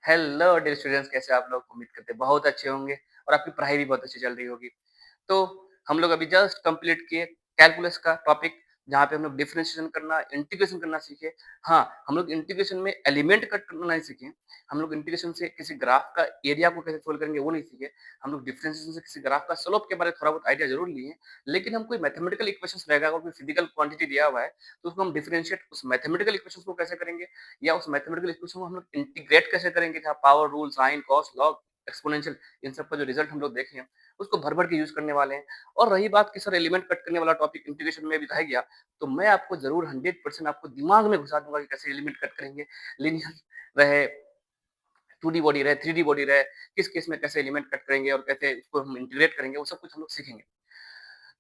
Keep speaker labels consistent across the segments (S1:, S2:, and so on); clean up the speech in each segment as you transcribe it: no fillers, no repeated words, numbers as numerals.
S1: Hello dear students, कैसे आप लोग? उम्मीद करते हैं बहुत अच्छे होंगे और आपकी पढ़ाई भी बहुत अच्छी चल रही होगी। तो हम लोग अभी जस्ट कंप्लीट किए कैलकुलस का टॉपिक, जहाँ पे हम लोग डिफरेंशिएशन करना, इंटीग्रेशन करना सीखे। हाँ, हम लोग इंटीग्रेशन में एलिमेंट कट करना नहीं सीखे। हम लोग इंटीग्रेशन से किसी ग्राफ का एरिया को कैसे सोल्व करेंगे वो नहीं सीखे। हम लोग डिफरेंशिएशन से किसी ग्राफ का स्लोप के बारे में थोड़ा बहुत आइडिया ज़रूर लिए। लेकिन हम कोई मैथमेटिकल इक्वेशंस रहेगा, अगर कोई फिजिकल क्वांटिटी दिया हुआ है, तो उसको हम डिफरेंशिएट उस मैथमेटिकल इक्वेशंस को कैसे करेंगे, या उस मैथमेटिकल इक्वेशन को हम लोग इंटीग्रेट कैसे करेंगे, जहाँ power rule, sine, cos, log, exponential, इन सब का जो रिजल्ट हम लोग देखे हैं, उसको भर-भर के यूज़ करने वाले हैं। और रही बात कि सर एलिमेंट कट करने वाला टॉपिक इंटीग्रेशन में भी रह गया, तो मैं आपको ज़रूर 100% आपको दिमाग में घुसा दूँगा कि कैसे एलिमेंट कट करेंगे। लीनियर रहे, 2D बॉडी रहे, 3D बॉडी रहे, किस केस में कैसे एलिमेंट कट करेंगे और कैसे उसको हम इंटीग्रेट करेंगे, वो सब कुछ हम लोग सीखेंगे।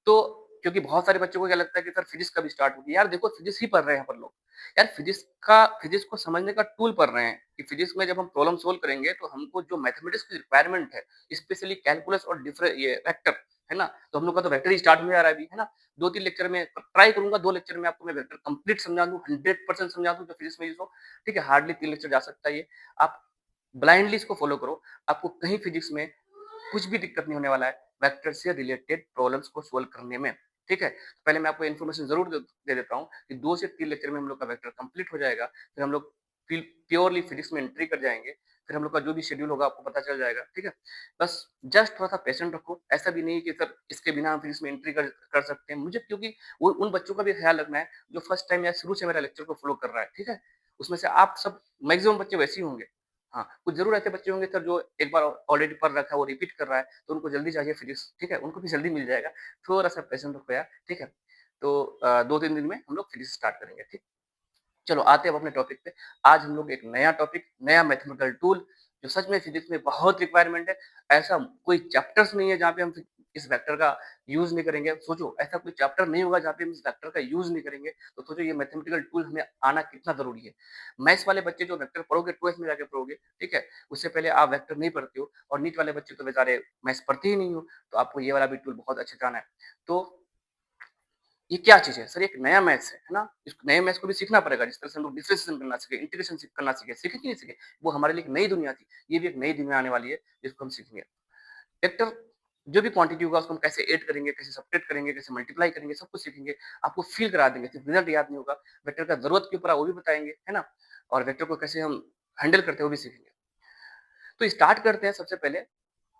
S1: तो क्योंकि बहुत सारे बच्चों को क्या लगता है कि सर फिजिक्स कब स्टार्ट होगी? यार देखो, फिजिक्स ही पढ़ रहे हैं अपन लोग। यार फिजिक्स को समझने का टूल पढ़ रहे हैं कि फिजिक्स में जब हम प्रॉब्लम सोल्व करेंगे तो हमको जो मैथमेटिक्स की रिक्वायरमेंट है, स्पेशली कैलकुलस और ये वेक्टर, है ना? तो हम लोग का तो वेक्टर ही स्टार्ट हो जा रहा है अभी, है ना? 2-3 लेक्चर में ट्राई करूँगा, 2 लेक्चर में आपको मैं वेक्टर कंप्लीट समझा दूँ, 100% समझा दूँ जो फिजिक्स में यूज़ हो। ठीक है? हार्डली 3 लेक्चर जा सकता है ये। आप ब्लाइंडली इसको फॉलो करो, आपको कहीं फिजिक्स में कुछ भी दिक्कत नहीं होने वाला है वेक्टर से रिलेटेड प्रॉब्लम्स को सोल्व करने में। ठीक है? तो पहले मैं आपको इन्फॉर्मेशन ज़रूर दे देता हूँ कि 2 से 3 लेक्चर में हम लोग का वेक्टर कंप्लीट हो जाएगा। फिर हम लोग प्योरली फिजिक्स में एंट्री कर जाएँगे। फिर हम लोग का जो भी शेड्यूल होगा आपको पता चल जाएगा। ठीक है? बस जस्ट थोड़ा-सा पेशेंस रखो। ऐसा भी नहीं है कि सर इसके बिना हम फिजिक्स में एंट्री कर कर सकते हैं। मुझे क्योंकि वो उन बच्चों का भी ख़्याल रखना है जो फर्स्ट टाइम या शुरू से मेरा लेक्चर को फ़ॉलो कर रहा है। ठीक है? उसमें से आप सब मैक्सिमम बच्चे वैसे ही होंगे। हाँ, कुछ ज़रूर ऐसे बच्चे होंगे सर जो एक बार ऑलरेडी पढ़ रखा है, वो रिपीट कर रहा है, तो उनको जल्दी चाहिए फिजिक्स, ठीक है? उनको भी जल्दी मिल जाएगा, थोड़ा-सा पेशेंस रखो यार, ठीक है? तो 2-3 दिन में हम लोग फिजिक्स स्टार्ट करेंगे, ठीक? चलो आते हैं अब अपने टॉपिक पे। आज हम लोग एक नया टॉपिक, नया मैथमेटिकल टूल, जो सच में फिजिक्स में बहुत रिक्वायरमेंट है। ऐसा कोई चैप्टर्स नहीं है जहाँ पे हम इस वेक्टर का यूज़ नहीं करेंगे। सोचो, ऐसा कोई चैप्टर नहीं होगा जहाँ पे हम इस वेक्टर का यूज़ नहीं करेंगे। तो सोचो ये मैथमेटिकल टूल हमें आना कितना ज़रूरी है। मैथ्स वाले बच्चे जो वेक्टर पढ़ोगे, 12th में जाके पढ़ोगे, ठीक है? उससे पहले आप वेक्टर नहीं पढ़ते हो, और नीट वाले बच्चे तो बेचारे मैथ्स पढ़ते ही नहीं हो, तो आपको ये वाला भी टूल बहुत अच्छे से आना है। तो ये क्या चीज़ है? सर, एक नया मैथ्स है ना? इस नए मैथ्स को भी सीखना पड़ेगा, जिस तरह से हम लोग डिफरेंशिएशन करना सीखे, इंटीग्रेशन करना सीखे। सीखे कि नहीं सीखे? वो हमारे लिए एक नई दुनिया थी। ये भी एक नई दुनिया आने वाली है, जिसको हम सीखेंगे। वेक्टर जो भी क्वांटिटी होगा उसको हम कैसे ऐड करेंगे, कैसे सब्ट्रैक्ट करेंगे, कैसे मल्टीप्लाई करेंगे, सब कुछ सीखेंगे। आपको फ़ील करा देंगे, सिर्फ रिज़ल्ट याद नहीं होगा। वेक्टर का ज़रूरत क्यों पड़ा वो भी बताएँगे, है ना? और वेक्टर को कैसे हम हैंडल करते हैं वो भी सीखेंगे। तो स्टार्ट करते हैं सबसे पहले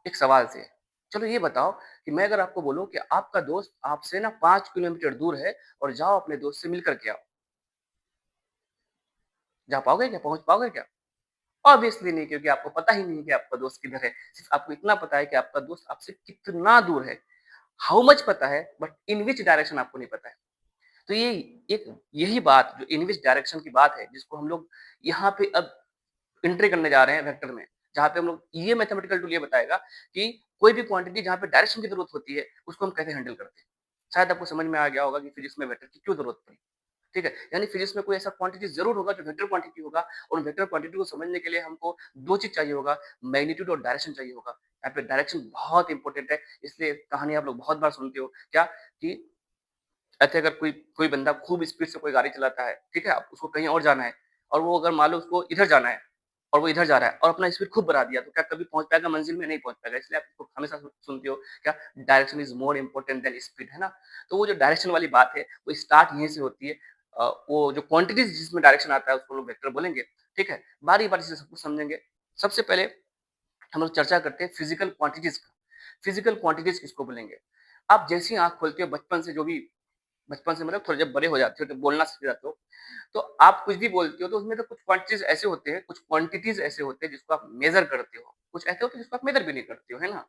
S1: एक सवाल से। चलो ये बताओ कि मैं अगर आपको बोलूँ कि आपका दोस्त आपसे ना 5 किलोमीटर दूर है और जाओ अपने दोस्त से मिल कर के आओ। जा पाओगे क्या? पहुँच पाओगे क्या? ऑब्वियसली नहीं, क्योंकि आपको पता ही नहीं है कि आपका दोस्त किधर है। सिर्फ़ आपको इतना पता है कि आपका दोस्त आपसे कितना दूर है। हाउ मच पता है, बट इन व्हिच डायरेक्शन आपको नहीं पता है। तो ये एक यही बात जो इन व्हिच डायरेक्शन की बात है, जिसको हम लोग यहाँ पे अब एंट्री करने जा रहे हैं वेक्टर में। जहाँ पे हम लोग ये मैथमेटिकल टूल ये बताएगा कि कोई भी क्वांटिटी जहाँ पे डायरेक्शन की ज़रूरत होती है, उसको हम कैसे हैंडल करते हैं। शायद आपको समझ में आ गया होगा कि फिजिक्स में वेक्टर की क्यों ज़रूरत पड़ी। ठीक है? यानी फिजिक्स में कोई ऐसा क्वांटिटी ज़रूर होगा जो वेक्टर क्वांटिटी होगा, और वेक्टर क्वांटिटी को समझने के लिए हमको 2 चीज़ चाहिए होगा, मैग्नीट्यूड और डायरेक्शन चाहिए होगा। यहाँ पे डायरेक्शन बहुत इंपॉर्टेंट है, इसलिए कहानी आप लोग बहुत बार सुनते हो। क्या? कि ऐसे अगर कोई कोई बंदा खूब स्पीड से कोई गाड़ी चलाता है, ठीक है? अब उसको कहीं और जाना है, और वो अगर मान लो उसको इधर जाना है, और वो इधर जा रहा है और अपना स्पीड खूब बढ़ा दिया, तो क्या कभी पहुँच पाएगा मंज़िल में? नहीं पहुँच पाएगा। इसलिए आप इसको हमेशा सुनते हो क्या? Direction is more important then speed, है ना? तो वो जो डायरेक्शन वाली बात है, वो स्टार्ट यहीं से होती है। वो जो क्वांटिटीज़ जिसमें डायरेक्शन आता है उसको लोग वेक्टर बोलेंगे, ठीक है? बारी-बारी से सब कुछ समझेंगे। सबसे पहले हम लोग चर्चा करते हैं फिज़िकल क्वांटिटीज़ का। फिज़िकल क्वांटिटीज़ किसको बोलेंगे? आप जैसे ही आँख खोलते हो, बचपन से जो भी, बचपन से मतलब थोड़े जब बड़े हो जाते हो, तो बोलना सीख जाते हो, तो आप कुछ भी बोलते हो तो उसमें तो कुछ क्वांटिटीज़ ऐसे होते हैं, कुछ क्वांटिटीज़ ऐसे होते हैं जिसको आप मेज़र करते हो। कुछ ऐसे होते हैं जिसको आप मेज़र भी नहीं करते हो, है ना?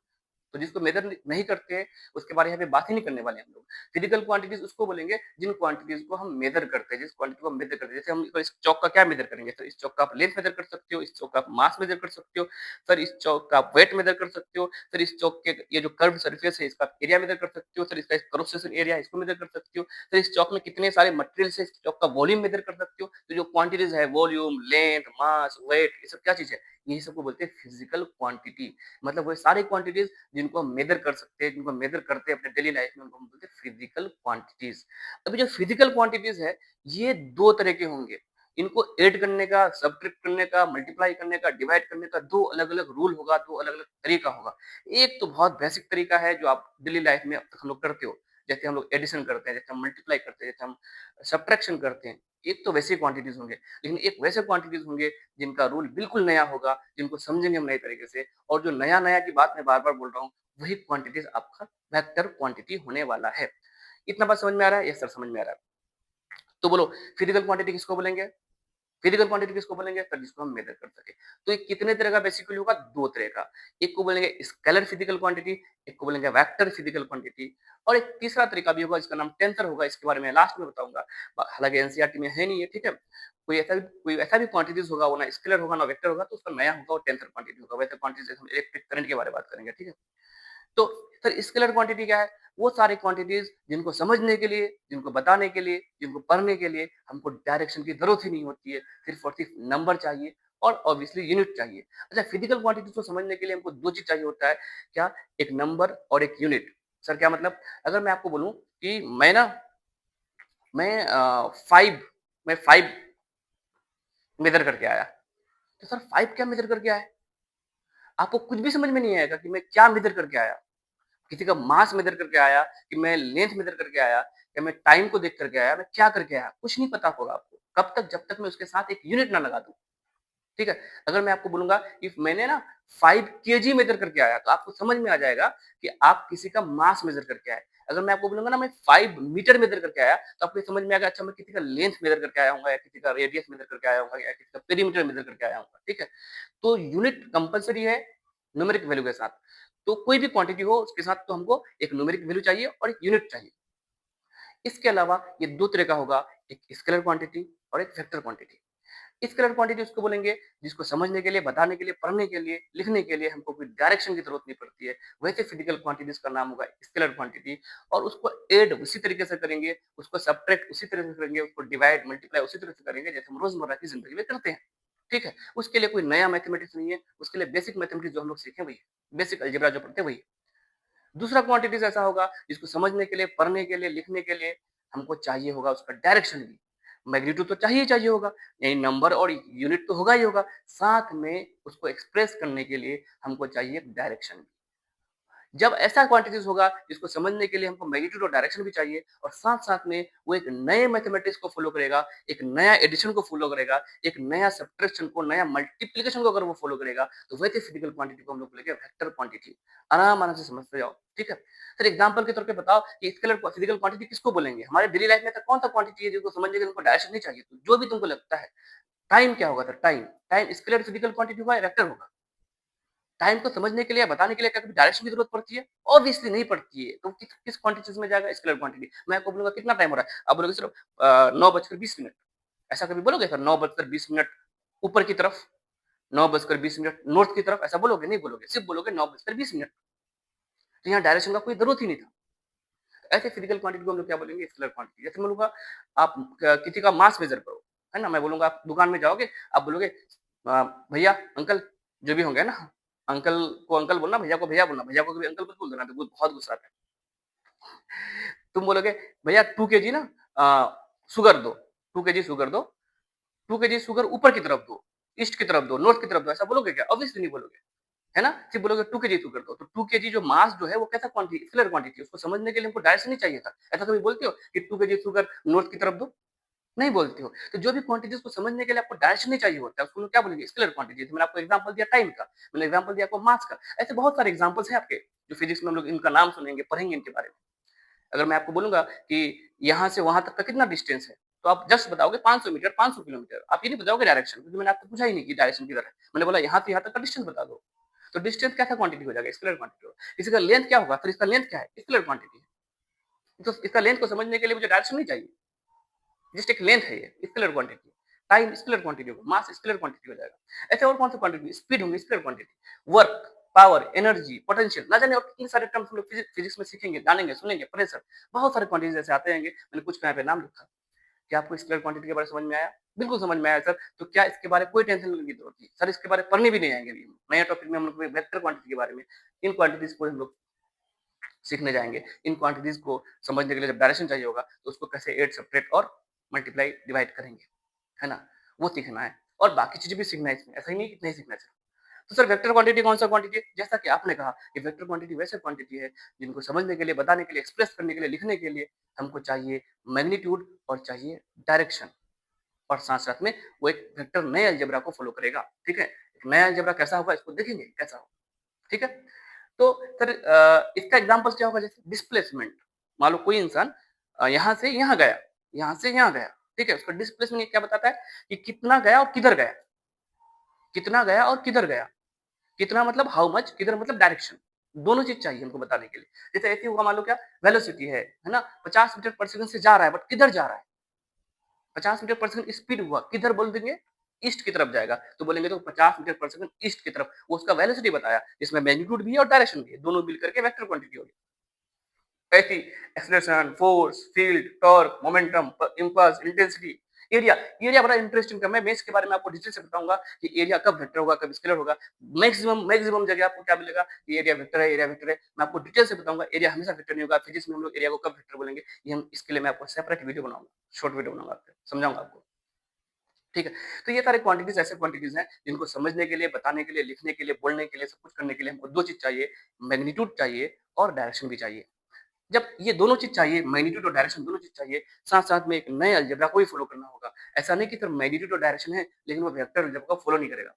S1: तो जिसको मेज़र नहीं करते, उसके बारे में यहाँ पे बात ही नहीं करने वाले हम लोग। फिज़िकल क्वांटिटीज़ उसको बोलेंगे जिन क्वांटिटीज़ को हम मेज़र करते हैं, जिस क्वांटिटी को हम मेज़र करते हैं। जैसे हम इस चौक का क्या मेज़र करेंगे? तो इस चौक का आप लेंथ मेज़र कर सकते हो, इस चौक का आप मास मेज़र कर सकते हो, सर इस चौक का आप वेट मेज़र कर सकते हो, सर इस चौक के ये जो कर्व्ड सरफेस है इसका आप एरिया मेज़र कर सकते हो, सर इसका क्रॉस सेक्शन एरिया है इसको मेज़र कर सकते हो, सर इस चौक में कितने सारे मटेरियल्स है, इस चौक का वॉल्यूम मेज़र कर सकते हो। तो जो क्वांटिटीज़ है, वॉल्यूम, लेंथ, मास, वेट, ये सब क्या चीज़ है? यही सबको बोलते हैं फिज़िकल क्वांटिटी। मतलब वो सारी क्वांटिटीज़ जिनको हम मेज़र कर सकते हैं, जिनको हम मेज़र करते हैं अपने डेली लाइफ में, उनको हम बोलते हैं फिज़िकल क्वांटिटीज़। अभी जो फिज़िकल क्वांटिटीज़ है, ये 2 तरह के होंगे। इनको ऐड करने का, सब्ट्रैक्ट करने का, मल्टीप्लाई करने का, डिवाइड करने का 2 अलग-अलग रूल होगा, 2 अलग-अलग तरीका होगा। एक तो बहुत बेसिक तरीका है जो आप डेली लाइफ में अब तक हम लोग करते हो। जैसे हम लोग एडिशन करते हैं, जैसे हम मल्टीप्लाई करते हैं, जैसे हम सब्ट्रैक्शन करते हैं। एक तो वैसे क्वांटिटीज़ होंगे, लेकिन एक वैसे क्वांटिटीज़ होंगे जिनका रूल बिल्कुल नया होगा, जिनको समझेंगे हम नए तरीके से और जो नया-नया की बात मैं बार-बार बोल रहा हूँ, वही क्वांटिटीज़ आपका वेक्टर क्वांटिटी होने वाला है। इतना बात समझ में आ रहा है? यस सर समझ में आ रहा है। तो बोलो फिजिकल क्वांटिटी किसको बोलेंगे? फिजिकल क्वांटिटी किसको बोलेंगे? सर जिसको हम मेजर कर सके। तो ये कितने तरह का बेसिकली होगा? 2 तरह का। एक को बोलेंगे स्केलर फिजिकल क्वांटिटी, एक को बोलेंगे वेक्टर फिजिकल क्वांटिटी और एक तीसरा तरीका भी होगा जिसका नाम टेंसर होगा, इसके बारे में लास्ट में बताऊँगा। हालाँकि एनसीईआरटी में है नहीं है, ठीक है? कोई ऐसा भी क्वांटिटीज़ होगा, वो ना स्केलर होगा ना वेक्टर होगा, तो उसका नया होगा वो टेंसर क्वांटिटी होगा। वैसे क्वांटिटीज़ हम इलेक्ट्रिक करंट के बारे में बात करेंगे, ठीक है? तो सर स्केलर क्वांटिटी क्या है? वो सारी क्वांटिटीज़ जिनको समझने के लिए, जिनको बताने के लिए, जिनको पढ़ने के लिए हमको डायरेक्शन की ज़रूरत ही नहीं होती है। सिर्फ़ और सिर्फ़ नंबर चाहिए और ऑब्वियसली यूनिट चाहिए। अच्छा फिज़िकल क्वांटिटीज़ को समझने के लिए हमको 2 चीज़ चाहिए होता है। क्या? एक नंबर और एक यूनिट। सर क्या मतलब? अगर मैं आपको बोलूँ कि मैं 5 मेज़र करके आया। तो सर 5 क्या मेज़र करके आए? आपको कुछ भी समझ में नहीं आएगा कि मैं क्या मेज़र करके आया। किसी का मास मेजर करके आया, कि मैं लेंथ मेजर करके आया, या मैं टाइम को देख करके आया, मैं क्या करके आया, कुछ नहीं पता होगा आपको। कब तक? जब तक मैं उसके साथ एक यूनिट ना लगा दूँ, ठीक है? अगर मैं आपको बोलूँगा कि मैंने ना 5 केजी मेजर करके आया, तो आपको समझ में आ जाएगा कि आप किसी का मास मेजर करके आए। अगर मैं आपको बोलूँगा ना मैं 5 मीटर मेजर करके आया, तो आपको ये समझ में आएगा अच्छा मैं किसी का लेंथ मेजर करके आया हूँगा या किसी का रेडियस मेजर करके आया हूँगा या किसी का पेरीमीटर मेजर करके आया हूँगा, ठीक है? तो यूनिट कंपल्सरी है न्यूमेरिक वैल्यू के साथ। तो कोई भी क्वांटिटी हो उसके साथ तो हमको एक न्यूमेरिक वैल्यू चाहिए और एक यूनिट चाहिए। इसके अलावा ये 2 तरह का होगा, एक स्केलर क्वांटिटी और एक वेक्टर क्वांटिटी। स्केलर क्वांटिटी उसको बोलेंगे जिसको समझने के लिए, बताने के लिए, पढ़ने के लिए, लिखने के लिए हमको कोई डायरेक्शन की ज़रूरत नहीं पड़ती है। वैसे फिजिकल क्वांटिटीज़ का नाम होगा स्केलर क्वांटिटी और उसको ऐड उसी तरीके से करेंगे, उसको सब्ट्रैक्ट उसी तरह से करेंगे, उसको डिवाइड, मल्टीप्लाई उसी तरह से करेंगे जैसे हम रोज़मर्रा की ज़िंदगी में करते हैं। ठीक है? उसके लिए कोई नया मैथमेटिक्स नहीं है, उसके लिए बेसिक मैथमेटिक्स जो हम लोग सीखे वही है। बेसिक अलजेब्रा जो पढ़ते हैं वही है। दूसरा क्वांटिटीज़ ऐसा होगा जिसको समझने के लिए, पढ़ने के लिए, लिखने के लिए हमको चाहिए होगा उसका डायरेक्शन भी। मैग्नीट्यूड तो चाहिए ही चाहिए होगा, यानी नंबर और यूनिट तो होगा ही होगा, साथ में उसको एक्सप्रेस करने के लिए हमको चाहिए डायरेक्शन भी। जब ऐसा क्वांटिटीज़ होगा जिसको समझने के लिए हमको मैग्नीट्यूड और डायरेक्शन भी चाहिए और साथ-साथ में वो एक नए मैथमेटिक्स को फ़ॉलो करेगा, एक नया एडिशन को फ़ॉलो करेगा, एक नया सब्ट्रैक्शन को, नया मल्टीप्लिकेशन को अगर वो फ़ॉलो करेगा, तो वैसे फिजिकल क्वांटिटी को हम लोग बोलेंगे वेक्टर क्वांटिटी। आराम-आराम से समझते जाओ, ठीक है? सर एग्ज़ाम्पल के तौर पे बताओ कि स्केलर फिजिकल क्वांटिटी किसको बोलेंगे? हमारे डेली लाइफ में ऐसा कौन-सा क्वांटिटी है जिसको समझने के लिए हमको डायरेक्शन नहीं चाहिए? तो जो भी तुमको लगता है। टाइम क्या होगा sir? Time. Time scalar physical quantity होगा या वेक्टर होगा? टाइम को समझने के लिए, बताने के लिए क्या कभी डायरेक्शन की ज़रूरत पड़ती है? ऑब्वियसली नहीं पड़ती है। तो किस क्वांटिटीज़ में जाएगा? Scalar quantity. मैं आपको बोलूँगा कितना टाइम हो रहा है? आप बोलोगे सिर्फ 9 बजकर 20 मिनट। ऐसा कभी बोलोगे सर 9 बजकर 20 मिनट ऊपर की तरफ, 9 बजकर 20 मिनट नॉर्थ की तरफ, ऐसा बोलोगे? नहीं बोलोगे। सिर्फ बोलोगे 9 बजकर 20 मिनट। तो यहाँ डायरेक्शन का कोई ज़रूरत ही नहीं था। ऐसे फिजिकल क्वांटिटी को हम लोग क्या बोलेंगे? Scalar quantity. जैसे मैं बोलूँगा आप किसी का मास मेज़र करो, है ना? मैं बोलूँगा आप दुकान में जाओगे, आप बोलोगे भैया, अंकल जो भी होंगे ना, अंकल को अंकल बोलना, भैया को भैया बोलना, भैया को कभी अंकल मत बोल देना, तो वो बहुत गुस्सा आता है। तुम बोलोगे भैया 2 केजी ना शुगर दो, 2 केजी शुगर दो, 2 केजी शुगर ऊपर की तरफ दो, ईस्ट की तरफ दो, नॉर्थ की तरफ दो, ऐसा बोलोगे क्या? ऑब्वियसली नहीं बोलोगे। है ना? सिर्फ बोलोगे 2 केजी शुगर दो, तो 2 केजी जो मास जो है वो कैसा क्वांटिटी स्केलर क्वांटिटी है, उसको समझने के लिए हमको डायरेक्शन नहीं चाहिए था। ऐसा कभी बोलते हो कि 2 केजी शुगर नॉर्थ की तरफ दो? नहीं बोलते हो। तो जो भी क्वांटिटीज़ को समझने के लिए आपको डायरेक्शन नहीं चाहिए होता है, उसको हम लोग क्या बोलेंगे? Scalar quantity. तो मैंने आपको एग्ज़ाम्पल दिया टाइम का, मैंने एग्ज़ाम्पल दिया आपको मास का। ऐसे बहुत सारे एग्ज़ाम्पल्स हैं आपके, जो फिज़िक्स में हम लोग इनका नाम सुनेंगे, पढ़ेंगे इनके बारे में। अगर मैं आपको बोलूँगा कि यहाँ से वहाँ तक का कितना डिस्टेंस है, तो आप जस्ट बताओगे 500 मीटर, 500 किलोमीटर। आप ये नहीं बताओगे डायरेक्शन, क्योंकि मैंने आपसे पूछा ही नहीं कि डायरेक्शन किधर है। मैंने बोला यहाँ से यहाँ तक का डिस्टेंस बता दो। तो डिस्टेंस कैसा क्वांटिटी हो जाएगा? स्केलर क्वांटिटी होगा। किसी का लेंथ क्या होगा? फिर इसका लेंथ क्या है? स्केलर क्वांटिटी है। तो इसका लेंथ को समझने के लिए मुझे डायरेक्शन नहीं चाहिए। जस्ट एक लेंथ है ये, scalar quantity. Time scalar quantity होगा, मास स्केलर क्वांटिटी हो जाएगा। ऐसे और कौन सा क्वांटिटी? स्पीड होंगी scalar quantity, work, power, energy, potential, ना जाने और कितने सारे टर्म्स हम लोग फिजिक्स में सीखेंगे, जानेंगे, सुनेंगे, प्रेशर, बहुत सारे क्वांटिटीज ऐसे आते रहेंगे। मैंने कुछ यहाँ पे नाम लिखा। क्या आपको स्केलर क्वांटिटी के बारे में समझ में आया? बिल्कुल समझ में आया सर। तो क्या इसके बारे में कोई टेंशन लेने की जरूरत नहीं सर, इसके बारे में पढ़ने भी नहीं आएंगे अभी हम। नया टॉपिक में हम लोग वेक्टर क्वांटिटी के बारे में, इन क्वांटिटीज को हम लोग सीखने जाएँगे। इन क्वांटिटीज़ को समझने के लिए जब डायरेक्शन चाहिए होगा, तो उसको कैसे ऐड, सब्ट्रैक्ट और मल्टीप्लाई, डिवाइड करेंगे, है ना? वो सीखना है और बाकी चीज़ें भी सीखना है इसमें, ऐसा ही नहीं कि नहीं सीखना चाहिए। तो सर वेक्टर क्वांटिटी कौन-सा क्वांटिटी है? जैसा कि आपने कहा कि वेक्टर क्वांटिटी वैसे क्वांटिटी है जिनको समझने के लिए, बताने के लिए, एक्सप्रेस करने के लिए, लिखने के लिए हमको चाहिए मैग्नीट्यूड और चाहिए डायरेक्शन और साथ-साथ में वो एक वेक्टर नए अलजेब्रा को फ़ॉलो करेगा, ठीक है? एक नया अलजेब्रा कैसा होगा इसको देखेंगे कैसा होगा, ठीक है? तो सर इसका एग्ज़ाम्पल क्या होगा जैसे डिस्प्लेसमेंट। मान लो कोई इंसान यहाँ से यहाँ गया, यहाँ से यहाँ गया, ठीक है? उसका डिस्प्लेसमेंट क्या बताता है कि कितना गया और किधर गया? कितना गया और किधर गया? कितना मतलब हाउ मच, किधर मतलब डायरेक्शन। दोनों चीज़ चाहिए हमको बताने के लिए। जैसे ऐसे ही होगा मान लो क्या वेलोसिटी है ना? 50 मीटर पर सेकंड से जा रहा है बट किधर जा रहा है? 50 मीटर पर सेकंड स्पीड हुआ, किधर बोल देंगे? ईस्ट की तरफ जाएगा। तो बोलेंगे तो 50 मीटर पर सेकंड ईस्ट की तरफ। वो उसका वेलोसिटी बताया, जिसमें मैग्नीट्यूड भी है और डायरेक्शन भी है। दोनों मिल करके वेक्टर क्वांटिटी होगी। ऐसी acceleration, force, field, torque, momentum, impulse, intensity, area. Area बड़ा इंटरेस्टिंग टर्म है। मैं इसके बारे में आपको डिटेल से बताऊंगा कि एरिया कब वेक्टर होगा, कब स्केलर होगा। मैक्सिमम मैक्सिमम जगह आपको क्या मिलेगा कि एरिया वेक्टर है, एरिया वेक्टर है। मैं आपको डिटेल से बताऊंगा एरिया हमेशा वेक्टर नहीं होगा। फिजिक्स में हम लोग एरिया को कब वेक्टर बोलेंगे, ये हम इसके लिए मैं आपको सेपरेट वीडियो बनाऊंगा, शॉर्ट वीडियो बनाऊंगा, आपको समझाऊंगा आपको। ठीक है, तो ये सारे क्वांटिटीज ऐसे क्वांटिटीज हैं जिनको समझने के लिए, बताने के लिए, लिखने के लिए, बोलने के लिए, सब कुछ करने के लिए हमको दो चीज चाहिए, मैग्नीट्यूड चाहिए और डायरेक्शन भी चाहिए। जब ये दोनों चीज चाहिए, मैग्नीट्यूड और डायरेक्शन दोनों चीज चाहिए, साथ-साथ में एक नए अलजेब्रा को भी फॉलो करना होगा। ऐसा नहीं कि सिर्फ मैग्नीट्यूड और डायरेक्शन है, लेकिन वो वेक्टर अलजेब्रा को फॉलो नहीं करेगा।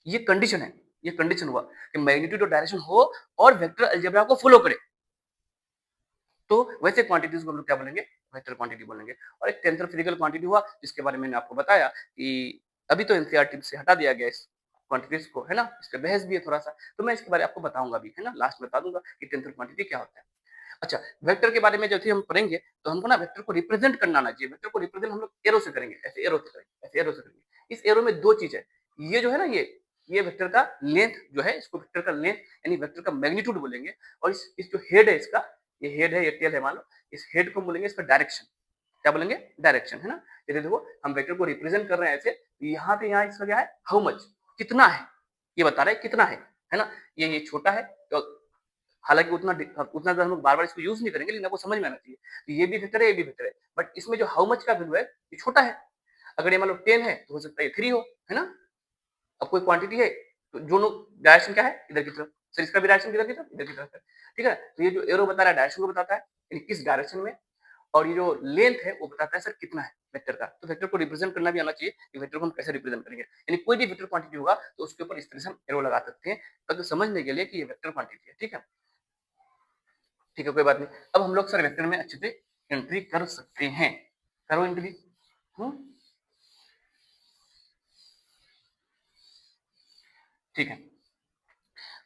S1: ये कंडीशन है, ये कंडीशन हुआ कि मैग्नीट्यूड और डायरेक्शन हो और वेक्टर अलजेब्रा को फॉलो करे। तो वैसे क्वांटिटीज को हम लोग क्या बोलेंगे? वेक्टर क्वांटिटी बोलेंगे। और एक टेंसर फिजिकल क्वांटिटी हुआ, जिसके बारे में मैंने आपको बताया कि अभी तो एनसीईआरटी से हटा दिया गया इस क्वांटिटीज को, है ना? इस पे बहस भी है थोड़ा-सा, तो मैं इसके बारे में आपको बताऊँगा भी, है ना? लास्ट में बता दूँगा कि टेंसर क्वांटिटी क्या होता है। अच्छा, वेक्टर के बारे में जब भी हम पढ़ेंगे, तो हमको ना वेक्टर को रिप्रेजेंट करना आना चाहिए। वेक्टर को रिप्रेजेंट हम लोग एरो से करेंगे, ऐसे एरो से करेंगे, ऐसे एरो से करेंगे। इस एरो में 2 चीज़ है। ये जो है ना ये वेक्टर का लेंथ जो है, इसको वेक्टर का लेंथ यानी वेक्टर का मैग्नीट्यूड बोलेंगे और इस जो हेड है इसका, ये हेड है, ये टेल है मान लो, इस हेड को बोलेंगे इसका डायरेक्शन। क्या बोलेंगे? डायरेक्शन, है ना? ये देखो हम वेक्टर को रिप्रेजेंट कर रहे हैं ऐसे, यहाँ पे यहाँ इसका क्या है? हाउ मच, कितना है? ये बता रहा है कितना है ना? ये छोटा है तो हालाँकि उतना ज़्यादा हम लोग बार-बार इसको यूज़ नहीं करेंगे, लेकिन आपको समझ में आना चाहिए। तो ये भी वेक्टर है, ये भी वेक्टर है। बट इसमें जो हाउ मच का वैल्यू है, ये छोटा है। अगर ये मान लो 10 है, तो हो सकता है ये 3 हो, है ना? अब कोई क्वांटिटी है, तो दोनों डायरेक्शन क्या है? इधर की तरफ। सर इसका भी डायरेक्शन किधर की तरफ? इधर की तरफ है। ठीक है? तो ये जो एरो बता रहा है, डायरेक्शन को बताता है, यानी किस डायरेक्शन में और ये जो लेंथ है, वो बताता है सर कितना है वेक्टर का। तो वेक्टर को रिप्रेजेंट करना भी आना चाहिए कि वेक्टर को हम कैसे रिप्रेजेंट करेंगे। यानी कोई भी वेक्टर क्वांटिटी होगा, तो उसके ऊपर इस तरह से हम एरो लगा सकते हैं, ताकि समझने के लिए कि ये वेक्टर क्वांटिटी है। ठीक है? ठीक है, कोई बात नहीं। अब हम लोग सर वेक्टर में अच्छे से एंट्री कर सकते हैं। करो एंट्री। हुँ? ठीक है।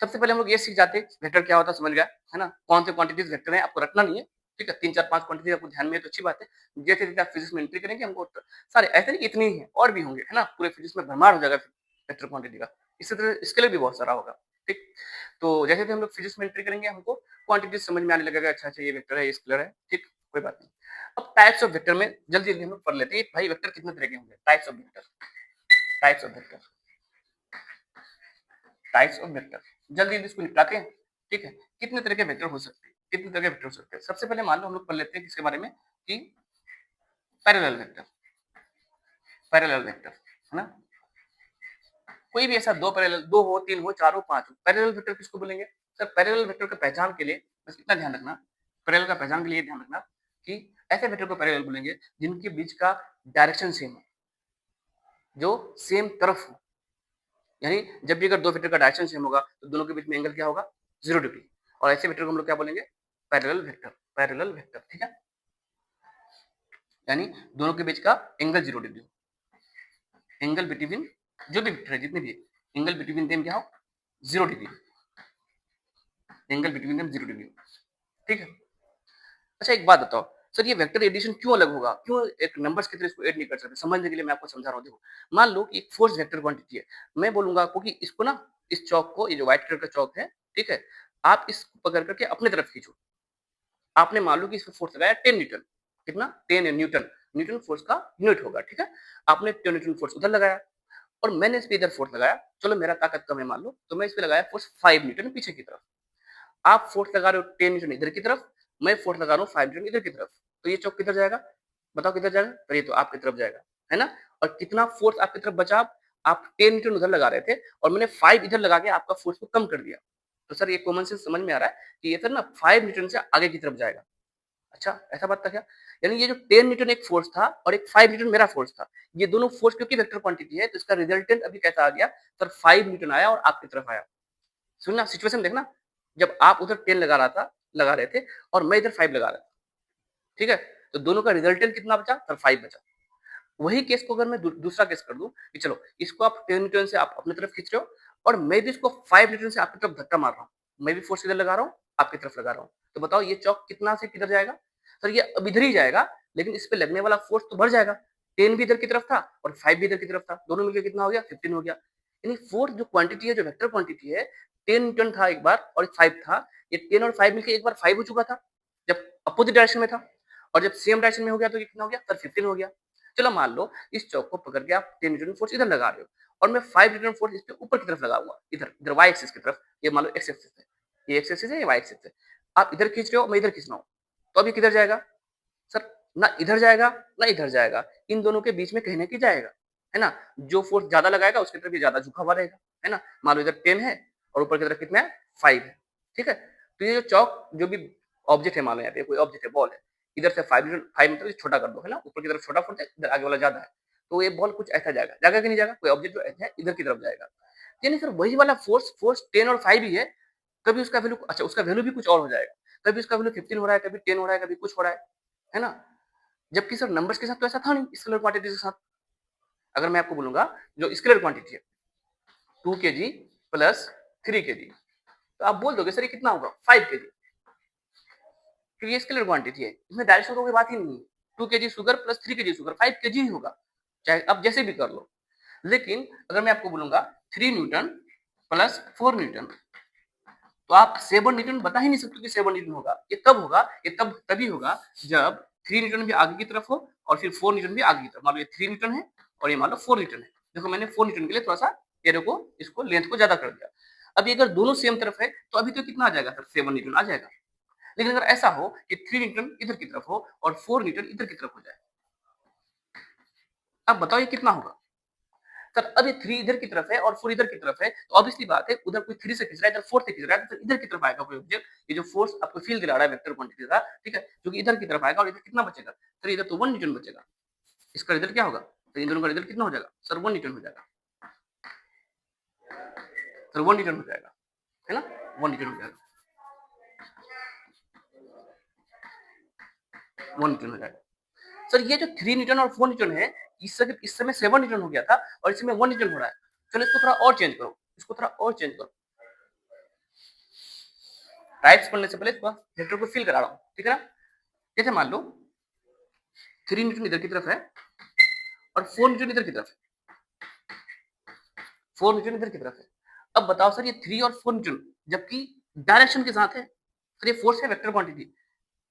S1: सबसे पहले हम लोग ये सीख जाते हैं, वेक्टर क्या होता है समझ गया, है ना? कौन से क्वांटिटीज़ वेक्टर हैं आपको रटना नहीं है, ठीक है? 3, 4, 5 क्वांटिटी आपको ध्यान में है तो अच्छी बात है। जैसे-जैसे आप फिजिक्स में एंट्री करेंगे हमको सारे ऐसे नहीं कि इतने ही हैं, और भी होंगे, है ना? पूरे फिजिक्स में भरमार हो जाएगा वेक्टर क्वांटिटी का। इसी तरह स्केलर भी बहुत सारा होगा, ठीक? तो जैसे-जैसे हम लोग फिजिक्स में एंट्री करेंगे हमको क्वांटिटीज़ समझ में आने लगेगा, अच्छा-अच्छा ये वेक्टर है, ये स्केलर है, ठीक? कोई बात नहीं। अब टाइप्स ऑफ वेक्टर में जल्दी-जल्दी हम लोग पढ़ लेते हैं। भाई वेक्टर कितने तरह के होंगे? Types of vector, types of vector, types of vector. जल्दी-जल्दी इसको निपटाते हैं, ठीक है? कितने तरह के वेक्टर हो सकते हैं? कितने तरह के वेक्टर हो सकते हैं? सबसे पहले मान लो हम लोग पढ़ लेते हैं किसके बारे में कि पैरेलल वेक्टर, पैरेलल वेक्टर, है ना? कोई भी ऐसा 2 पैरेलल 2 हो, 3 हो, 4 हो, 5 हो, पैरेलल वेक्टर किसको बोलेंगे? सर पैरेलल वेक्टर का पहचान के लिए बस इतना ध्यान रखना, पैरेलल का पहचान के लिए ध्यान रखना कि ऐसे वेक्टर को पैरेलल बोलेंगे जिनके बीच का डायरेक्शन सेम हो, जो सेम तरफ हो। यानी जब भी अगर 2 वेक्टर का डायरेक्शन सेम होगा, तो दोनों के बीच में एंगल क्या होगा? 0 डिग्री। और ऐसे वेक्टर को हम लोग क्या बोलेंगे? पैरेलल वेक्टर, पैरेलल वेक्टर, ठीक है? यानी दोनों के बीच का एंगल 0 डिग्री हो। एंगल बिटवीन जो भी वेक्टर है जितने भी एंगल बिटवीन देम क्या हो? 0 degree. Angle between them 0 degree. ठीक है? अच्छा एक बात बताओ, सर ये वेक्टर एडिशन क्यों अलग होगा? क्यों एक नंबर्स की तरह इसको ऐड नहीं कर सकते? समझने के लिए मैं आपको समझा रहा हूँ, देखो। मान लो कि एक फोर्स वेक्टर क्वांटिटी है। मैं बोलूँगा आपको कि इसको ना इस चौक को, ये जो व्हाइट कलर का चौक है, ठीक है? आप इसको पकड़ करके अपने तरफ खींचो। आपने मान लो कि इस पे फोर्स लगाया 10 न्यूटन। कितना? 10 न्यूटन। न्यूटन फोर्स का यूनिट होगा, ठीक है? आपने 10 न्यूटन फोर्स उधर लगाया और मैंने इस पे इधर फोर्स लगाया। चलो मेरा ताकत कम है मान लो, तो मैं इस पे लगाया फोर्स 5 न्यूटन पीछे की तरफ। आप फोर्स लगा रहे हो 10 न्यूटन इधर की तरफ, मैं फोर्स लगा रहा हूँ 5 न्यूटन इधर की तरफ। तो ये चौक किधर जाएगा? बताओ किधर जाएगा? तो ये तो आपकी तरफ जाएगा, है ना? और कितना फ़ोर्स आपकी तरफ बचा, आप 10 न्यूटन उधर लगा रहे थे और मैंने 5 इधर लगा के आपका फ़ोर्स को कम कर दिया। तो सर ये कॉमन सेंस समझ में आ रहा है कि ये सर ना 5 न्यूटन से आगे की तरफ जाएगा। अच्छा, ऐसा बात था क्या? यानी ये जो 10 न्यूटन एक फ़ोर्स था और एक 5 न्यूटन मेरा फ़ोर्स था। ये दोनों फ़ोर्स क्योंकि वेक्टर क्वांटिटी है, तो इसका रिजल्टेंट अभी कैसा आ गया? सर 5 न्यूटन आया और आपकी तरफ आया। सुनना सिचुएशन देखना, जब आप उधर 10 लगा रहे थे और मैं इधर 5 लगा रहा था, ठीक है? तो दोनों का रिजल्टेंट कितना बचा? सर 5 बचा। वही केस को अगर मैं दूसरा केस कर दूं कि चलो इसको आप 10 न्यूटन से आप अपनी तरफ खींच रहे हो और मैं भी इसको 5 न्यूटन से आपकी तरफ धक्का मार रहा हूँ, मैं भी फोर्स इधर लगा रहा हूँ, आपकी तरफ लगा रहा हूँ, तो बताओ ये चौक कितना से किधर जाएगा? सर ये अब इधर ही जाएगा, लेकिन इस पे लगने वाला फोर्स तो बढ़ जाएगा। 10 भी इधर की तरफ था और 5 भी इधर की तरफ था, दोनों मिलकर कितना हो गया? 15 हो गया। यानी फोर्स जो क्वांटिटी है, जो वेक्टर क्वांटिटी है, 10 न्यूटन था एक बार और 5 था, ये 10 और 5 मिलकर एक बार 5 हो चुका था जब अपोजिट डायरेक्शन में था, और जब सेम डायरेक्शन में हो गया तो ये कितना हो गया? सर 15 हो गया। चलो मान लो इस चौक को पकड़ के आप 10 न्यूटन फोर्स इधर लगा रहे हो और मैं 5 न्यूटन फोर्स इस पे ऊपर की तरफ लगाऊंगा, इधर इधर वाई एक्सिस की तरफ, ये मान लो एक्स एक्सिस है, ये एक्स एक्सिस है, ये वाई एक्सिस है। आप इधर खींच रहे हो, मैं इधर खींच रहा हूँ, तो अभी किधर जाएगा? सर ना इधर जाएगा ना इधर जाएगा, इन दोनों के बीच में कहीं ना कहीं जाएगा, है ना? जो फोर्स ज्यादा लगाएगा उसकी तरफ ये ज्यादा झुका हुआ रहेगा, है ना? मान लो इधर 10 है और ऊपर की तरफ कितना है? 5 है, ठीक है? तो ये जो चौक जो भी ऑब्जेक्ट है, मान लो यहाँ पे कोई ऑब्जेक्ट है, बॉल है, इधर से 5 मतलब छोटा कर दो, है ना? ऊपर की तरफ छोटा फोर्स है, इधर आगे वाला ज्यादा है, तो ये बॉल कुछ ऐसा जाएगा, जाएगा कि नहीं जाएगा? कोई ऑब्जेक्ट जो है इधर की तरफ जाएगा, यानी सर वही वाला फोर्स फोर्स 10 और 5 ही है, कभी उसका वैल्यू, अच्छा उसका वैल्यू भी कुछ और हो जाएगा, कभी उसका वैल्यू 15 हो रहा है, कभी 10 हो रहा है, कभी कुछ हो रहा है ना? जबकि सर नंबर्स के साथ तो ऐसा था नहीं, स्केलर क्वांटिटी के साथ। अगर मैं आपको बोलूंगा जो स्केलर क्वांटिटी है 2 kg प्लस 3 kg, तो आप बोल दोगे सर ये कितना होगा? 5 kg, क्योंकि ये स्केलर क्वांटिटी है, इसमें डायरेक्शन का कोई बात ही नहीं है। 2 kg sugar plus 3 kg sugar 5 kg ही होगा, चाहे आप जैसे भी कर लो। लेकिन अगर मैं आपको बोलूंगा 3 न्यूटन प्लस 4 न्यूटन, तो आप 7 न्यूटन बता ही नहीं सकते कि 7 न्यूटन होगा। ये कब होगा? ये तब तभी होगा जब 3 न्यूटन भी आगे की तरफ हो और फिर 4 न्यूटन भी आगे की तरफ। मान लो ये 3 न्यूटन है और ये मान लो 4 न्यूटन है। देखो मैंने 4 न्यूटन के लिए थोड़ा सा एरो को, इसको लेंथ को ज्यादा कर दिया। अभी अगर दोनों सेम तरफ है तो अभी तो कितना आ जाएगा सर? 7 न्यूटन आ जाएगा। लेकिन अगर ऐसा हो कि 3 न्यूटन इधर की तरफ हो और 4 न्यूटन इधर की तरफ हो जाए, अब बताओ ये कितना होगा? सर अब ये 3 इधर की तरफ है और 4 इधर की तरफ है, तो ऑब्वियसली बात है उधर कोई 3 से खींच रहा है, इधर 4 से खींच रहा है, तो इधर की तरफ आएगा कोई ऑब्जेक्ट। ये जो फोर्स आपको फील दिला रहा है वेक्टर क्वांटिटी का, ठीक है, जो कि इधर की तरफ आएगा और इधर कितना बचेगा? सर इधर तो 1 न्यूटन बचेगा। इसका रिजल्ट क्या होगा? तो इन दोनों का रिजल्ट कितना हो जाएगा? सर 1 न्यूटन हो जाएगा। सर 1 न्यूटन हो जाएगा, है ना? 1 न्यूटन हो जाएगा, 1 न्यूटन हो जाएगा। सर ये जो 3 न्यूटन और 4 न्यूटन है, इस समय 7 न्यूटन हो गया था और इसमें 1 न्यूटन हो रहा है। चलो इसको थोड़ा और चेंज करो, इसको थोड़ा और चेंज करो। टाइप्स पढ़ने से पहले थोड़ा वेक्टर को फिल करा रहा हूँ, ठीक है ना? जैसे मान लो 3 न्यूटन इधर की तरफ है और 4 न्यूटन इधर की तरफ है, 4 न्यूटन इधर की तरफ है। अब बताओ सर ये 3 और 4 न्यूटन जबकि डायरेक्शन के साथ है, सर ये फोर्स है वेक्टर क्वांटिटी।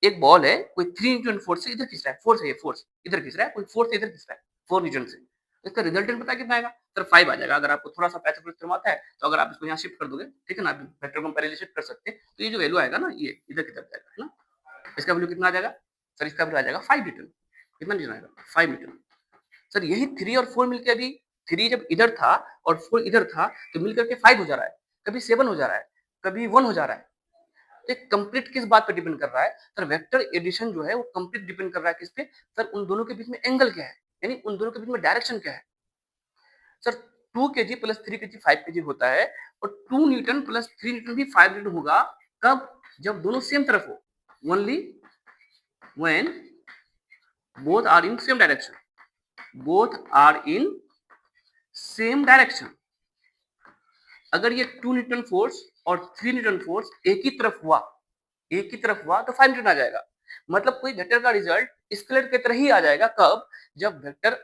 S1: एक बॉल है, कोई 3 न्यूटन फोर्स से इधर खींच रहा है, फोर्स है ये, फोर्स इधर खींच रहा है, कोई फोर्स इधर खींच रहा है 4 न्यूटन से, तो इसका रिजल्टेंट पता है कितना आएगा? सर 5 आ जाएगा। अगर आपको थोड़ा सा पैथोमेट्रिक आता है तो अगर आप इसको यहाँ शिफ्ट कर दोगे, ठीक है ना, वेक्टर को पहले शिफ्ट कर सकते हैं, तो ये जो वैल्यू आएगा ना, ये इधर की तरफ जाएगा, है ना? इसका वैल्यू कितना आ जाएगा? सर इसका वैल्यू आ जाएगा 5 न्यूटन। कितना न्यूटन आएगा? 5 न्यूटन। सर यही 3 और 4 मिलकर अभी 3 जब इधर था और 4 इधर था तो मिलकर के 5 हो जा रहा है, कभी 7 हो जा रहा है, कभी 1 हो जा रहा है। तो कंप्लीट किस बात पे डिपेंड कर रहा है? सर वेक्टर एडिशन जो है वो कंप्लीट डिपेंड कर रहा है किस पे? सर उन दोनों के बीच में एंगल क्या है, यानी उन दोनों के बीच में डायरेक्शन क्या है। Sir 2 kg plus 3 kg 5 kg होता है और 2 न्यूटन प्लस 3 न्यूटन भी 5 न्यूटन होगा। कब? जब दोनों सेम तरफ हो, only when both are in same direction, both are in same direction. अगर ये 2 न्यूटन फोर्स और 3 न्यूटन फोर्स एक ही तरफ हुआ तो 5 न्यूटन आ जाएगा। मतलब कोई वेक्टर का रिजल्ट स्केलर की तरह ही आ जाएगा। कब? जब वेक्टर,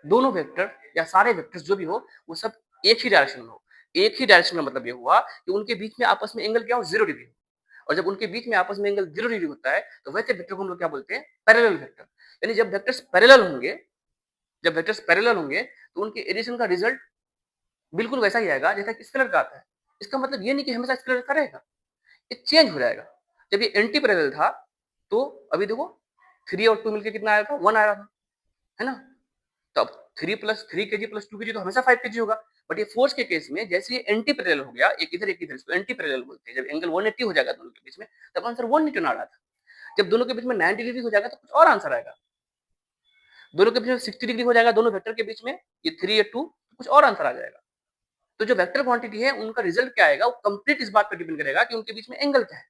S1: दोनों वेक्टर या सारे वेक्टर्स जो भी हो वो सब एक ही डायरेक्शन में हो। एक ही डायरेक्शन का मतलब ये हुआ कि उनके बीच में आपस में एंगल क्या हो? 0 डिग्री। और जब उनके बीच में आपस में एंगल 0 डिग्री होता है तो वैसे वेक्टर को हम लोग क्या बोलते हैं? Parallel vector. यानी जब वेक्टर्स पैरेलल होंगे, जब वेक्टर्स पैरेलल होंगे तो उनके एडिशन का रिजल्ट बिल्कुल वैसा ही आएगा जैसा कि स्केलर का आता है। इसका मतलब ये नहीं कि हमेशा स्केलर का रहेगा, ये चेंज हो जाएगा। जब ये एंटी पैरेलल था तो अभी देखो 3 और 2 मिलकर कितना आया था? 1 आया था, है ना? तो अब 3 प्लस 3 केजी प्लस 2 केजी तो हमेशा 5 केजी होगा। बट ये फोर्स के केस में जैसे ये एंटी पैरेलल हो गया, एक इधर, इसको एंटी पैरेलल बोलते हैं। जब एंगल 180 हो जाएगा दोनों के बीच में, तब आंसर 1 न्यूटन आ रहा था। जब दोनों के बीच में 90 डिग्री हो जाएगा तो कुछ और आंसर आएगा। दोनों के बीच में 60 डिग्री हो जाएगा दोनों वेक्टर के बीच में, ये 3 या 2, कुछ और आंसर आ जाएगा। तो जो वेक्टर क्वांटिटी है उनका रिजल्ट क्या आएगा, वो कंप्लीट इस बात पर डिपेंड करेगा कि उनके बीच में एंगल क्या है।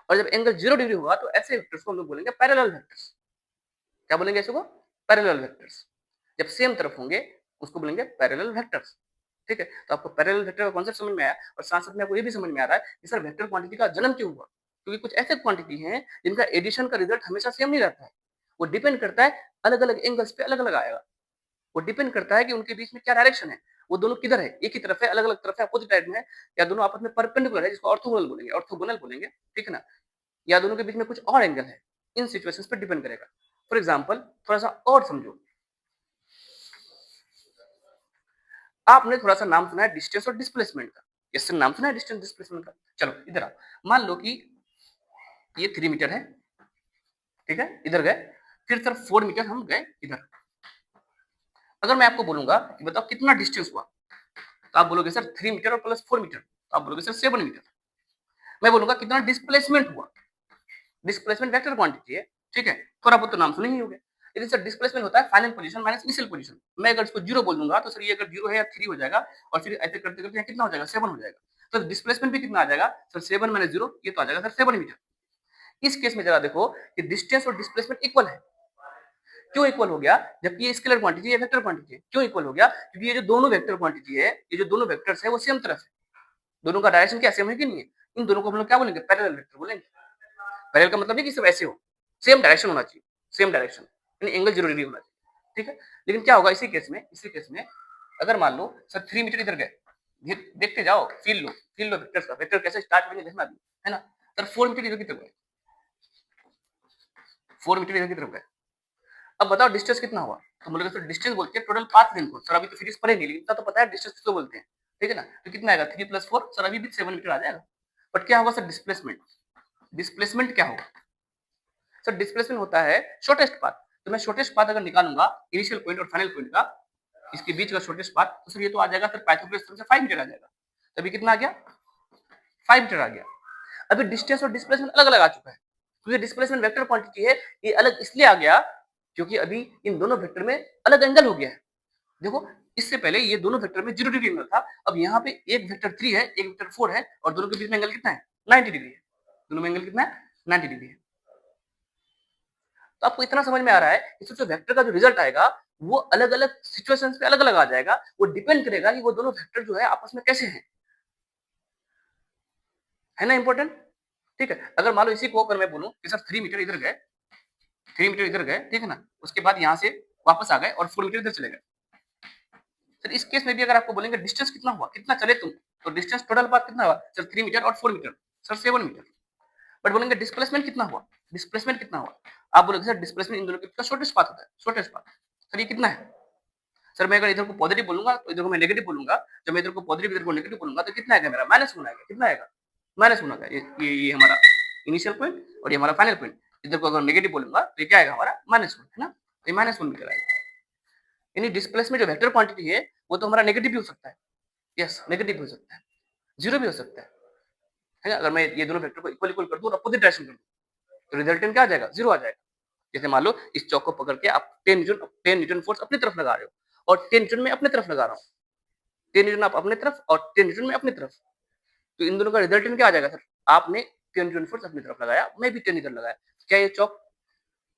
S1: और जब एंगल 0 डिग्री होगा तो ऐसे वेक्टर्स को हम लोग बोलेंगे पैरेलल वेक्टर्स। क्या बोलेंगे ऐसे को? Parallel vectors. जब सेम तरफ होंगे उसको बोलेंगे पैरेलल वेक्टर्स। ठीक है, तो आपको पैरेलल वेक्टर का कॉन्सेप्ट समझ में आया, और साथ साथ में आपको ये भी समझ में आ रहा है कि सर वेक्टर क्वांटिटी का जन्म क्यों हुआ। क्योंकि कुछ ऐसे क्वांटिटी हैं जिनका एडिशन का रिजल्ट हमेशा सेम नहीं रहता है। वो डिपेंड करता है अलग अलग एंगल्स पे अलग अलग आएगा। वो डिपेंड करता है कि उनके बीच में क्या डायरेक्शन है, वो दोनों किधर है, एक ही तरफ है, अलग अलग तरफ है, अपोजिट साइड में है, या दोनों आपस में परपेंडिकुलर है जिसको ऑर्थोगोनल बोलेंगे, ऑर्थोगोनल बोलेंगे। ठीक है ना, या दोनों के बीच में कुछ और एंगल है। इन सिचुएशंस पे डिपेंड करेगा। फॉर एग्जांपल थोड़ा सा और समझो, आपने थोड़ा सा नाम सुना है डिस्टेंस और डिस्प्लेसमेंट का। इससे नाम सुना है डिस्टेंस डिस्प्लेसमेंट का। चलो इधर आओ, मान लो कि ये 3 मीटर है, ठीक है, इधर गए, फिर सर 4 मीटर हम गए इधर। अगर मैं आपको बोलूंगा कि बताओ कितना डिस्टेंस हुआ, तो आप बोलोगे सर 3 मीटर और प्लस 4 मीटर, तो आप बोलोगे सर 7 मीटर। मैं बोलूंगा कितना डिस्प्लेसमेंट हुआ, डिस्प्लेसमेंट वेक्टर क्वांटिटी है, ठीक है, थोड़ा बहुत तो नाम सुने ही होंगे। लेकिन सर डिस्प्लेसमेंट होता है final position minus initial position. मैं अगर इसको 0 बोल दूंगा तो सर ये अगर 0 है या 3 हो जाएगा, और फिर ऐसे करते करते कितना हो जाएगा, 7 हो जाएगा। तो डिस्प्लेसमेंट भी कितना आ जाएगा सर, 7 माइनस 0, ये तो आ जाएगा सर 7 मीटर। इस केस में जरा देखो कि डिस्टेंस और डिस्प्लेसमेंट इक्वल है। क्यों इक्वल हो गया, जबकि ये स्केलर क्वांटिटी है, वेक्टर क्वांटिटी है। क्यों इक्वल हो गया, क्योंकि ये जो दोनों वेक्टर क्वांटिटी है, ये जो दोनों वेक्टर्स है वो सेम तरफ है। दोनों का डायरेक्शन क्या सेम है कि नहीं है। इन दोनों को हम लोग क्या बोलेंगे, पैरेलल वेक्टर बोलेंगे। पैरेलल का मतलब नहीं कि सब ऐसे हो, सेम डायरेक्शन होना चाहिए, सेम डायरेक्शन, यानी एंगल 0 डिग्री होना चाहिए। ठीक है, लेकिन क्या होगा इसी केस में अगर मान लो सर 3 मीटर इधर गए, देखते जाओ, फील लो वेक्टर्स का, वेक्टर कैसे स्टार्ट करेंगे देखना भी, है ना। सर 4 मीटर इधर की तरफ गए, 4 मीटर इधर की तरफ गए। अब बताओ डिस्टेंस कितना हुआ, तो बोलेगा सर डिस्टेंस बोलते हैं टोटल पाथ लेंथ को। सर अभी तो फिजिक्स पढ़े नहीं, लेकिन इतना तो पता है डिस्टेंस किसको बोलते हैं। ठीक है ना, तो कितना आएगा 3 + 4, सर अभी भी 7 मीटर आ जाएगा। बट क्या होगा सर डिस्प्लेसमेंट, डिस्प्लेसमेंट क्या होगा सर, डिस्प्लेसमेंट होता है शॉर्टेस्ट पाथ। तो मैं शॉर्टेस्ट पाथ अगर निकालूंगा इनिशियल पॉइंट और फाइनल पॉइंट का, इसके बीच का शॉर्टेस्ट पाथ, तो सर ये तो आ जाएगा सर पाइथागोरस थ्योरम से 5 मीटर आ जाएगा। तो अभी कितना आ गया, 5 मीटर आ गया। अभी डिस्टेंस और डिस्प्लेसमेंट अलग अलग आ चुका है, क्योंकि डिस्प्लेसमेंट वेक्टर क्वांटिटी है, ये अलग इसलिए आ गया क्योंकि अभी इन दोनों वेक्टर में अलग एंगल हो गया है। देखो इससे पहले ये दोनों वेक्टर में 0 डिग्री एंगल था, अब यहाँ पे एक वेक्टर 3 है, एक वेक्टर 4 है, और दोनों के बीच में एंगल कितना है, 90 डिग्री है। दोनों में एंगल कितना है, 90 डिग्री है। तो आपको इतना समझ में आ रहा है कि जो वेक्टर का जो रिजल्ट आएगा वो अलग अलग सिचुएशंस पे अलग अलग आ जाएगा। वो डिपेंड करेगा कि वो दोनों वेक्टर जो है आपस में कैसे हैं, है ना इंपॉर्टेंट। ठीक है, अगर मान लो इसी को अगर मैं बोलूं कि सर 3 मीटर इधर गए, 3 मीटर इधर गए, ठीक है ना, उसके बाद यहाँ से वापस आ गए और 4 मीटर इधर चले गए। सर इस केस में भी अगर आपको बोलेंगे डिस्टेंस कितना हुआ, कितना चले तुम, तो डिस्टेंस टोटल बात कितना हुआ सर, 3 मीटर और 4 मीटर, सर 7 मीटर। बट बोलेंगे डिस्प्लेसमेंट कितना हुआ, डिस्प्लेसमेंट कितना हुआ, आप बोलोगे सर डिस्प्लेसमेंट इन दोनों के बीच का शॉर्टेस्ट पाथ होता है, शॉर्टेस्ट पाथ। सर ये कितना है, सर मैं अगर इधर को पॉजिटिव बोलूंगा तो इधर को मैं नेगेटिव बोलूंगा, जब मैं इधर को पॉजिटिव इधर को नेगेटिव बोलूंगा तो कितना आएगा मेरा, -1 आएगा। कितना आएगा, -1 आएगा। ये हमारा इनिशियल पॉइंट और ये हमारा फाइनल पॉइंट। इधर को अगर नेगेटिव बोलूंगा तो ये क्या आएगा हमारा, -1, है ना। ये -1 मीटर आएगा। यानी डिस्प्लेसमेंट जो वेक्टर क्वांटिटी है वो तो हमारा नेगेटिव भी हो सकता है, यस नेगेटिव भी हो सकता है, 0 भी हो सकता है ना। अगर मैं ये दोनों वेक्टर को इक्वल इक्वल कर दूं और अपोजिट डायरेक्शन कर दूं तो रिजल्टेंट क्या आ जाएगा, 0 आ जाएगा। जैसे मान लो इस चौक को पकड़ के आप 10 न्यूटन फोर्स अपनी तरफ लगा रहे हो और 10 न्यूटन मैं अपनी तरफ लगा रहा हूँ, 10 न्यूटन आप अपनी तरफ और 10 न्यूटन मैं अपनी तरफ, तो इन दोनों का रिजल्टेंट क्या आ जाएगा सर, आपने 10 न्यूटन फोर्स अपनी तरफ लगाया, मैं भी 10 न्यूटन लगाया, क्या ये चौक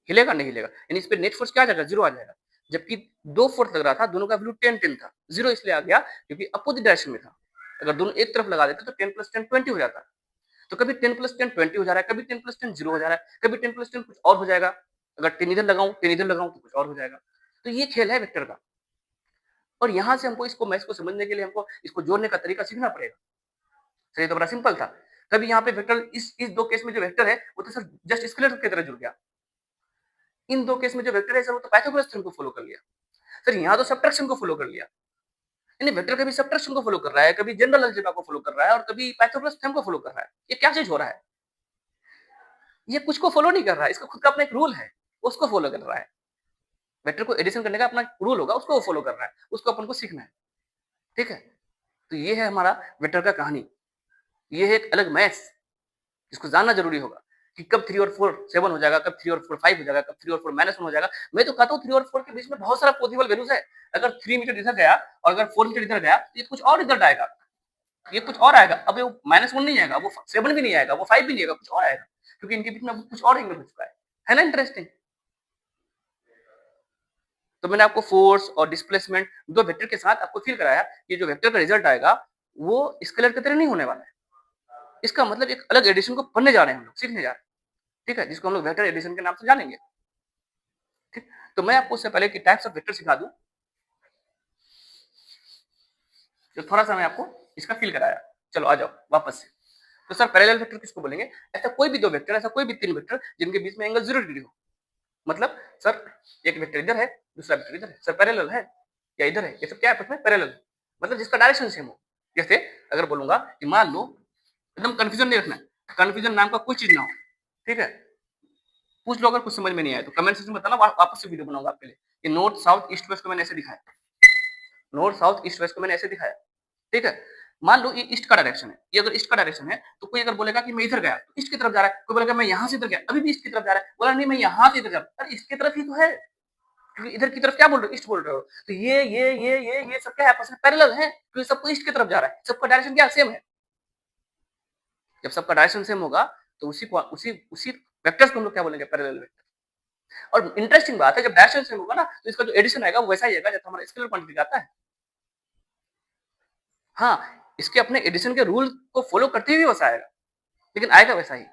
S1: हिलेगा, नहीं हिलेगा। यानी इस पे नेट फोर्स क्या आ जाएगा, 0 आ जाएगा। जबकि दो फोर्स लग रहा था, दोनों का वैल्यू 10 था, 0 इसलिए आ गया क्योंकि अपोजिट डायरेक्शन में था। अगर दोनों एक तरफ लगा देते तो 10 + 10 20 हो जाता। तो कभी 10 + 10 20 हो जा रहा है, कभी 10 + 10 0 हो जा रहा है, कभी 10 + 10 कुछ और हो जाएगा। अगर 10 इधर लगाऊं 10 इधर लगाऊं तो कुछ और हो जाएगा। तो ये खेल है वेक्टर का, और यहाँ से हमको इसको मैथ्स को समझने के लिए हमको इसको जोड़ने का तरीका सीखना पड़ेगा। सर ये तो बड़ा सिंपल था। कभी यहाँ पे वेक्टर इस दो केस में जो वेक्टर है वो तो सर जस्ट स्केलर की तरह जुड़ गया। इन दो केस में जो वेक्टर है सर वो तो पाइथागोरस थ्योरम को फॉलो कर लिया। सर यहाँ तो सबट्रैक्शन को फॉलो कर लिया। यानी वेक्टर कभी सबट्रैक्शन को फॉलो कर रहा है, कभी जनरल अलजेब्रा को फॉलो कर रहा है और कभी पाइथागोरस थ्योरम को फॉलो कर रहा है। ये क्या चीज हो रहा है, ये कुछ को फॉलो नहीं कर रहा है, इसका खुद का अपना एक रूल है, उसको फॉलो कर रहा है। वेक्टर को एडिशन करने का अपना रूल होगा, उसको वो फॉलो करना है, उसको अपन को सीखना है, ठीक है? तो ये है हमारा वेक्टर का कहानी। ये है एक अलग मैथ्स, जिसको जानना ज़रूरी होगा कि कब 3 और 4 7 हो जाएगा, कब 3 और 4 5 हो जाएगा, कब 3 और 4 -1 हो जाएगा। मैं तो कहता हूँ 3 और 4 के बीच में बहुत सारा पॉसिबल वैल्यूज़ है। अगर 3 मीटर इधर गया और अगर 4 मीटर इधर गया, तो ये कुछ और रिजल्ट आएगा। ये कुछ और आएगा। अब वो -1 नहीं आएगा, वो 7 भी नहीं आएगा, वो 5 भी नहीं आएगा, कुछ और आएगा। क्योंकि इनके बीच में अब कुछ और एंगल हो चुका है। है ना इंटरेस्टिंग? तो मैंने आपको फोर्स और डिस्प्लेसमेंट 2 वेक्टर के साथ आपको फ़ील कराया कि जो वेक्टर का रिजल्ट आएगा, वो स्केलर की तरह नहीं होने वाला है। इसका मतलब एक अलग एडिशन को पढ़ने जा रहे हैं हम लोग, सीखने जा रहे हैं। ठीक है? जिसको हम लोग वेक्टर एडिशन के नाम से जानेंगे। ठीक? तो मैं आपको उससे पहले कि टाइप्स ऑफ वेक्टर सिखा दूँ, तो थोड़ा-सा मैं आपको इसका फ़ील कराया। चलो आ जाओ वापस से। तो सर पैरेलल वेक्टर किसको बोलेंगे? ऐसा कोई भी 2 वेक्टर, ऐसा कोई भी 3 वेक्टर जिनके बीच में एंगल 0 डिग्री हो। मतलब सर एक वेक्टर इधर है, दूसरा वेक्टर इधर है। सर पैरेलल है या इधर है? ये सब क्या है आपस में? पैरेलल है। मतलब जिसका डायरेक्शन सेम हो। जैसे अगर बोलूँगा कि मान लो एकदम कन्फ्यूज़न नहीं रखना है। कन्फ्यूज़न नाम का कोई चीज़ ना हो। ठीक है? पूछ लो अगर कुछ समझ में नहीं आया तो कमेंट सेक्शन में बताना, वापस से वीडियो बनाऊँगा आपके लिए। ये नॉर्थ, साउथ, ईस्ट, वेस्ट को मैंने ऐसे दिखाया। नॉर्थ, साउथ, ईस्ट, वेस्ट को मैंने ऐसे दिखाया। ठीक है? मान लो ये ईस्ट का डायरेक्शन है। ये अगर ईस्ट का डायरेक्शन है, तो कोई अगर बोलेगा कि मैं इधर गया, तो ईस्ट की तरफ जा रहा है। कोई बोलेगा मैं यहाँ से इधर गया, अभी भी ईस्ट की तरफ जा रहा है। बोला नहीं मैं यहाँ से इधर जा रहा हूँ। अरे ईस्ट की तरफ ही तो है। क्योंकि इधर की तरफ क्या बोल रहे हो? ईस्ट बोल रहे हो। तो ये सब क्या है? आपस में पैरेलल है, क्योंकि सबको ईस्ट की तरफ जा रहा है। सबका डायरेक्शन क्या सेम है। जब सबका डायरेक्शन सेम होगा, तो उसी वेक्टर्स को हम लोग क्या बोलेंगे? Parallel vector. और इंटरेस्टिंग बात है, जब डायरेक्शन सेम होगा ना, तो इसका जो एडिशन आएगा वो वैसा ही आएगा जैसा हमारा स्केलर क्वांटिटी का आता है। हाँ, इसके अपने एडिशन के रूल को फॉलो करते हुए वैसा आएगा, लेकिन आएगा वैसा ही।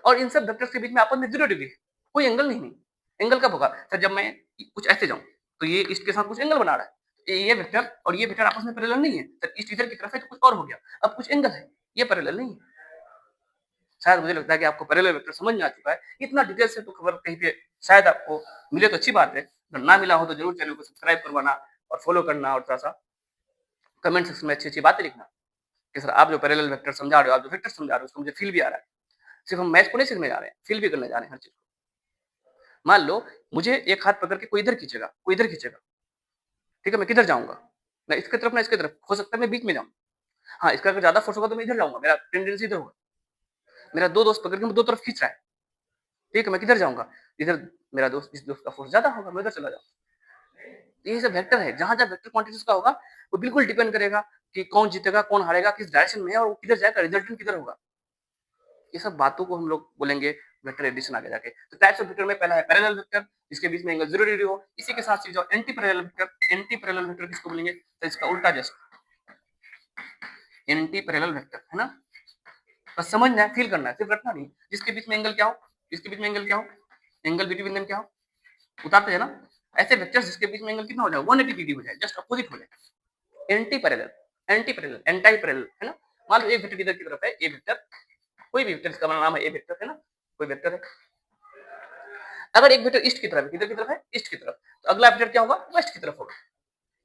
S1: और इन सब वेक्टर्स के बीच में आपस में 0 डिग्री है, कोई एंगल नहीं। एंगल कब होगा? सर जब मैं कुछ ऐसे जाऊँ, तो ये ईस्ट के साथ कुछ एंगल बना रहा है। ये वेक्टर और ये वेक्टर आपस में पैरेलल नहीं है। सर ईस्ट इधर की तरफ है तो कुछ और हो गया। अब कुछ एंगल है, ये पैरेलल नहीं है। शायद मुझे लगता है कि आपको पैरेलल वेक्टर समझ में आ चुका है। इतना डिटेल से तो खबर कहीं पे शायद आपको मिले तो अच्छी बात है। अगर ना मिला हो तो ज़रूर चैनल को सब्सक्राइब करवाना और फॉलो करना और थोड़ा-सा कमेंट सेक्शन में अच्छी-अच्छी बातें लिखना कि सर आप जो पैरेलल वेक्टर समझा रहे हो, आप जो वेक्टर समझा रहे हो उसको मुझे फ़ील भी आ रहा है। सिर्फ़ हम मैथ्स को नहीं सीखने जा रहे हैं, फ़ील भी करने जा रहे हैं हर चीज़ को। मान लो मुझे एक हाथ पकड़ के कोई इधर खींचेगा, कोई इधर खींचेगा, ठीक है? मैं किधर जाऊँगा? ना इसकी तरफ ना इसकी तरफ, हो सकता है मैं बीच में जाऊँ। हाँ, इसका अगर ज़्यादा फ़ोर्स होगा तो मैं इधर जाऊँगा, मेरा टेंडेंसी इधर होगा। मेरा 2 दोस्त पकड़ के मुझे 2 तरफ खींच रहा है, ठीक है? मैं किधर जाऊँगा? इधर मेरा दोस्त, इस दोस्त का फ़ोर्स ज़्यादा होगा, मैं उधर चला जाऊँगा। ये सब वेक्टर है, जहाँ-जहाँ वेक्टर क्वांटिटीज़ का होगा, वो बिल्कुल डिपेंड करेगा कि कौन जीतेगा, कौन हारेगा, किस डायरेक्शन में है और वो किधर जाएगा, रिजल्टेंट किधर होगा। ये सब बातों को हम लोग बोलेंगे वेक्टर एडिशन आगे जाके। तो टाइप्स ऑफ वेक्टर में पहला है पैरेलल वेक्टर, जिसके बीच में एंगल 0 डिग्री हो। इसी के साथ सीख जाओ anti parallel vector. Anti parallel vector किसको बोलेंगे? तो इसका उल्टा जस्ट एंटी पैरेलल वेक्टर, है ना? बस समझना है, फील करना है, सिर्फ रटना नहीं। जिसके बीच में एंगल क्या हो? जिसके बीच में एंगल क्या हो? एंगल बिटवीन देम क्या हो? उतारते हैं ना? ऐसे वेक्टर्स जिसके बीच में एंगल कितना हो जाए? 180 डिग्री हो जाए, जस्ट अपोजिट हो जाए। Anti parallel, anti parallel, anti parallel, है ना? मान लो एक वेक्टर इधर की तरफ है, ए वेक्टर, कोई भी वेक्टर, इसका नाम है ए वेक्टर, है ना? कोई वेक्टर है। अगर एक वेक्टर ईस्ट की तरफ है, किधर की तरफ है? ईस्ट की तरफ, तो अगला वेक्टर क्या होगा? वेस्ट की तरफ होगा।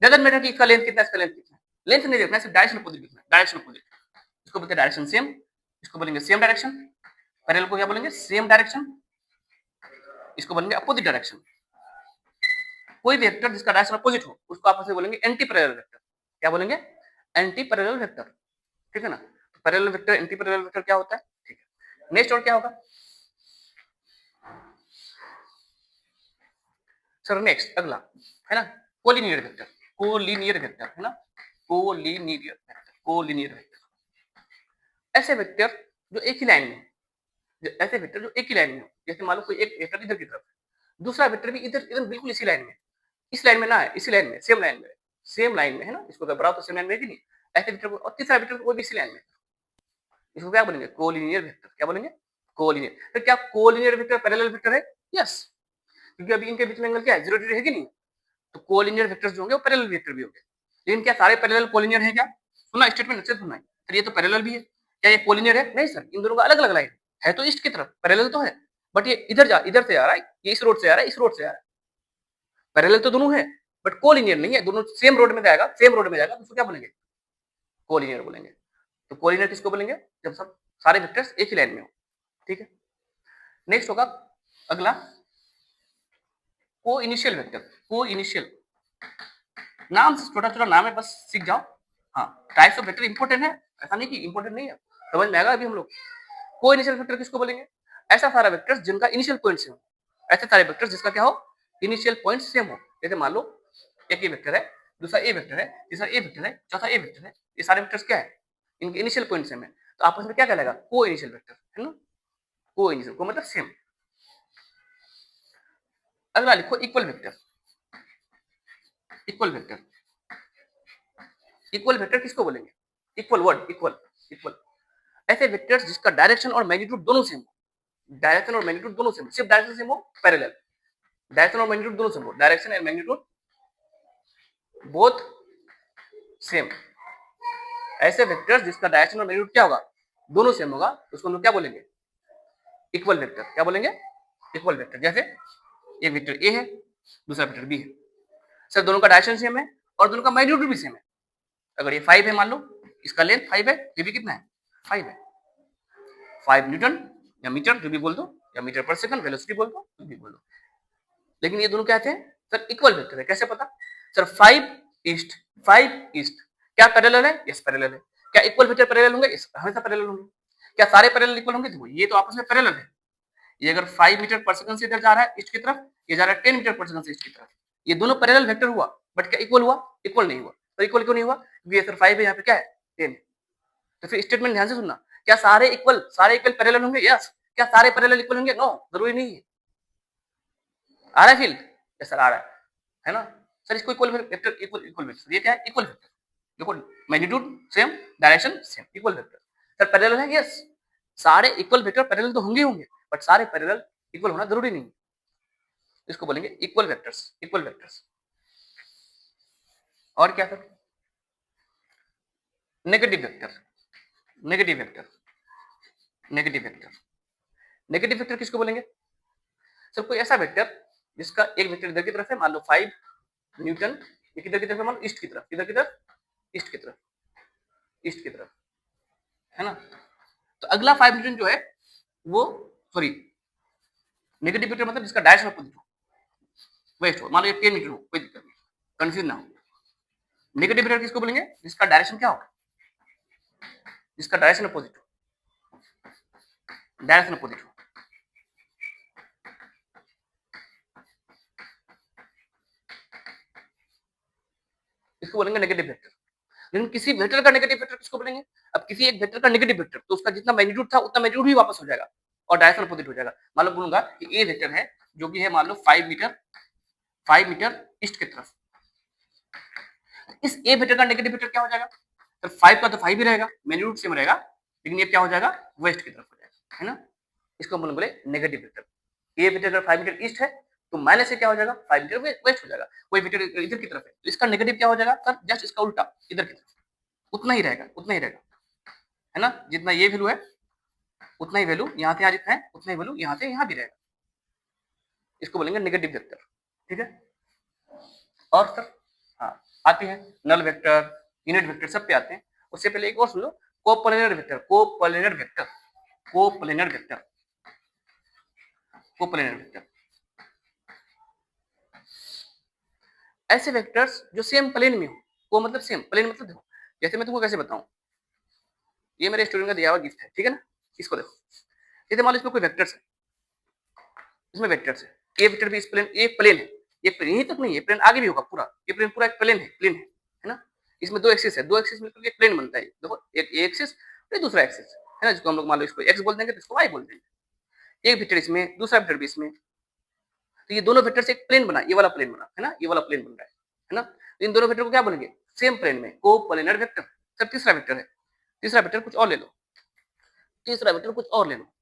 S1: डजंट मैटर कि इसका लेंथ कितना है, इसका लेंथ कितना है। लेंथ नहीं देखना है, सिर्फ डायरेक्शन अपोजिट देखना है, डायरेक्शन अपोजिट। इसको बोलते हैं डायरेक्शन सेम, इसको बोलेंगे सेम डायरेक्शन। पैरेलल को क्या बोलेंगे? Same direction. इसको बोलेंगे अपोजिट डायरेक्शन। कोई भी वेक्टर जिसका डायरेक्शन अपोजिट हो, उसको आपस में बोलेंगे एंटी पैरेलल वेक्टर। क्या बोलेंगे? Anti parallel vector. ठीक है ना? तो parallel vector, anti parallel vector क्या होता है? ठीक है। नेक्स्ट और क्या होगा? सर नेक्स्ट अगला, है ना? Collinear vector. कोलिनियर वेक्टर, है ना? Collinear vector, collinear vector. ऐसे वेक्टर जो एक ही लाइन में, ऐसे वेक्टर जो एक ही लाइन में हो। जैसे मान लो कोई एक वेक्टर इधर की तरफ है, दूसरा वेक्टर भी इधर इधर बिल्कुल इसी लाइन में, इस लाइन में ना है, इसी लाइन में, सेम लाइन में, सेम लाइन में, है ना? इसको अगर बढ़ाओ तो सेम लाइन में है कि नहीं? ऐसे वेक्टर को, और तीसरा वेक्टर वो भी इसी लाइन में, इसको क्या बोलेंगे? Collinear vector. क्या बोलेंगे? कोलिनियर। तो क्या कोलिनियर वेक्टर पैरेलल वेक्टर है? यस, क्योंकि अभी इनके बीच में एंगल क्या है? 0 डिग्री है कि नहीं? तो कोलिनियर वेक्टर्स जो होंगे वो पैरेलल वेक्टर भी होंगे। लेकिन क्या सारे पैरेलल कोलिनियर हैं क्या? सुना स्टेटमेंट अच्छे से सुनना है। सर ये तो पैरेलल भी है, क्या ये कोलिनियर है? नहीं सर, इन दोनों का अलग अलग लाइन है, तो ईस्ट की तरफ पैरेलल तो है, बट ये इधर से आ रहा है, ये इस रोड से आ रहा है, इस रोड से आ रहा है। पैरेलल तो दोनों है, बट कोलिनियर नहीं है। दोनों सेम रोड में जाएगा, सेम रोड में जाएगा, तो उसको क्या बोलेंगे? कोलिनियर बोलेंगे। तो कोलिनियर किसको बोलेंगे? जब सब सारे वेक्टर्स एक ही लाइन में हो। ठीक है। नेक्स्ट होगा अगला को इनिशियल वेक्टर, को इनिशियल नाम से छोटा-छोटा नाम है, बस सीख जाओ। हाँ, टाइप्स ऑफ वेक्टर इंपॉर्टेंट है, ऐसा नहीं कि इंपॉर्टेंट नहीं है, समझ में आएगा अभी हम लोग। को इनिशियल वेक्टर किसको बोलेंगे? ऐसा सारा वेक्टर्स जिनका इनिशियल पॉइंट सेम हो, ऐसे सारे वेक्टर्स जिसका क्या हो, इनिशियल पॉइंट सेम हो। जैसे मान लो एक ये वेक्टर है, दूसरा ए वेक्टर है, तीसरा ए वेक्टर है, चौथा ए वेक्टर है, ये सारे वेक्टर्स क्या है, इनके इनिशियल पॉइंट सेम है, तो आपस में क्या कहलाएगा, को इनिशियल वेक्टर, है ना। को इनिशियल, को मतलब सेम। अगला लिखो equal vector. Equal vector, equal vector किसको बोलेंगे? इक्वल वर्ड, इक्वल, इक्वल ऐसे वेक्टर्स जिसका डायरेक्शन और मैग्नीट्यूड दोनों सेम हो। डायरेक्शन और मैग्नीट्यूड दोनों सेम, सिर्फ डायरेक्शन सेम हो, पैरेलल। डायरेक्शन और मैग्नीट्यूड दोनों सेम हो, direction and magnitude both same. ऐसे वेक्टर्स जिसका डायरेक्शन और मैग्नीट्यूड क्या होगा, दोनों सेम होगा, उसको हम लोग क्या बोलेंगे, इक्वल वेक्टर। क्या बोलेंगे? Equal vector. जैसे एक वेक्टर ए है, दूसरा वेक्टर बी है, सर दोनों का डायरेक्शन सेम है और दोनों का मैग्नीट्यूड भी सेम है। अगर ये 5 है मान लो, इसका लेंथ 5 है, ये भी कितना है, 5 है। 5 न्यूटन या मीटर जो भी बोल दो, या मीटर पर सेकंड, वेलोसिटी बोल दो, जो भी बोल दो। लेकिन ये दोनों क्या थे सर, इक्वल वेक्टर है। कैसे पता? सर 5 ईस्ट, 5 ईस्ट क्या पैरेलल है? यस पैरेलल है। क्या इक्वल वेक्टर पैरेलल होंगे? यस हमेशा पैरेलल होंगे। क्या सारे पैरेलल इक्वल होंगे? देखो ये तो आपस में पैरेलल है। ये अगर 5 मीटर पर सेकंड से इधर जा रहा है ईस्ट की तरफ, ये जा रहा है 10 मीटर पर सेकंड से ईस्ट की तरफ, ये दोनों पैरेलल वेक्टर हुआ, बट क्या इक्वल हुआ? इक्वल नहीं हुआ। तो इक्वल क्यों नहीं हुआ? क्योंकि ये सर 5 है, यहाँ पे क्या है 10। तो फिर स्टेटमेंट ध्यान से सुनना, क्या सारे इक्वल पैरेलल होंगे? यस। क्या सारे पैरेलल इक्वल होंगे? नो, जरूरी नहीं है। आ रहा है फील? यस सर आ रहा है ना। सर इसको equal vector, equal equal vector, ये क्या है, इक्वल वेक्टर। देखो magnitude same, direction same, equal vector. Sir parallel है? यस। सारे इक्वल वेक्टर पैरेलल तो होंगे होंगे, बट सारे पैरेलल इक्वल होना जरूरी नहीं। इसको बोलेंगे इक्वल वेक्टर्स, इक्वल वेक्टर्स। और क्या sir? Negative vector, negative vector, negative vector. Negative vector किसको बोलेंगे? सर कोई ऐसा वेक्टर जिसका एक वेक्टर इधर की तरफ है, मान लो 5 न्यूटन, ये किधर की तरफ है, मान लो ईस्ट की तरफ, किधर की तरफ, ईस्ट की तरफ, ईस्ट की तरफ, है ना। तो अगला 5 न्यूटन जो है वो, सॉरी नेगेटिव वेक्टर मतलब जिसका डायरेक्शन अपोजिट हो, वेस्ट हो। मान लो ये 10 मीटर हो, कोई दिक्कत नहीं, कंफ्यूज ना हो। नेगेटिव वेक्टर किसको बोलेंगे? जिसका डायरेक्शन क्या हो, जिसका डायरेक्शन अपोजिट हो, डायरेक्शन अपोजिट हो। इसको बोलेंगे नेगेटिव वेक्टर। लेकिन किसी वेक्टर का नेगेटिव वेक्टर किसको बोलेंगे? अब किसी एक वेक्टर का नेगेटिव वेक्टर, तो उसका जितना मैग्नीट्यूड था उतना मैग्नीट्यूड भी वापस हो जाएगा और डायरेक्शन अपोजिट हो जाएगा। मान लो बोलूंगा कि ए वेक्टर है जो कि है मान लो 5 मीटर ईस्ट की तरफ। इस ए वेक्टर का नेगेटिव वेक्टर क्या हो जाएगा? तो 5 का तो 5 ही रहेगा, मैग्नीट्यूड सेम रहेगा, लेकिन ये क्या हो जाएगा, वेस्ट की तरफ हो जाएगा, है ना। इसको हम बोले नेगेटिव वेक्टर। ए वेक्टर अगर 5 मीटर ईस्ट है तो माइनस से क्या हो जाएगा, 5 मीटर वेस्ट हो जाएगा। कोई वेक्टर इधर की तरफ है तो इसका नेगेटिव क्या हो जाएगा सर, जस्ट इसका उल्टा, इधर की तरफ, उतना ही रहेगा, उतना ही रहेगा, है ना। जितना ये वैल्यू है उतना ही वैल्यू यहाँ से यहाँ जितना है उतना ही वैल्यू यहाँ से यहाँ भी रहेगा। इसको बोलेंगे नेगेटिव वेक्टर, ठीक है। और सर हाँ आते हैं नल वेक्टर, यूनिट वेक्टर, सब पे आते हैं। उससे पहले एक और सुन लो, coplanar vector, coplanar vector, coplanar vector, coplanar vector. ऐसे वेक्टर्स जो सेम प्लेन में हो, को मतलब सेम प्लेन मतलब देखो, जैसे मैं तुमको कैसे बताऊं, ये मेरे स्टूडेंट का दिया हुआ गिफ्ट है, ठीक है ना। इसको देखो, जैसे मान लो इसमें कोई वेक्टर्स है, इसमें वेक्टर्स है, ये वेक्टर भी इस प्लेन, एक प्लेन है, ये प्लेन यहीं तक नहीं है, प्लेन आगे भी होगा पूरा, ये प्लेन पूरा एक प्लेन है, है ना। इसमें दो एक्सिस है, दो एक्सिस मिलकर एक प्लेन बनता है। देखो एक ए एक्सिस और दूसरा एक्सिस, है ना, जिसको हम लोग मान लो इसको एक्स बोल देंगे तो इसको वाई बोल देंगे। एक वेक्टर इसमें, दूसरा वेक्टर भी इसमें, तो ये दोनों वेक्टर से एक प्लेन बना, ये वाला प्लेन बना, है ना, ये वाला प्लेन बन रहा है ना। तो इन दोनों वेक्टर को क्या बोलेंगे, सेम प्लेन में कोप्लेनर वेक्टर। सब तीसरा वेक्टर है, तीसरा वेक्टर कुछ और ले लो, तीसरा वेक्टर कुछ और ले लो,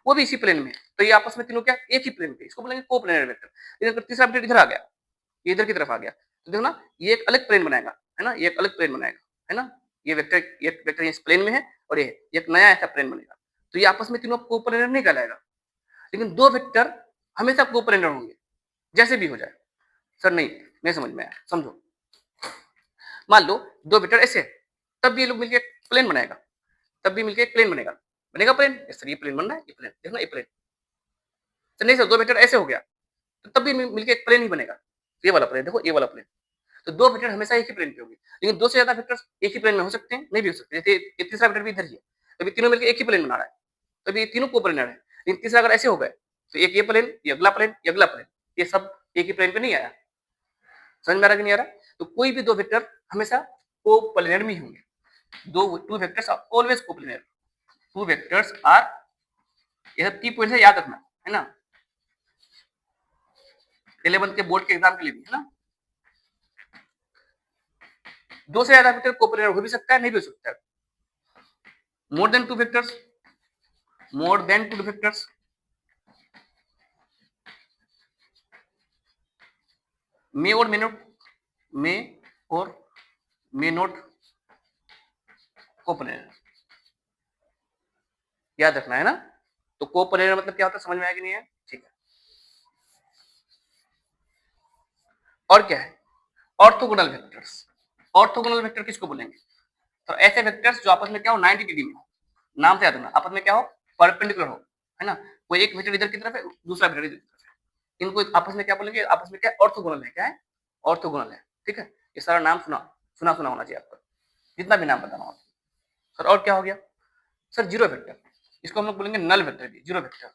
S1: वो भी इसी प्लेन में, तो ये आपस में तीनों क्या एक ही प्लेन पे, इसको बोलेंगे कोप्लेनर वेक्टर। लेकिन अगर तीसरा वेक्टर इधर आ गया, ये इधर की तरफ आ गया, तो देखो ना ये एक अलग प्लेन बनाएगा, है ना, ये एक अलग प्लेन बनाएगा, है ना। ये वेक्टर इस प्लेन में है और ये एक नया ऐसा प्लेन बनेगा, तो ये आपस में तीनों कोप्लेनर नहीं कहलाएगा। लेकिन दो वेक्टर हमेशा कोप्लेनर होंगे, जैसे भी हो जाए। सर नहीं समझ में आया, समझो। मान लो दो वेक्टर ऐसे, तब भी ये लोग मिलकर प्लेन बनाएगा, तब भी मिलकर एक प्लेन बनेगा, बनेगा प्लेन। सर ये प्लेन बन रहा है, ये प्लेन देखो ना, ये प्लेन। सर नहीं सर, दो वेक्टर ऐसे हो गया तो तब भी मिलके एक प्लेन ही बनेगा। ये वाला प्लेन देखो, ये वाला प्लेन। तो 2 वेक्टर हमेशा एक ही प्लेन पे होंगे। लेकिन 2 से ज़्यादा वेक्टर्स एक ही प्लेन में हो सकते हैं, नहीं भी हो सकते। जैसे ये तीसरा वेक्टर भी इधर ही है। तो ये तीनों मिलके एक ही प्लेन बना रहा है। तो ये तीनों कोप्लेनर है। लेकिन तीसरा अगर ऐसे हो गए, तो एक ये प्लेन, ये अगला प्लेन, ये अगला प्लेन, ये सब एक ही प्लेन पे नहीं आया। समझ में आ रहा है कि नहीं आ रहा? तो कोई भी 2 वेक्टर हमेशा कोप्लेनर में ही होंगे। 2 vectors are always coplanar. 2 vectors are, ये सब की पॉइंट है, याद रखना, है ना? 11th के बोर्ड के एग्जाम के लिए भी, है ना? 2 से ज्यादा वेक्टर कोप्लेनर हो भी सकता है, नहीं भी हो सकता है। More than 2 vectors, more than 2 vectors, may और मे नॉट, मे और मे नॉट कोप्लेनर, याद रखना, है ना? तो कोप्लेनर मतलब क्या होता है, समझ में आया कि नहीं है? ठीक है। और क्या है? Orthogonal vectors. ऑर्थोगोनल वेक्टर किसको बोलेंगे? तो ऐसे वेक्टर्स जो आपस में क्या हो, 90 डिग्री में हो। नाम से याद रखना, आपस में क्या हो, परपेंडिकुलर हो, है ना? कोई एक वेक्टर इधर की तरफ है, दूसरा वेक्टर इधर की तरफ है। इनको आपस में क्या बोलेंगे? आपस में क्या, ऑर्थोगोनल है। क्या है? ऑर्थोगोनल है। ठीक है, ये सारा नाम सुना सुना सुना होना चाहिए आपको, जितना भी नाम बताना हो। सर और क्या हो गया? सर जीरो वेक्टर, इसको हम लोग बोलेंगे नल वेक्टर भी, जीरो वेक्टर।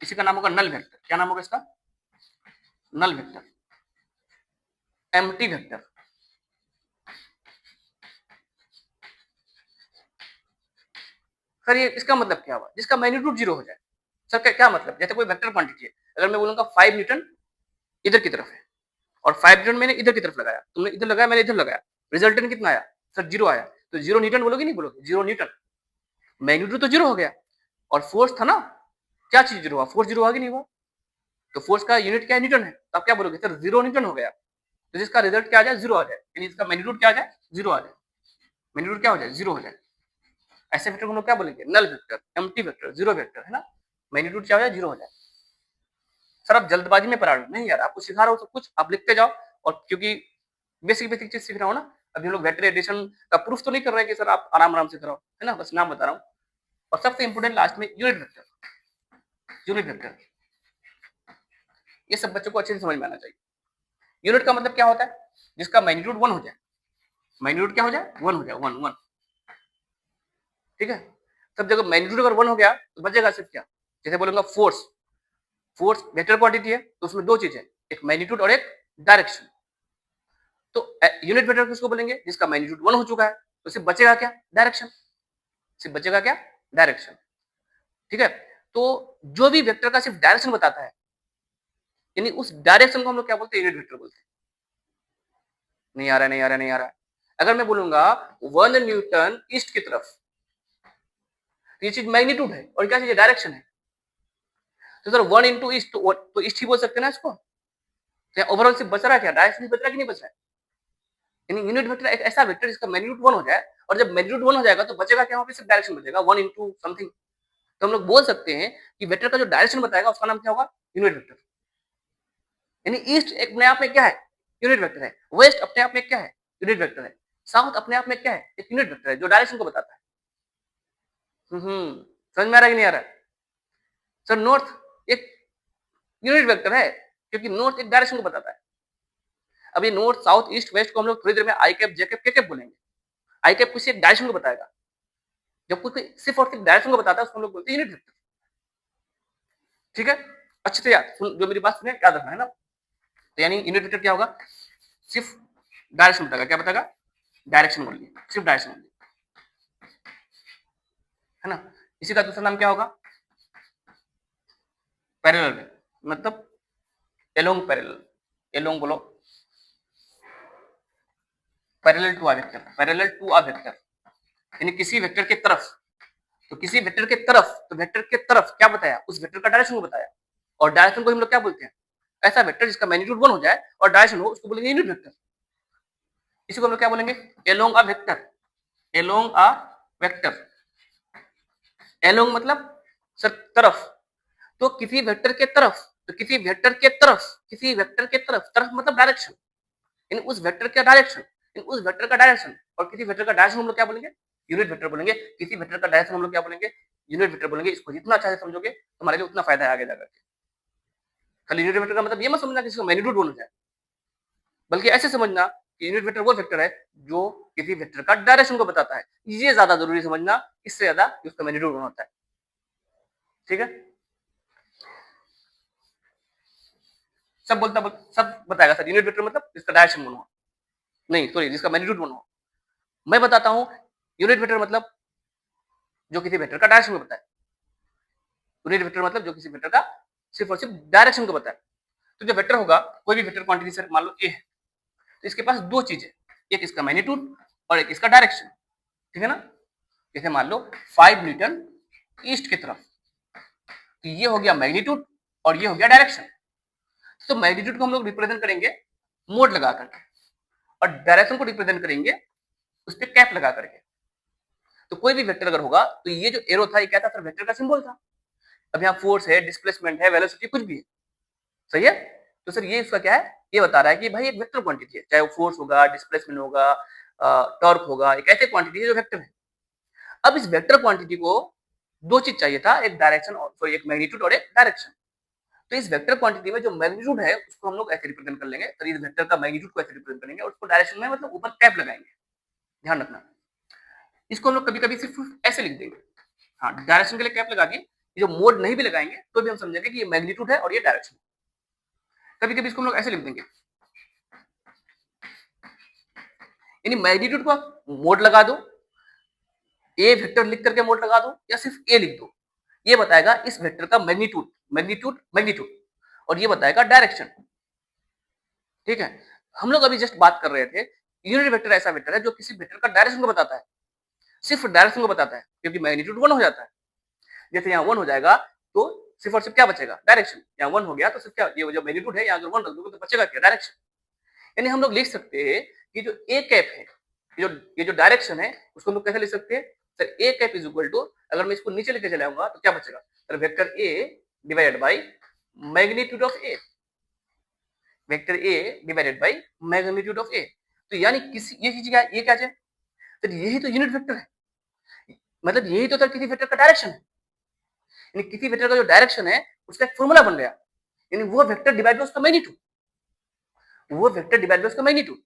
S1: इसी का नाम होगा नल वेक्टर। क्या नाम होगा इसका? Null vector, empty vector. Sir ये इसका मतलब क्या हुआ? जिसका मैग्नीट्यूड जीरो हो जाए। सर क्या मतलब? जैसे कोई वेक्टर क्वांटिटी है, अगर मैं बोलूंगा 5 न्यूटन इधर की तरफ है, और 5 न्यूटन मैंने इधर की तरफ लगाया, तुमने इधर लगाया, मैंने इधर लगाया, रिजल्टेंट कितना आया? सर जीरो आया। तो जीरो न्यूटन बोलोगे, नहीं बोलोगे? जीरो न्यूटन, मैग्नीट्यूड तो जीरो हो गया, और फोर्स था ना, क्या चीज जीरो हुआ? फोर्स जीरो हुआ कि नहीं हुआ? तो फोर्स का यूनिट क्या है? न्यूटन है। तो आप क्या बोलोगे? सर जीरो न्यूटन हो गया। तो जिसका रिजल्ट क्या आ जाए? जीरो आ जाए, यानी इसका मैग्नीट्यूड क्या आ जाए? जीरो आ जाए। मैग्नीट्यूड क्या हो जाए? जीरो हो जाए। ऐसे वेक्टर को हम लोग क्या बोलेंगे? Null vector, empty vector, zero vector, है ना? मैग्नीट्यूड क्या हो जाए? जीरो हो जाए। सर आप जल्दबाजी में पढ़ा रहे हो? नहीं यार, आपको सिखा रहा हूँ सब कुछ, आप लिखते जाओ। और क्योंकि बेसिक बेसिक चीज सीख रहा हूँ ना, अभी हम लोग वेक्टर एडिशन का प्रूफ तो नहीं कर रहे हैं कि सर आप आराम आराम से करो, है ना? बस नाम बता रहा हूँ। और सबसे इंपोर्टेंट लास्ट में यूनिट वेक्टर, यूनिट वेक्टर, ये सब बच्चों को अच्छे से समझ में आना चाहिए। यूनिट का मतलब क्या होता है? जिसका मैग्नीट्यूड वन हो जाए। मैग्नीट्यूड क्या हो जाए? वन हो जाए, वन वन। ठीक है, सब जगह मैग्नीट्यूड अगर वन हो गया तो बचेगा सिर्फ क्या? जैसे बोलूंगा फोर्स, फोर्स वेक्टर क्वांटिटी है, तो उसमें दो चीज है, एक मैग्नीट्यूड और एक डायरेक्शन। तो यूनिट वेक्टर किसको बोलेंगे? जिसका मैग्नीट्यूड वन हो चुका है। तो सिर्फ बचेगा क्या? डायरेक्शन। सिर्फ बचेगा क्या? डायरेक्शन। ठीक है, तो जो भी वेक्टर का सिर्फ डायरेक्शन बताता है, यानी उस डायरेक्शन को हम लोग क्या बोलते हैं? यूनिट वेक्टर बोलते हैं। नहीं आ रहा, नहीं आ रहा, नहीं आ रहा। अगर मैं बोलूंगा 1 न्यूटन ईस्ट की तरफ, तो ये चीज मैग्नीट्यूड है, और क्या चीज है? डायरेक्शन है। तो सर 1 into ईस्ट, तो ईस्ट ही बोल सकते हैं ना इसको? तो ओवरऑल सिर्फ बच रहा है क्या? डायरेक्शन बच रहा है कि नहीं बच रहा है? यानी यूनिट वेक्टर एक ऐसा वेक्टर जिसका मैग्नीट्यूड वन हो जाए, और जब मैग्नीट्यूड वन हो जाएगा तो बचेगा क्या? वहां पे सिर्फ डायरेक्शन बचेगा, 1 into समथिंग। तो हम लोग बोल सकते हैं कि वेक्टर का जो डायरेक्शन बताएगा उसका नाम क्या होगा? Unit vector. यानी ईस्ट अपने आप में क्या है? यूनिट वेक्टर है। वेस्ट अपने आप में क्या है? यूनिट वेक्टर है। साउथ अपने आप में क्या है? एक यूनिट वेक्टर है जो डायरेक्शन को बताता है। समझ में आ रहा है कि नहीं आ रहा है? सर नॉर्थ एक यूनिट वेक्टर है, क्योंकि नॉर्थ एक डायरेक्शन को बताता है। अभी नॉर्थ साउथ ईस्ट वेस्ट को हम लोग थोड़ी देर में आई कैप जे कैप के कैप बोलेंगे। आई कैप किसी एक डायरेक्शन को बताएगा, जब कोई सिर्फ और सिर्फ डायरेक्शन को बताता है उसको हम लोग बोलते हैं यूनिट वेक्टर। ठीक है, अच्छे से याद जो मेरी बात सुने, याद रखना, है ना? तो यानी यूनिट वेक्टर क्या होगा? सिर्फ डायरेक्शन बताएगा। क्या बताएगा? डायरेक्शन बोलिए, सिर्फ डायरेक्शन बोलिए, है ना? इसी का दूसरा नाम क्या होगा? पैरेलल, मतलब एलोंग पैरेलल। एलोंग बोलो, parallel to a vector, parallel to a vector, यानी किसी वेक्टर के तरफ। तो किसी वेक्टर के तरफ, तो वेक्टर के तरफ क्या बताया? उस वेक्टर का डायरेक्शन को बताया। और डायरेक्शन को हम लोग क्या बोलते हैं? ऐसा वेक्टर जिसका मैग्नीट्यूड वन हो जाए और डायरेक्शन हो, उसको बोलेंगे यूनिट वेक्टर। इसी को हम लोग क्या बोलेंगे? Along a vector, along a vector. Along मतलब सर तरफ। तो किसी वेक्टर के तरफ, तो किसी वेक्टर के तरफ, किसी वेक्टर के तरफ, तरफ मतलब डायरेक्शन, इन उस वेक्टर का डायरेक्शन, इन उस वेक्टर का डायरेक्शन। और किसी वेक्टर का डायरेक्शन हम लोग क्या बोलेंगे? यूनिट वेक्टर बोलेंगे। किसी वेक्टर का डायरेक्शन हम लोग क्या बोलेंगे? यूनिट वेक्टर बोलेंगे। इसको जितना अच्छा से समझोगे तुम्हारे लिए उतना फायदा है आगे जाकर के। खाली यूनिट वेक्टर का मतलब ये मत समझना कि इसका मैग्नीट्यूड 1 हो जाए, बल्कि ऐसे समझना कि यूनिट वेक्टर वो वेक्टर है जो किसी वेक्टर का डायरेक्शन को बताता है। ये ज्यादा जरूरी समझना, इससे ज्यादा उसका मैग्नीट्यूड 1 होता है। ठीक है, सब बताएगा सर यूनिट वेक्टर मतलब इसका डायरेक्शन 1 हो, नहीं सॉरी जिसका मैग्नीट्यूड 1 हो। मैं बताता हूं यूनिट वेक्टर मतलब जो किसी वेक्टर का डायरेक्शन को बताए। यूनिट वेक्टर मतलब जो किसी वेक्टर का सिर्फ और सिर्फ डायरेक्शन को बताए। तो जो वेक्टर होगा, कोई भी वेक्टर क्वांटिटी सर मान लो ए है, तो इसके पास दो चीज है, एक इसका मैग्नीट्यूड और एक इसका डायरेक्शन। ठीक है ना, जैसे मान लो 5 न्यूटन ईस्ट की तरफ, तो ये हो गया मैग्नीट्यूड और ये हो गया डायरेक्शन। तो मैग्नीट्यूड को हम लोग रिप्रेजेंट करेंगे मोड लगा करके, और डायरेक्शन को रिप्रेजेंट करेंगे उस पर कैप लगा करके। तो कोई भी वेक्टर अगर होगा तो ये जो एरो था ये क्या था सर, वेक्टर का सिंबल था। अब यहाँ फोर्स है, डिस्प्लेसमेंट है, वेलोसिटी कुछ भी है, सही है। तो सर ये इसका क्या है, ये बता रहा है कि भाई एक वेक्टर क्वांटिटी है, चाहे वो फोर्स होगा, डिस्प्लेसमेंट होगा, टॉर्क होगा, एक ऐसे क्वांटिटी है जो वेक्टर है। अब इस वेक्टर क्वांटिटी को दो चीज चाहिए था, एक डायरेक्शन और सॉरी एक मैग्नीट्यूड और एक डायरेक्शन। तो इस वेक्टर क्वांटिटी में जो मैग्नीट्यूड है उसको हम लोग ऐसे रिप्रेजेंट कर लेंगे, तो इस वेक्टर का मैग्नीट्यूड को ऐसे रिप्रेजेंट करेंगे और उसको डायरेक्शन में मतलब ऊपर कैप लगाएंगे। ध्यान रखना, इसको हम लोग कभी कभी सिर्फ ऐसे लिख देंगे, हाँ डायरेक्शन के लिए कैप लगा के, ये जो मोड नहीं भी लगाएंगे तो भी हम समझेंगे कि ये मैग्नीट्यूड है और ये डायरेक्शन। कभी कभी इसको हम लोग ऐसे लिख देंगे, यानी मैग्नीट्यूड को मोड लगा दो, ए वेक्टर लिख करके मोड लगा दो या सिर्फ ए लिख दो, ये बताएगा इस वेक्टर का मैग्नीट्यूड, मैग्नीट्यूड मैग्नीट्यूड, और ये बताएगा डायरेक्शन। ठीक है, हम लोग अभी जस्ट बात कर रहे थे यूनिट वेक्टर ऐसा वेक्टर है जो किसी वेक्टर का डायरेक्शन को बताता है, सिर्फ डायरेक्शन को बताता है, क्योंकि मैग्नीट्यूड 1 हो जाता है। जैसे यहाँ 1 हो जाएगा तो सिर्फ और सिर्फ क्या बचेगा, डायरेक्शन। यहाँ 1 हो गया तो सिर्फ क्या, ये जो मैग्नीट्यूड है यहाँ अगर 1 रख दोगे तो बचेगा क्या, डायरेक्शन। यानी हम लोग लिख सकते हैं कि जो ए कैप है, ये जो डायरेक्शन है उसको हम लोग कैसे लिख सकते हैं sir, A cap is equal to, अगर मैं इसको नीचे लेके चलाऊंगा तो क्या बचेगा sir, vector A divided by magnitude of A, vector A divided by magnitude of A. तो यानी किसी ये चीज क्या, ये क्या है सर, यही तो यूनिट वेक्टर है, मतलब यही तो सर किसी वेक्टर का डायरेक्शन है। यानी किसी वेक्टर का जो डायरेक्शन है उसका एक फॉर्मूला बन गया, यानी वो वेक्टर डिवाइड बाय उसका मैग्नीट्यूड, वो वेक्टर डिवाइड बाय उसका मैग्नीट्यूड।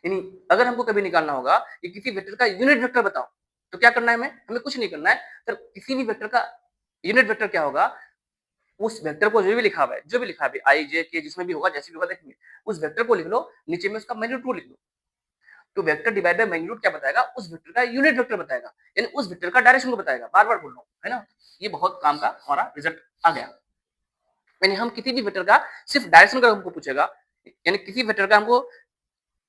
S1: यानी अगर हमको कभी निकालना होगा कि किसी वेक्टर का यूनिट वेक्टर बताओ, तो क्या करना है, हमें कुछ नहीं करना है सर, किसी भी वेक्टर का यूनिट वेक्टर क्या होगा, उस वेक्टर को जो भी लिखा हुआ है, जो भी लिखा है आई जे के जिसमें भी होगा, जैसे भी होगा देखेंगे, उस वेक्टर को लिख लो, नीचे में उसका मैग्नीट्यूड लिख लो। तो वेक्टर डिवाइड बाय मैग्नीट्यूड क्या बताएगा, उस वेक्टर का यूनिट वेक्टर बताएगा, यानी उस वेक्टर का डायरेक्शन को बताएगा। बार बार बोल रहा हूँ, है ना, ये बहुत काम का हमारा रिजल्ट आ गया। यानी हम किसी भी वेक्टर का सिर्फ डायरेक्शन का हमको पूछेगा, यानी किसी वेक्टर का हमको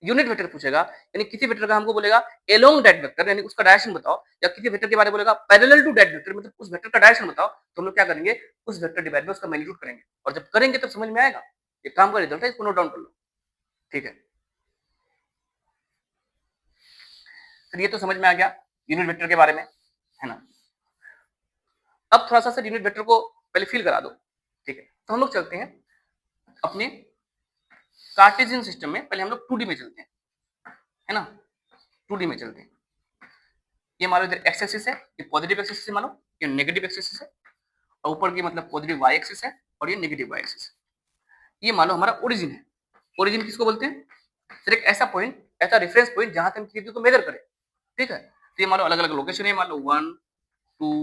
S1: यूनिट वेक्टर पूछेगा, यानी किसी वेक्टर का हमको बोलेगा एलोंग दैट वेक्टर, यानी उसका डायरेक्शन बताओ, या किसी वेक्टर के बारे में बोलेगा पैरेलल टू दैट वेक्टर, मतलब उस वेक्टर का डायरेक्शन बताओ, तो हम लोग क्या करेंगे, उस वेक्टर डिवाइड में उसका मैग्नीट्यूड करेंगे, और जब करेंगे तब समझ में आएगा। ये काम का रिजल्ट है, इसको नोट डाउन कर लो। ठीक है, तो ये तो समझ में आ गया यूनिट वेक्टर के बारे में, है ना। अब थोड़ा सा यूनिट वेक्टर को पहले फील करा दो। ठीक है, तो हम लोग चलते हैं अपने कार्टेशियन सिस्टम में, पहले हम लोग 2D में चलते हैं, है ना, 2D में चलते हैं। ये मान लो इधर एक्स एक्सिस है, ये पॉजिटिव एक्सिस है, मान लो ये नेगेटिव एक्सिस है, और ऊपर की मतलब पॉजिटिव वाई एक्सिस है और ये नेगेटिव वाई एक्सिस है। ये मान लो हमारा ओरिजिन है। ओरिजिन किसको बोलते हैं सर, एक ऐसा पॉइंट, ऐसा रेफरेंस पॉइंट जहां से हम किसी चीज को मेजर करें। ठीक है, तो ये मान लो अलग अलग लोकेशन है, मान लो 1 2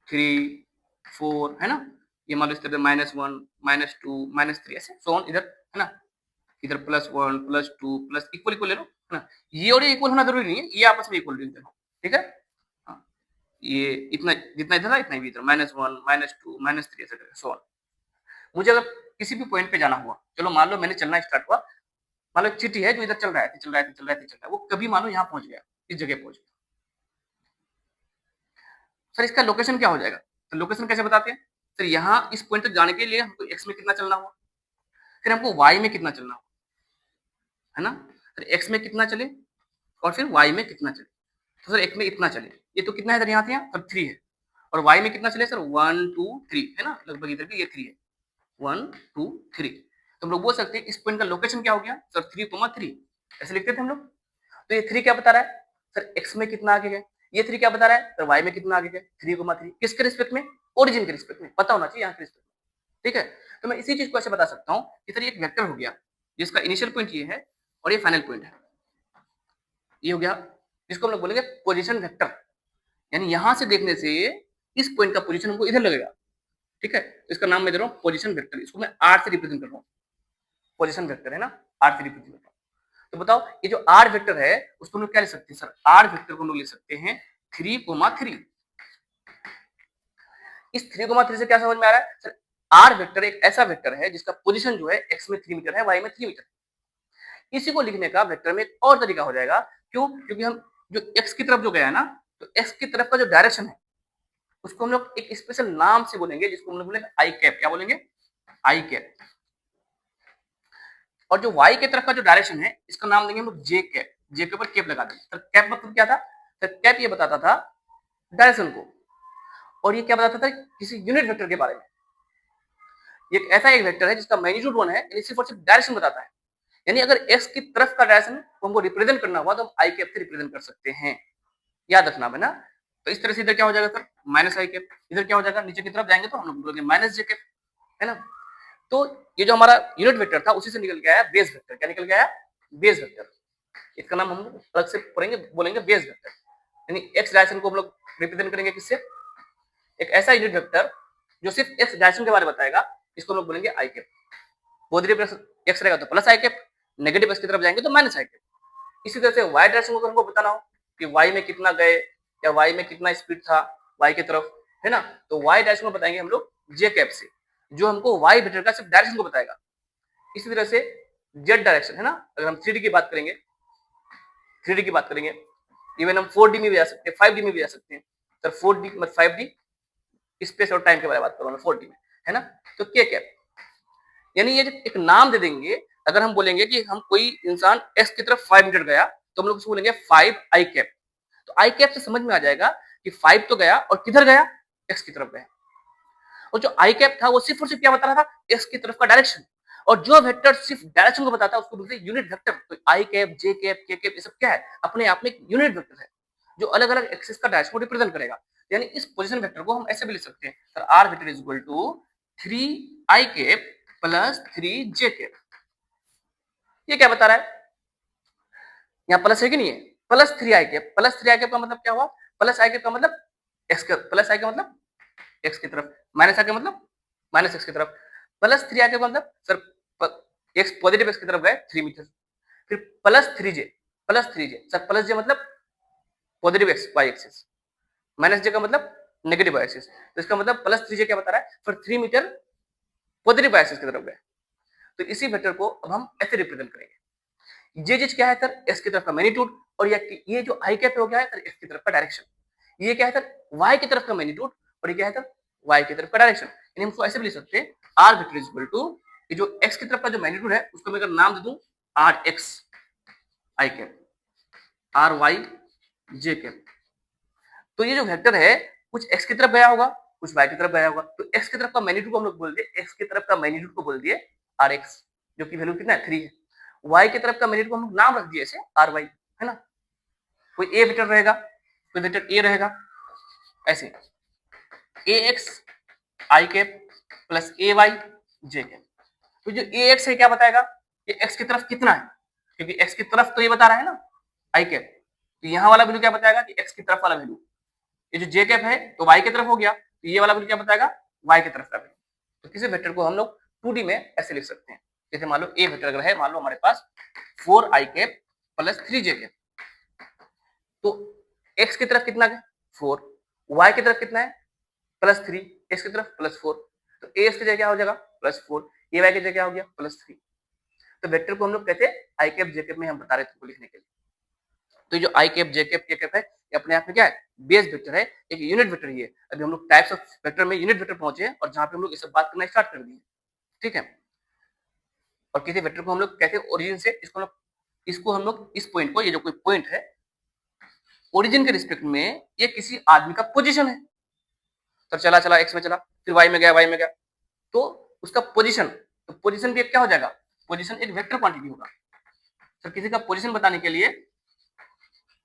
S1: 3 4, है ना, ये मान लो इस तरह -1 -2 -3 ऐसे सो ऑन, इधर है ना, इधर +1 +2 प्लस इक्वल इक्वल ले लो, है ना, ये और ये इक्वल होना जरूरी नहीं है, ये आपस में इक्वल लिख देना। ठीक है, हाँ, ये इतना जितना इधर है इतना भी इधर -1 -2 -3 ऐसे सो ऑन। मुझे अगर किसी भी पॉइंट पे जाना हुआ, चलो मान लो मैंने चलना स्टार्ट हुआ, मान लो एक चिट्ठी है जो इधर चल रहा है, चल रहा है, चल रहा है, चल रहा है, वो कभी मान लो यहाँ पहुंच गया, इस जगह पहुंच गया, सर इसका लोकेशन क्या हो जाएगा, तो लोकेशन कैसे बताते हैं सर, यहाँ इस पॉइंट तक जाने के लिए हमको एक्स में कितना चलना हुआ, फिर हमको वाई में कितना चलना हुआ, है ना, फिर एक्स में कितना चले और फिर वाई में कितना चले, तो सर एक्स में इतना चले, ये तो कितना है इधर, यहाँ से यहाँ सर 3 है, और वाई में कितना चले सर 1 2 3, है ना, लगभग इधर भी ये 3 है, 1 2 3। तो हम लोग बोल सकते हैं इस पॉइंट का लोकेशन क्या हो गया सर, 3,3, ऐसे लिखते थे हम लोग। तो ये 3 क्या बता रहा है सर, एक्स में कितना आगे गए, ये 3 क्या बता रहा है सर, वाई में कितना आगे गए, 3,3, किसके रिस्पेक्ट में, ओरिजिन के रिस्पेक्ट में, पता होना चाहिए यहाँ के रिस्पेक्ट में। ठीक है? तो मैं इसी चीज़ को ऐसे बता सकता हूँ कि सर ये एक वेक्टर हो गया, जिसका इनिशियल पॉइंट ये है और ये फाइनल पॉइंट है। ये हो गया, जिसको हम लोग बोलेंगे पोजीशन वेक्टर। यानी यहाँ से देखने से इस पॉइंट का पोजीशन हमको इधर लगेगा, ठीक है? तो इसका नाम मैं दे रहा हूँ पोजीशन वेक्टर। इसको मैं आर से रिप्रेजेंट कर रहा हूँ। पोजीशन वेक्टर है ना, आर से रिप्रेजेंट कर रहा हूँ। तो बताओ ये जो आर वेक्टर है उसको हम लोग क्या लिख सकते हैं सर? आर वेक्टर को हम लोग लिख सकते हैं 3,3। इस 3,3 से क्या समझ में आ रहा है सर? आर वेक्टर एक ऐसा वेक्टर है जिसका पोजीशन जो है एक्स में 3 मीटर है, वाई में 3 मीटर। इसी को लिखने का वेक्टर में एक और तरीका हो जाएगा। क्यों? क्योंकि हम जो एक्स की तरफ जो गया ना, तो एक्स की तरफ का जो डायरेक्शन है उसको हम लोग एक स्पेशल नाम से बोलेंगे, जिसको हम लोग बोलेंगे आई कैप। क्या बोलेंगे? आई कैप। और जो वाई की तरफ का जो डायरेक्शन है इसका नाम देंगे हम लोग जे कैप। जे के ऊपर कैप लगा देंगे। तो कैप मतलब क्या था? तो कैप ये बताता था डायरेक्शन को, और ये क्या बताता था? किसी यूनिट वेक्टर के बारे में। ये ऐसा एक वेक्टर है जिसका मैग्नीट्यूड 1 है, यानी सिर्फ और सिर्फ डायरेक्शन बताता है। यानी अगर एक्स की तरफ का डायरेक्शन को हमको रिप्रेजेंट करना हुआ तो हम आई कैप से रिप्रेजेंट कर सकते हैं। याद रखना है ना। तो इस तरह से इधर क्या हो जाएगा सर? माइनस आई कैप। इधर क्या हो जाएगा? नीचे की तरफ जाएंगे तो हम लोग बोलेंगे माइनस जे कैप, है ना। तो ये जो हमारा यूनिट वेक्टर था उसी से निकल के आया बेस वेक्टर। क्या निकल के आया? Base vector. इसका नाम हम अलग से पढ़ेंगे, बोलेंगे बेस वेक्टर। यानी एक्स डायरेक्शन को हम लोग रिप्रेजेंट करेंगे किससे? एक ऐसा यूनिट वेक्टर जो सिर्फ एक्स डायरेक्शन के बारे में बताएगा, इसको हम लोग बोलेंगे आई कैप। पॉजिटिव एक्स रहेगा तो प्लस आई कैप, नेगेटिव एक्स की तरफ जाएंगे तो माइनस आई कैप। इसी तरह से वाई डायरेक्शन को हमको बताना हो कि वाई में कितना गए या वाई में कितना स्पीड था वाई की तरफ, है ना। तो वाई डायरेक्शन को बताएंगे हम लोग जे कैप से, जो हमको वाई वेक्टर का सिर्फ डायरेक्शन को बताएगा। इसी तरह से जेड डायरेक्शन, है ना। अगर हम 3D की बात करेंगे, 3D की बात करेंगे, इवन हम 4D में भी जा सकते हैं, 5D में भी जा सकते हैं। सर 4D मतलब 5D स्पेस और टाइम के बारे में बात कर रहा हूँ, 4D में, है ना। तो के कैप, यानी ये एक नाम दे देंगे। अगर हम बोलेंगे कि हम कोई इंसान एक्स की तरफ 5 मीटर गया तो हम लोग उसको बोलेंगे 5 आई कैप। तो आई कैप से समझ में आ जाएगा कि 5 तो गया और किधर गया? एक्स की तरफ गया। और जो आई कैप था वो सिर्फ और सिर्फ क्या बता रहा था? एक्स की तरफ का डायरेक्शन। और जो वेक्टर सिर्फ डायरेक्शन को बताता है उसको बोलते हैं यूनिट वेक्टर। तो आई कैप, जे कैप, के कैप, ये सब क्या है? अपने आप में एक यूनिट वेक्टर है जो अलग अलग एक्सिस का डायरेक्शन को रिप्रेजेंट करेगा। यानी इस पोजीशन वेक्टर को हम ऐसे भी लिख सकते हैं sir, R vector is equal to 3 I cap plus 3 J cap. ये क्या बता रहा है? यहाँ प्लस है कि नहीं है? Plus 3 I cap. Plus 3 I cap का मतलब क्या हुआ? प्लस आई कैप का मतलब एक्स का, प्लस आई का मतलब एक्स की तरफ, माइनस आई का मतलब माइनस एक्स की तरफ। प्लस 3 आई का मतलब सर एक्स पॉजिटिव एक्स की तरफ गए 3 मीटर। फिर plus 3 J, plus 3 J sir, plus J मतलब positive X Y axis, minus J का मतलब नेगेटिव वाई एक्सिस। तो इसका मतलब प्लस 3 जे क्या बता रहा है? फिर 3 मीटर पॉजिटिव वाई एक्सिस की तरफ गए। तो इसी वेक्टर को अब हम ऐसे रिप्रेजेंट करेंगे। जे जिच क्या है सर? एक्स की तरफ का मैग्नीट्यूड। और ये जो आई कैप हो गया है सर एक्स की तरफ का डायरेक्शन। ये क्या है सर? वाई की तरफ का मैग्नीट्यूड। और ये क्या है सर? वाई की तरफ का डायरेक्शन। यानी हमको ऐसे भी लिख सकते हैं R vector is equal to ये जो एक्स की तरफ का जो मैग्नीट्यूड है उसको मैं अगर नाम दे दूं R X I cap, R Y J cap. तो ये जो वेक्टर है कुछ एक्स की तरफ गया होगा, कुछ वाई की तरफ गया होगा। तो एक्स की तरफ का मैग्नीट्यूड को हम लोग बोल दिए, एक्स की तरफ का मैग्नीट्यूड को बोल दिए आर एक्स, जो कि वैल्यू कितना है? 3 है। वाई की तरफ का मैग्नीट्यूड को हम लोग नाम रख दिए ऐसे आर वाई, है ना। कोई ए वेक्टर रहेगा, कोई वेक्टर ए रहेगा, ऐसे ए x I cap plus A Y J cap. तो जो ए एक्स है क्या बताएगा? ये एक्स की तरफ कितना है, क्योंकि एक्स की तरफ तो ये बता रहा है ना आई कैप। तो यहाँ वाला वैल्यू क्या बताएगा कि एक्स की तरफ वाला वैल्यू। ये जो जे कैप है तो वाई की तरफ हो गया, तो ये वाला वैल्यू क्या बताएगा? वाई की तरफ का वैल्यू। तो किसी वेक्टर को हम लोग 2D में ऐसे लिख सकते हैं। जैसे मान लो ए वेक्टर अगर है, मान लो हमारे पास 4 आई कैप प्लस 3 जे कैप। तो एक्स की तरफ कितना है? 4। वाई की तरफ कितना है? प्लस 3। एक्स की तरफ प्लस 4। तो ए एक्स की जगह क्या हो जाएगा? प्लस 4। ए वाई की जगह क्या हो गया? प्लस 3। तो वेक्टर को हम लोग कहते हैं आई कैप जे कैप में हम बता रहे थे लिखने के लिए। तो जो आई कैप जे कैप के कैप है ये अपने आप में क्या है? बेस वेक्टर है, एक यूनिट वेक्टर ही है। अभी हम लोग टाइप्स ऑफ वेक्टर में यूनिट वेक्टर पहुंचे हैं और जहां पे हम लोग ये सब बात करना स्टार्ट कर दिए, ठीक है। और किसी वेक्टर को हम लोग कहते हैं ओरिजिन से, इसको हम लोग इस पॉइंट को, ये जो कोई पॉइंट है ओरिजिन के रिस्पेक्ट में ये किसी आदमी का पोजीशन है। तो चला चला एक्स में चला, फिर वाई में गया, वाई में गया, तो उसका पोजीशन, तो पोजीशन भी एक क्या हो जाएगा? पोजीशन एक वेक्टर क्वांटिटी होगा। सर किसी का पोजीशन बताने के लिए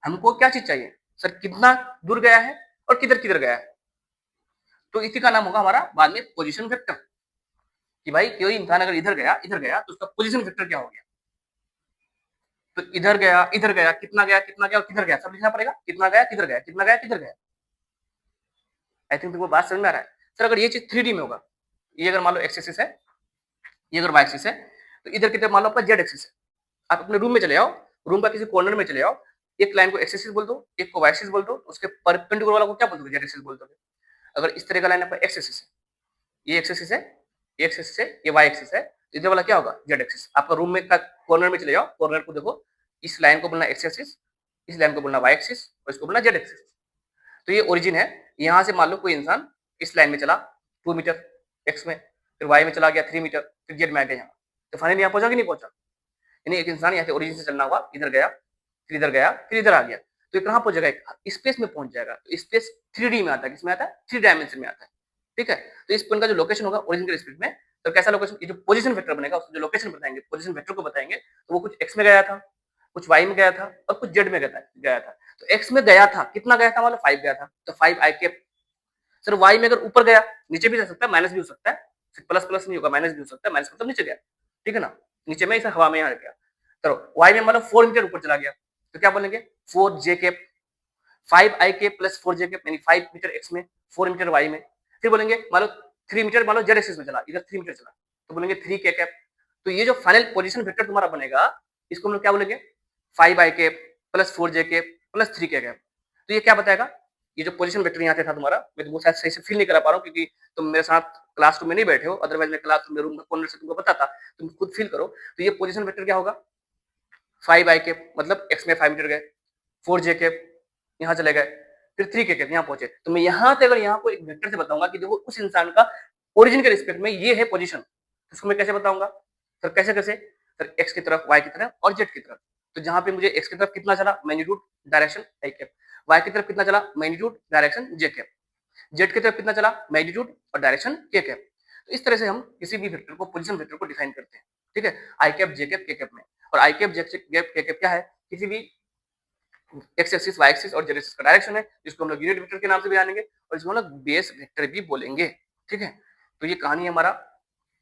S1: हमको क्या चीज चाहिए? सर कितना दूर गया है और किधर किधर गया है। तो इसी का नाम होगा हमारा बाद में पोजीशन वेक्टर। कि भाई कोई इंसान अगर इधर गया तो उसका पोजीशन वेक्टर क्या हो गया। तो इधर गया, कितना गया और किधर गया, सब लिखना पड़ेगा। कितना गया, किधर गया, कितना गया, किधर गया। आई थिंक तुमको बात समझ में आ रहा है। सर अगर ये चीज 3D में होगा, ये अगर मान लो एक्स एक्सिस है, ये अगर वाई एक्सिस है, तो इधर की तरफ मान लो आपका जेड एक्सिस है। आप अपने रूम में चले जाओ, रूम का किसी कॉर्नर में चले जाओ, एक लाइन को एक्स एक्सिस बोल दो, एक को वाई एक्सिस बोल दो, उसके परपेंडिकुलर वाला को क्या बोल दोगे, जेड एक्सिस बोल दोगे। अगर इस तरह का लाइन आपका एक्स एक्सिस है, ये एक्स एक्सिस है, ये एक्स एक्सिस है, ये वाई एक्सिस है, तो इधर वाला क्या होगा, जेड एक्सिस। आपका रूम में का कॉर्नर में चले जाओ, कॉर्नर को देखो, इस लाइन को बोलना एक्स एक्सिस, इस लाइन को बोलना वाई एक्सिस और इसको बोलना जेड एक्सिस। तो ये ओरिजिन है। यहाँ से मान लो कोई इंसान इस लाइन में चला 2 मीटर एक्स में, फिर वाई में चला गया 3 मीटर, फिर जेड में आ गया यहाँ, तो फाइनली यहाँ पहुंचा कि नहीं पहुंचा। यानी एक इंसान यहाँ से ओरिजिन से चलना हुआ, इधर गया, फिर इधर गया, फिर इधर आ गया, तो ये कहाँ पहुंचेगा, स्पेस में पहुंच जाएगा। तो स्पेस 3D में आता है, किसमें आता है, 3 डायमेंशन में आता है। ठीक है, तो इस पॉइंट का जो लोकेशन होगा ओरिजिन के रिस्पेक्ट में, तो कैसा लोकेशन, ये जो पोजीशन वेक्टर बनेगा उसको जो लोकेशन बताएंगे, पोजीशन वेक्टर को बताएंगे, तो वो कुछ एक्स में गया था, कुछ वाई में गया था और कुछ जेड में गया था। तो एक्स में गया था, कितना गया था, मतलब 5 गया था, तो 5 आई कैप। सर वाई में अगर ऊपर गया, नीचे भी जा सकता है, माइनस भी हो सकता है, प्लस प्लस नहीं होगा, माइनस भी हो सकता है, माइनस मतलब नीचे गया, ठीक है ना, नीचे में इसे हवा में यहाँ गया। चलो वाई में मतलब 4 मीटर ऊपर चला गया, तो क्या बोलेंगे, 4 जे कैप, 5 आई कैप प्लस 4 जे कैप, यानी 5 मीटर एक्स में, 4 मीटर वाई में। फिर बोलेंगे मान लो 3 मीटर, मान लो जेड एक्सिस में चला, इधर 3 मीटर चला, तो बोलेंगे 3 के कैप। तो ये जो फाइनल पोजीशन वेक्टर तुम्हारा बनेगा, इसको हम लोग क्या बोलेंगे, 5 आई कैप प्लस 4 जे कैप प्लस 3 के कैप। तो ये क्या बताएगा, ये जो पोजीशन वेक्टर यहाँ से था तुम्हारा, मैं तुमको शायद सही से फील नहीं करा पा रहा हूँ क्योंकि तुम मेरे साथ क्लास रूम में नहीं बैठे हो, अदरवाइज मैं क्लास रूम का कॉर्नर से तुमको बताता, तुम खुद फील करो। तो ये पोजीशन वेक्टर क्या होगा, 5 आई कैप मतलब एक्स में 5 मीटर गए, 4 जे कैप यहाँ चले गए, फिर 3 के कैप यहाँ पहुंचे। तो मैं यहाँ से अगर यहाँ को एक वेक्टर से बताऊंगा कि देखो उस इंसान का ओरिजिन के रिस्पेक्ट में ये है पोजीशन, उसको मैं कैसे बताऊंगा, सर कैसे कैसे, सर एक्स की तरफ, वाई की तरफ और जेड की तरफ। तो जहां पे मुझे एक्स की तरफ कितना चला, magnitude direction I cap, Y की तरफ कितना चला, magnitude direction J cap, Z की तरफ कितना चला, मैग्नीट्यूड और डायरेक्शन के कैप। तो इस तरह से हम किसी भी वेक्टर को, पोजीशन वेक्टर को डिफाइन करते हैं। ठीक है, आई कैप, जे कैप, के कैप में। और आई कैप, जे कैप, के कैप क्या है, किसी भी एक्स एक्सिस, वाई एक्सिस और जेड एक्सिस का डायरेक्शन है, जिसको हम लोग यूनिट वेक्टर के नाम से भी जानेंगे और इसको हम लोग बेस वेक्टर भी बोलेंगे। ठीक है, तो ये कहानी है हमारा।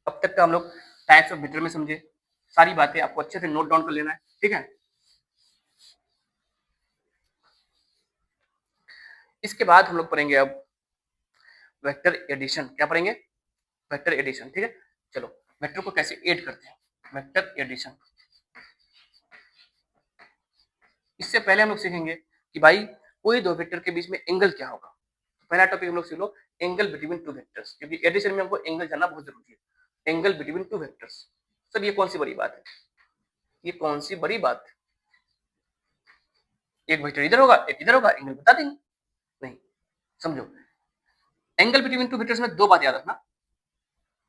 S1: अब तक का हम लोग टाइप्स ऑफ वेक्टर में समझे, सारी बातें आपको अच्छे से नोट डाउन कर लेना है। ठीक है, इसके बाद हम लोग पढ़ेंगे अब वेक्टर एडिशन। क्या पढ़ेंगे, वेक्टर एडिशन। ठीक है, चलो वेक्टर को कैसे ऐड करते हैं, वेक्टर एडिशन। इससे पहले हम लोग सीखेंगे कि भाई कोई दो वेक्टर के बीच में एंगल क्या होगा। पहला टॉपिक हम लोग सीख लो एंगल बिटवीन टू वेक्टर्स, क्योंकि एडिशन में हमको एंगल जानना बहुत जरूरी है। Angle between two vectors, sir ये कौन सी बड़ी बात है, ये कौन सी बड़ी बात है, एक वेक्टर इधर होगा एक इधर होगा, एंगल बता देंगे, नहीं। समझो, एंगल बिटवीन टू वेक्टर्स में दो बात याद रखना,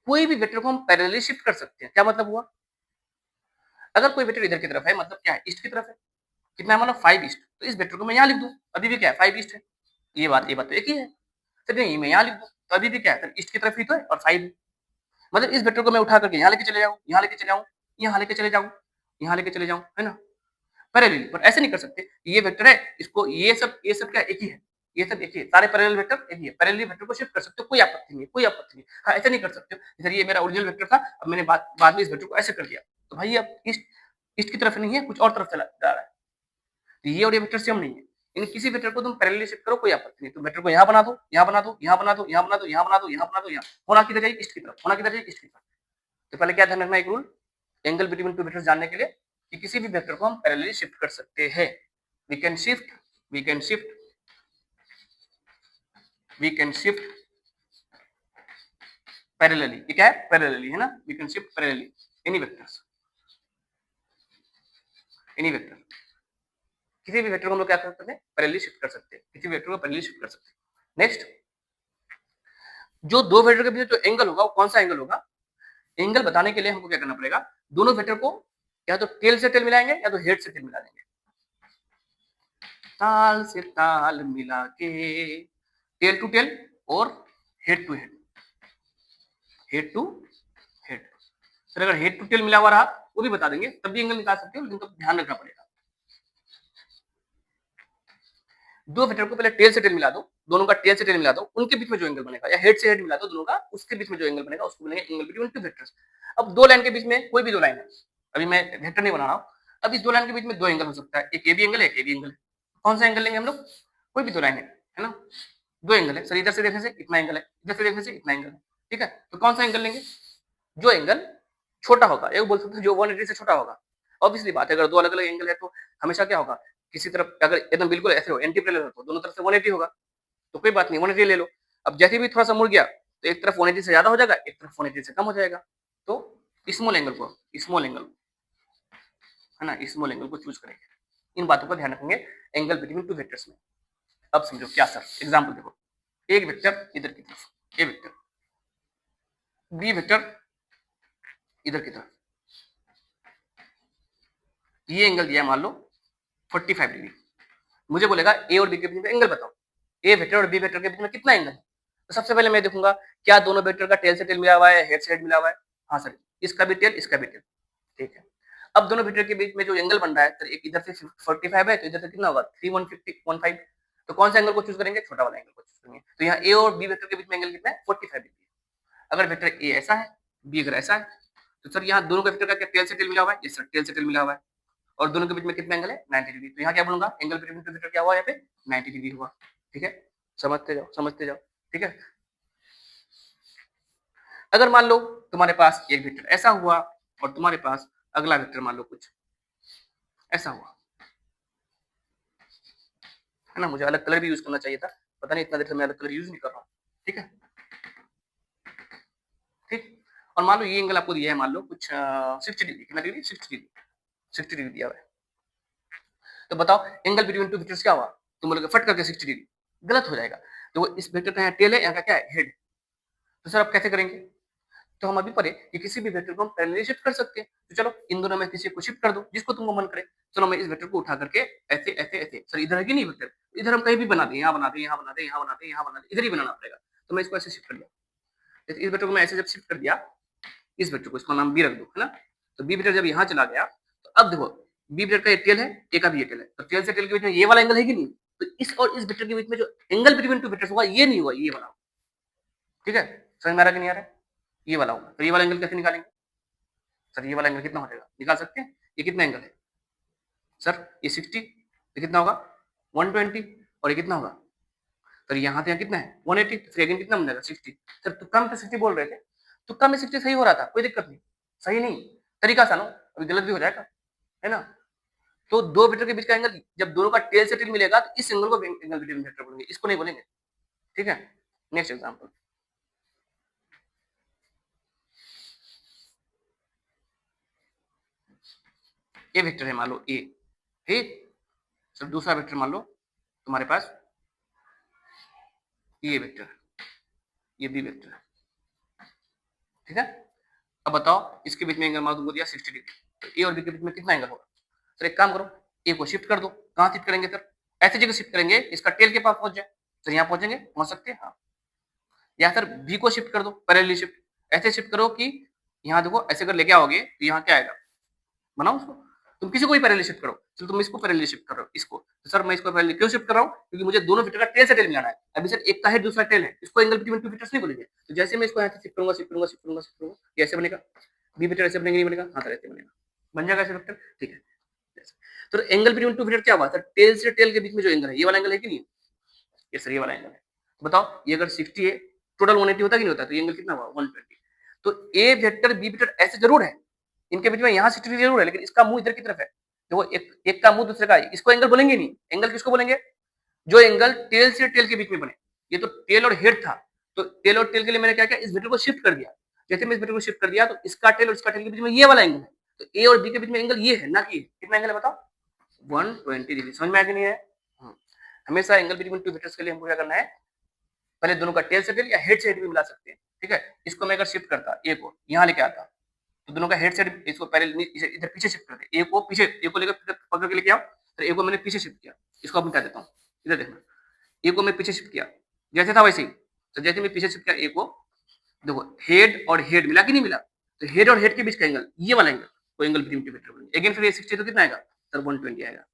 S1: कोई भी वेक्टर को हम पैरेलली शिफ्ट कर सकते हैं। क्या मतलब हुआ, अगर कोई वेक्टर इधर की तरफ है, मतलब क्या है, ईस्ट की तरफ है, कितना है, मतलब 5 ईस्ट, तो इस वेक्टर को मैं यहाँ लिख दूं, अभी भी क्या है, 5 ईस्ट है। ये बात तो एक ही है। तो नहीं, मैं यहाँ लिख दूं तो अभी भी क्या है, ईस्ट की तरफ ही तो है और 5 है। मतलब इस वेक्टर को मैं उठा करके यहाँ लेके चले जाऊँ, यहाँ लेके चले जाऊँ, यहाँ लेके चले जाऊँ, यहाँ लेके चले जाऊँ, है ना, पैरेलली। पर ऐसे नहीं कर सकते, ये वेक्टर है, इसको ये सब क्या एक ही है, ये सब एक ही है, सारे पैरेलल वेक्टर एक ही है, पैरेलली वेक्टर को शिफ्ट कर सकते हो, कोई आपत्ति नहीं, कोई आपत्ति नहीं। हाँ, ऐसे नहीं कर सकते हो, जैसे ये मेरा ओरिजिनल वेक्टर था, अब मैंने बाद में इस वेक्टर को ऐसे कर दिया, तो भाई अब ईस्ट ईस्ट की तरफ नहीं है, कुछ और तरफ चला जा रहा है। तो ये और ये वेक्टर सेम नहीं है, इन किसी वेक्टर को तुम पैरेलली शिफ्ट करो, कोई आपत्ति नहीं। तो वेक्टर को यहाँ बना दो, यहाँ बना दो, यहाँ बना दो, यहाँ बना दो, यहाँ बना दो, यहाँ बना दो, यहाँ होना किधर जाएगी, ईस्ट की तरफ, होना किधर जाएगी, ईस्ट की तरफ। तो पहले क्या ध्यान रखना, एक rule angle between two vectors जानने के लिए, कि किसी भी वेक्टर को हम पैरेलली शिफ्ट कर सकते हैं। We can shift, we can shift, we can shift parallelly. ये क्या है, पैरेलली है ना, we can shift parallelly any vectors, any vector, किसी भी वेक्टर को हम लोग क्या कर सकते हैं, पैरेलली शिफ्ट कर सकते हैं, किसी वेक्टर को पैरेलली शिफ्ट कर सकते हैं। नेक्स्ट, जो दो वेक्टर के बीच जो एंगल होगा वो कौन सा एंगल होगा, एंगल बताने के लिए हमको क्या करना पड़ेगा, दोनों वेक्टर को या तो टेल से टेल मिलाएंगे या तो हेड से टेल मिला देंगे, ताल से ताल मिला के, टेल टू टेल और head to head, head to head. Sir अगर हेड टू टेल मिला हुआ रहा वो भी बता देंगे, तब भी एंगल निकाल सकते हो, लेकिन तो ध्यान रखना पड़ेगा। दो वेक्टर को पहले टेल से टेल मिला दो, दोनों का टेल से टेल मिला दो, उनके बीच में जो एंगल बनेगा, या हेड से हेड मिला दो दोनों का, उसके बीच में जो एंगल बनेगा उसको बोलेंगे एंगल बिटवीन टू वेक्टर्स। अब दो लाइन के बीच में कोई भी दो लाइन है, अभी मैं वेक्टर नहीं बना रहा हूँ, अब इस दो लाइन के बीच में दो एंगल हो सकता है, एक ए बी एंगल है, एक ए बी एंगल है। कौन सा एंगल लेंगे हम लोग? कोई भी दो लाइन है ना, दो एंगल है सर, इधर से देखने से इतना एंगल है, इधर से देखने से इतना एंगल है, ठीक है। तो कौन सा एंगल लेंगे? जो एंगल छोटा होगा, एक बोल सकते हैं जो 180 से छोटा होगा। ऑब्वियसली बात है, अगर दो अलग अलग एंगल है तो हमेशा क्या होगा, किसी तरफ अगर एकदम बिल्कुल ऐसे हो एंटी पैरेलल हो तो दोनों तरफ से 180 होगा, तो कोई बात नहीं 180 ले लो। अब जैसे भी थोड़ा सा मुड़ गया तो एक तरफ 180 से ज्यादा हो जाएगा, एक तरफ 180 से कम हो जाएगा। तो स्मॉल एंगल को, स्मॉल एंगल है ना, स्मॉल एंगल को चूज करेंगे। इन बातों का ध्यान रखेंगे एंगल बिटवीन टू वेक्टर्स में। अब समझो क्या सर, एग्जाम्पल देखो, एक वेक्टर इधर की तरफ, ए वेक्टर, बी वेक्टर इधर की तरफ, ये एंगल दिया मान लो 45 डिग्री। मुझे बोलेगा ए और बी के बीच में एंगल बताओ, ए वेक्टर और बी वेक्टर के बीच में कितना एंगल है। तो सबसे पहले मैं देखूंगा क्या दोनों वेक्टर का टेल से टेल मिला हुआ है, हेड से हेड मिला हुआ है। हाँ सर, इसका भी टेल, इसका भी टेल, ठीक है। अब दोनों वेक्टर के बीच में जो एंगल बन रहा है, तो एक इधर से 45 है तो इधर से कितना होगा 3 150 15। तो कौन सा एंगल को चूज करेंगे? छोटा वाला एंगल को चूज करेंगे। तो यहाँ ए और बी वेक्टर के बीच में एंगल कितना है? 45 डिग्री। अगर वेक्टर ए ऐसा है, बी अगर ऐसा है, तो सर यहाँ दोनों के वेक्टर का क्या टेल से टेल मिला हुआ है? ये सर टेल से टेल मिला हुआ है, और दोनों के बीच में कितना एंगल है? 90 डिग्री। तो यहाँ क्या बोलूंगा, एंगल बिटवीन टू वेक्टर क्या हुआ यहाँ पे? 90 डिग्री हुआ, ठीक है। समझते जाओ, समझते जाओ, ठीक है। अगर मान लो तुम्हारे पास एक वेक्टर ऐसा हुआ और तुम्हारे पास अगला वेक्टर मान लो कुछ ऐसा हुआ, है ना। मुझे अलग कलर भी यूज करना चाहिए था, पता नहीं इतना देर से मैं अलग कलर यूज नहीं कर रहा हूँ, ठीक है। ठीक, और मान लो ये एंगल आपको दिया है मान लो कुछ 60 डिग्री, कितना डिग्री? 60 डिग्री, 60 डिग्री दिया हुआ है। तो बताओ एंगल बिटवीन टू वेक्टर्स क्या हुआ? तुम बोलोगे फट करके 60 डिग्री, गलत हो जाएगा। तो इस वेक्टर का यहाँ टेल है, यहाँ का क्या है? हेड। तो सर आप कैसे करेंगे? तो हम अभी पढ़े कि किसी भी वेक्टर को हम पैरेलली शिफ्ट कर सकते हैं। तो चलो इन दोनों में किसी को शिफ्ट कर दो जिसको तुमको मन करे। चलो मैं इस वेक्टर को उठा करके ऐसे ऐसे ऐसे, सर इधर है कि नहीं वेक्टर, इधर हम कहीं भी बना दें, यहाँ बना दें, यहाँ बना दें, यहाँ बना दें, यहाँ बना दें, इधर ही बनाना पड़ेगा। तो मैं इसको ऐसे शिफ्ट कर दिया, इस वेक्टर को मैं ऐसे जब शिफ्ट कर दिया, इस वेक्टर को, इसका नाम बी रख दो, है ना। तो बी वेक्टर जब यहाँ चला गया, तो अब देखो बी वेक्टर का ये टेल है, ए का भी ये टेल है, तो टेल से टेल के बीच में ये वाला एंगल है कि नहीं? तो इस और इस वेक्टर के बीच में जो एंगल बिटवीन टू वेक्टर्स होगा ये नहीं हुआ, ये वाला, ठीक है। समझ में आ रहा कि नहीं आ रहा है? ये वाला होगा। तो ये वाला एंगल कैसे निकालेंगे? सर ये वाला एंगल कितना हो जाएगा, निकाल सकते हैं? ये कितना एंगल है सर? ये 60, ये कितना होगा 120, और ये कितना होगा? सर यहाँ से यहाँ कितना है 180, तो फिर अगेन कितना बन जाएगा 60। सर तुक्का में तो 60 बोल रहे थे, तुक्का में 60 सही हो रहा था, कोई दिक्कत नहीं, सही नहीं, तरीका सा नो, अभी गलत भी हो जाएगा, है ना। तो दो वेक्टर के बीच का एंगल जब दोनों का टेल से टेल मिलेगा तो इस एंगल को एंगल बिटवीन वेक्टर बोलेंगे, इसको नहीं बोलेंगे, ठीक है। नेक्स्ट एग्जांपल, ये वेक्टर है मान लो ए, ठीक। सर दूसरा वेक्टर मान लो तुम्हारे पास ये वेक्टर, ये बी वेक्टर है, ठीक है। अब बताओ इसके बीच में एंगल मान तुमको दिया 60 डिग्री, तो ए और बी के बीच में कितना एंगल होगा? सर एक काम करो, ए को शिफ्ट कर दो। कहाँ शिफ्ट करेंगे सर? ऐसी जगह शिफ्ट करेंगे इसका टेल के पास पहुंच जाए। सर यहाँ पहुंचेंगे, पहुंच सकते हैं हाँ। या सर बी को शिफ्ट कर दो, पैरेलली शिफ्ट, ऐसे शिफ्ट करो कि यहाँ देखो ऐसे अगर लेके आओगे तो यहाँ क्या आएगा, बनाओ उसको, तुम किसी को भी पैरेलली शिफ्ट करो। चलो तुम इसको पैरेलली शिफ्ट कर रहे हो, इसको, तो सर मैं इसको पैरेलली क्यों शिफ्ट कर रहा हूँ? क्योंकि मुझे दोनों वेक्टर का टेल से टेल मिलाना है। अभी सर एक का है दूसरा टेल है, इसको एंगल बिटवीन टू वेक्टर्स नहीं बोलेंगे। तो जैसे मैं इसको यहाँ से शिफ्ट करूंगा, शिफ्ट करूंगा, शिफ्ट करूंगा, शिफ्ट करूंगा, ये ऐसे बनेगा। बी वेक्टर ऐसे बनेगा, नहीं बनेगा? हाँ सर ऐसे बनेगा, बन जाएगा ऐसे वेक्टर, ठीक है। तो एंगल बिटवीन टू वेक्टर क्या हुआ सर? टेल से टेल के बीच में जो एंगल है ये वाला एंगल है कि नहीं? ये सर ये वाला एंगल है। तो बताओ ये अगर 60 है, टोटल 180 होता कि नहीं होता? तो ये एंगल कितना हुआ 120। तो ए वेक्टर बी वेक्टर ऐसे जरूर है, इनके बीच में यहाँ 60 डिग्री जरूर है, लेकिन इसका मुंह इधर की तरफ है। देखो एक एक का मुंह दूसरे का है, इसको एंगल बोलेंगे नहीं। एंगल किसको बोलेंगे? जो एंगल टेल से टेल के बीच में बने। ये तो टेल और हेड था, तो टेल और टेल के लिए मैंने क्या किया, इस वेक्टर को शिफ्ट कर दिया। जैसे मैं इस वेक्टर को शिफ्ट कर दिया तो इसका टेल और इसका टेल के बीच में ये वाला एंगल है। तो ए और बी के बीच में एंगल ये है ना, कि कितना एंगल है बताओ? 120 डिग्री। समझ में आ गया नहीं है? हमेशा एंगल बिटवीन टू वेक्टर्स के लिए हमको क्या करना है, पहले दोनों का टेल से टेल या हेड से हेड भी मिला सकते हैं, ठीक है। इसको मैं अगर शिफ्ट करता, ए को यहाँ लेके आता, तो दोनों का हेड सेट, इसको पहले इधर पीछे शिफ्ट कर दे, ए को पीछे, ए को लेकर पकड़ के लेके आओ। तो ए को मैंने पीछे शिफ्ट किया, इसको अब मिटा देता हूँ, इधर देखना, ए को मैं पीछे शिफ्ट किया, जैसे था वैसे ही। तो जैसे मैं पीछे शिफ्ट किया ए को, देखो हेड और हेड मिला कि नहीं मिला? तो हेड और हेड के बीच का एंगल ये वाला एंगल, वो एंगल बिटवीन टू वेक्टर बोलेंगे। अगेन फिर ये 60 तो कितना आएगा सर? 120 आएगा।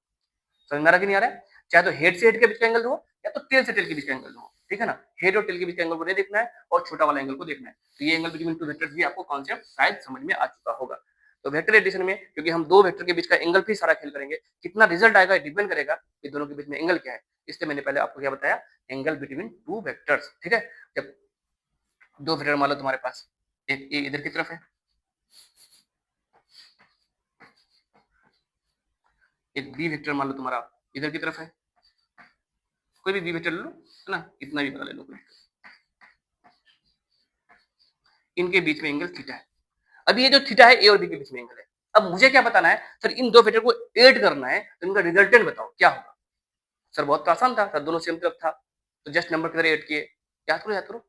S1: समझ में आ रहा कि नहीं आ रहा है? चाहे तो हेड से हेड के बीच का एंगल हो या तो टेल से टेल के बीच का एंगल हो, ठीक है ना। हेड और टेल के बीच का एंगल को नहीं देखना है और छोटा वाला एंगल को देखना है। तो ये एंगल बिटवीन टू वेक्टर्स भी आपको कॉन्सेप्ट शायद समझ में आ चुका होगा। तो वेक्टर एडिशन में क्योंकि हम दो वेक्टर के बीच का एंगल भी सारा खेल करेंगे, कितना रिजल्ट आएगा डिपेंड करेगा कि दोनों के बीच में एंगल क्या है। इसलिए मैंने पहले आपको क्या बताया, एंगल बिटवीन टू वेक्टर्स, ठीक है। जब दो वेक्टर मान लो तुम्हारे पास, एक ए इधर की तरफ है, एक बी वेक्टर मान लो तुम्हारा इधर की तरफ है, कोई भी बी वेक्टर ले लो, है ना, इतना भी बड़ा ले लो कोई। इनके बीच में एंगल थीटा है। अब ये जो थीटा है ए और बी के बीच में एंगल है। अब मुझे क्या बताना है सर, इन दो वेक्टर को ऐड करना है, तो इनका रिजल्टेंट बताओ क्या होगा। सर बहुत तो आसान था सर, दोनों सेम तरफ था तो जस्ट नंबर की तरह ऐड किए। याद करो याद करो।